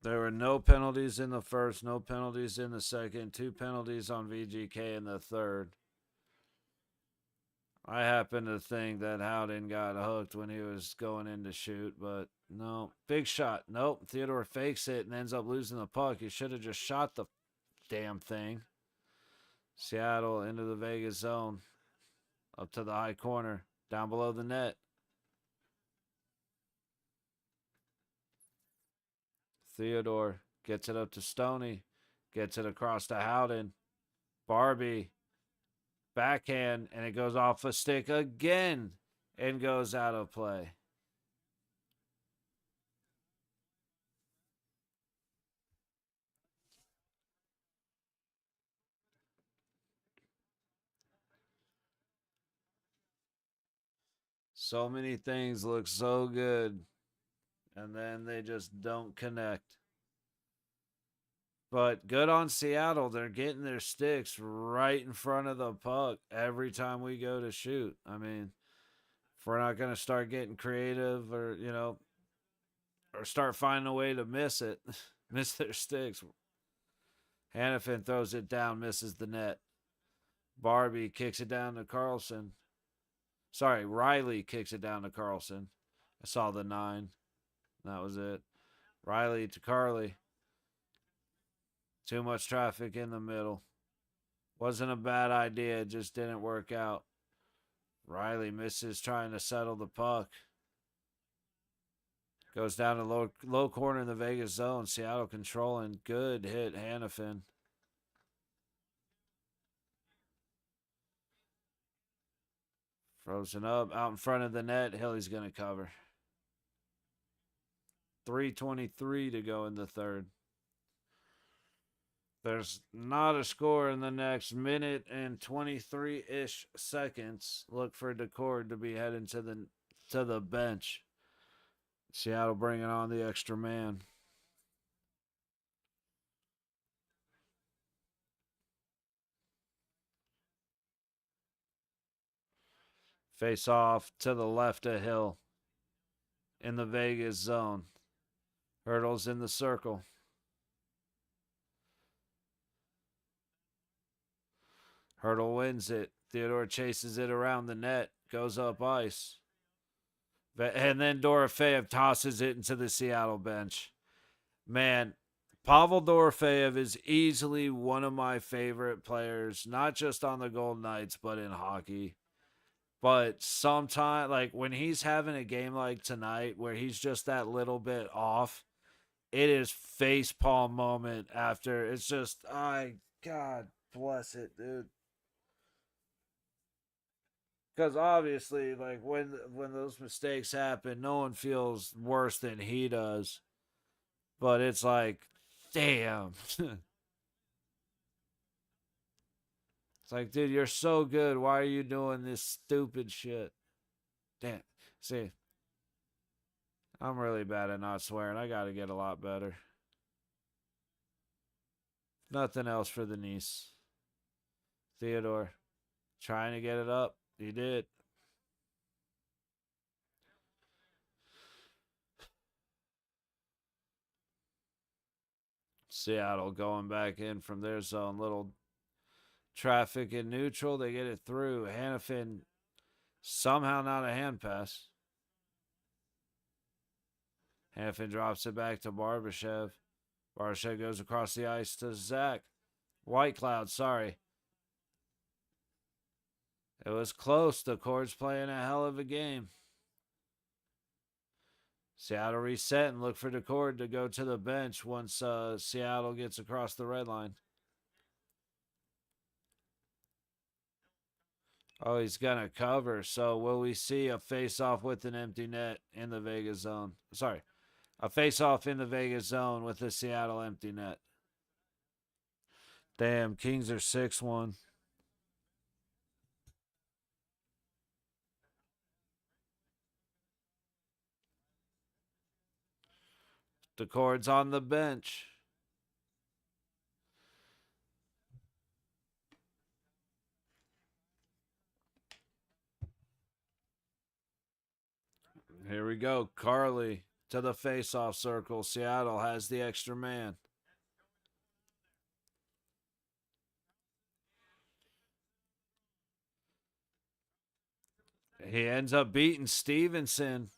There were no penalties in the first, no penalties in the second, 2 penalties on VGK in the third. I happen to think that Howden got hooked when he was going in to shoot, but no. Big shot. Nope. Theodore fakes it and ends up losing the puck. He should have just shot the damn thing. Seattle into the Vegas zone. Up to the high corner. Down below the net. Theodore gets it up to Stoney. Gets it across to Howden. Barbie. Backhand, and it goes off a stick again and goes out of play. So many things look so good, and then they just don't connect. But good on Seattle. They're getting their sticks right in front of the puck every time we go to shoot. I mean, if we're not going to start getting creative or, or start finding a way to miss it, miss their sticks. Hannafin throws it down, misses the net. Barbie kicks it down to Carlson. Sorry, Riley kicks it down to Carlson. I saw the 9. That was it. Riley to Carly. Too much traffic in the middle. Wasn't a bad idea, it just didn't work out. Riley misses trying to settle the puck. Goes down to low corner in the Vegas zone. Seattle controlling. Good hit, Hannafin. Frozen up. Out in front of the net. Hilly's going to cover. 3:23 to go in the third. There's not a score in the next minute and 23-ish seconds. Look for Decord to be heading to the bench. Seattle bringing on the extra man. Face off to the left of Hill in the Vegas zone. Hurdles in the circle. Hurdle wins it. Theodore chases it around the net. Goes up ice. And then Dorofeyev tosses it into the Seattle bench. Man, Pavel Dorofeyev is easily one of my favorite players, not just on the Golden Knights, but in hockey. But sometimes, like when he's having a game like tonight where he's just that little bit off, it is facepalm moment after. It's just, God bless it, dude. Because obviously, like when those mistakes happen, no one feels worse than he does. But it's like, damn. It's like, dude, you're so good. Why are you doing this stupid shit? Damn. See, I'm really bad at not swearing. I got to get a lot better. Nothing else for the niece. Theodore trying to get it up. He did. Seattle going back in from their zone. Little traffic in neutral. They get it through. Hannafin somehow not a hand pass. Hannafin drops it back to Barbashev. Barbashev goes across the ice to Zach. Whitecloud, sorry. It was close. The Cord's playing a hell of a game. Seattle reset and look for Decord to go to the bench once Seattle gets across the red line. Oh, he's going to cover. So will we see a face-off with an empty net in the Vegas zone? Sorry, a face-off in the Vegas zone with the Seattle empty net. Damn, Kings are 6-1. Decord's on the bench. Here we go. Carly to the face-off circle. Seattle has the extra man. He ends up beating Stevenson.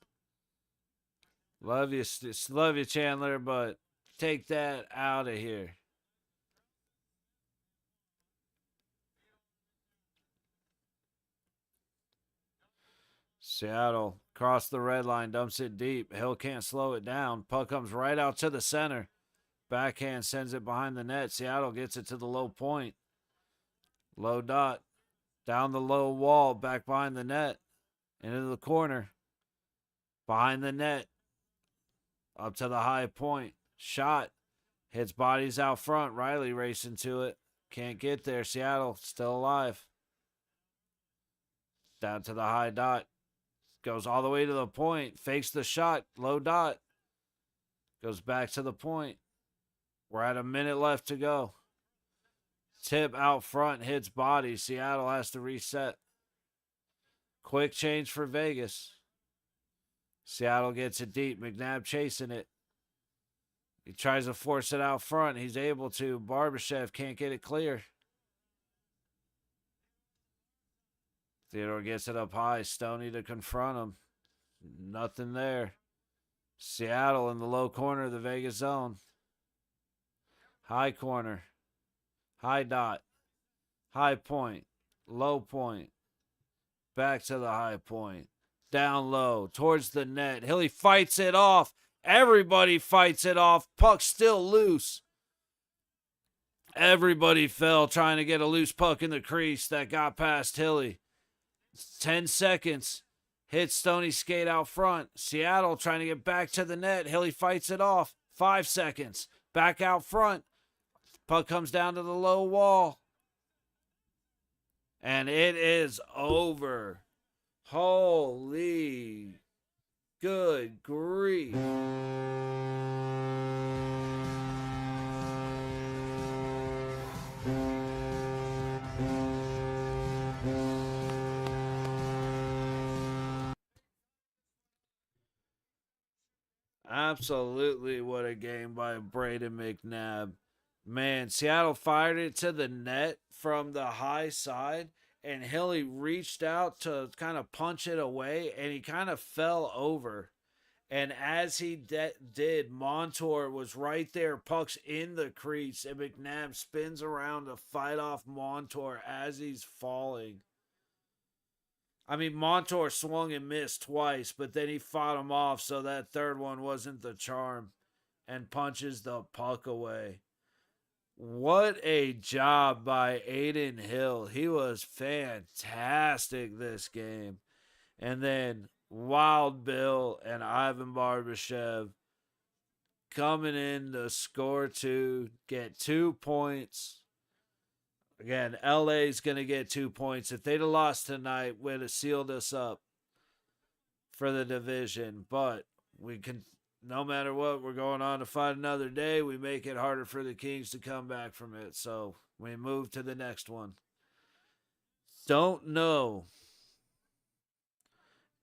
Love you, Chandler, but take that out of here. Seattle cross the red line, dumps it deep. Hill can't slow it down. Puck comes right out to the center. Backhand sends it behind the net. Seattle gets it to the low point. Low dot. Down the low wall, back behind the net. Into the corner. Behind the net. Up to the high point. Shot. Hits bodies out front. Riley racing to it. Can't get there. Seattle still alive. Down to the high dot. Goes all the way to the point. Fakes the shot. Low dot. Goes back to the point. We're at a minute left to go. Tip out front. Hits body. Seattle has to reset. Quick change for Vegas. Seattle gets it deep. McNabb chasing it. He tries to force it out front. He's able to. Barbashev can't get it clear. Theodore gets it up high. Stoney to confront him. Nothing there. Seattle in the low corner of the Vegas zone. High corner. High dot. High point. Low point. Back to the high point. Down low. Towards the net. Hilly fights it off. Everybody fights it off. Puck's still loose. Everybody fell trying to get a loose puck in the crease that got past Hilly. 10 seconds. Hits Stoney's skate out front. Seattle trying to get back to the net. Hilly fights it off. 5 seconds. Back out front. Puck comes down to the low wall. And it is over. Holy good grief. Absolutely, what a game by Braden McNabb. Man, Seattle fired it to the net from the high side, and Hilly reached out to kind of punch it away, and he kind of fell over. And as he did, Montour was right there, puck's in the crease, and McNabb spins around to fight off Montour as he's falling. I mean, Montour swung and missed twice, but then he fought him off, so that third one wasn't the charm, and punches the puck away. What a job by Aiden Hill. He was fantastic this game. And then Wild Bill and Ivan Barbashev coming in to score 2, get 2 points. Again, LA's going to get 2 points. If they'd have lost tonight, would have sealed us up for the division. But we can, no matter what, we're going on to fight another day. We make it harder for the Kings to come back from it. So we move to the next one. Don't know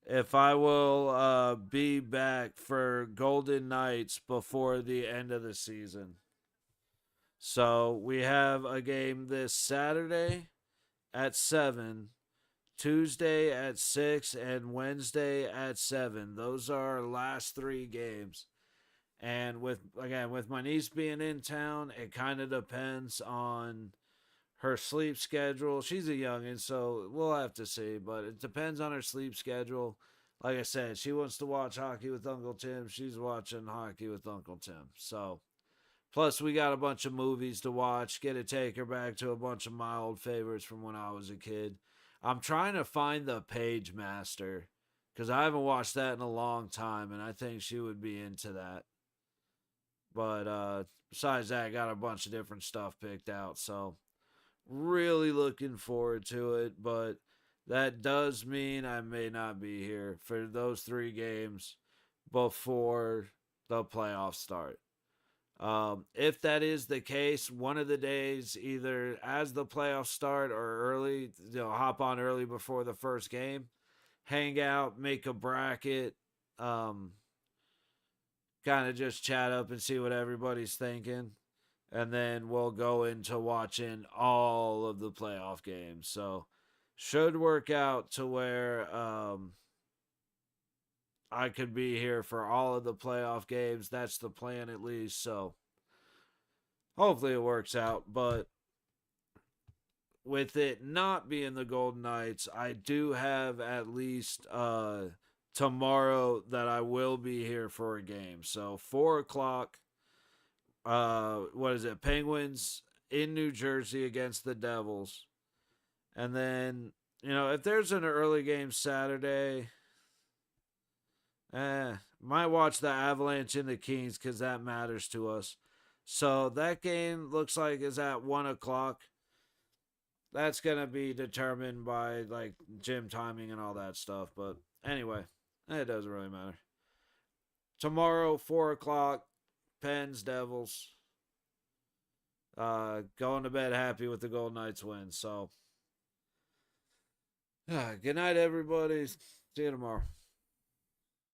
if I will be back for Golden Knights before the end of the season. So we have a game this Saturday at 7, Tuesday at 6, and Wednesday at 7. Those are our last 3 games. And with my niece being in town, it kind of depends on her sleep schedule. She's a youngin', so we'll have to see. But it depends on her sleep schedule. Like I said, she wants to watch hockey with Uncle Tim. She's watching hockey with Uncle Tim. So, plus we got a bunch of movies to watch. Get to take her back to a bunch of my old favorites from when I was a kid. I'm trying to find the Page Master because I haven't watched that in a long time, and I think she would be into that. But besides that, I got a bunch of different stuff picked out. So, really looking forward to it. But that does mean I may not be here for those 3 games before the playoffs start. If that is the case, one of the days, either as the playoffs start or early, hop on early before the first game, hang out, make a bracket, kind of just chat up and see what everybody's thinking. And then we'll go into watching all of the playoff games. So, should work out to where I could be here for all of the playoff games. That's the plan, at least. So, hopefully it works out. But with it not being the Golden Knights, I do have at least tomorrow that I will be here for a game. So 4 o'clock, Penguins in New Jersey against the Devils. And then, if there's an early game Saturday, might watch the Avalanche and the Kings because that matters to us. So that game looks like is at 1 o'clock. That's going to be determined by gym timing and all that stuff. But anyway, it doesn't really matter. Tomorrow, 4 o'clock, Pens, Devils. Going to bed happy with the Golden Knights win. So, good night, everybody. See you tomorrow.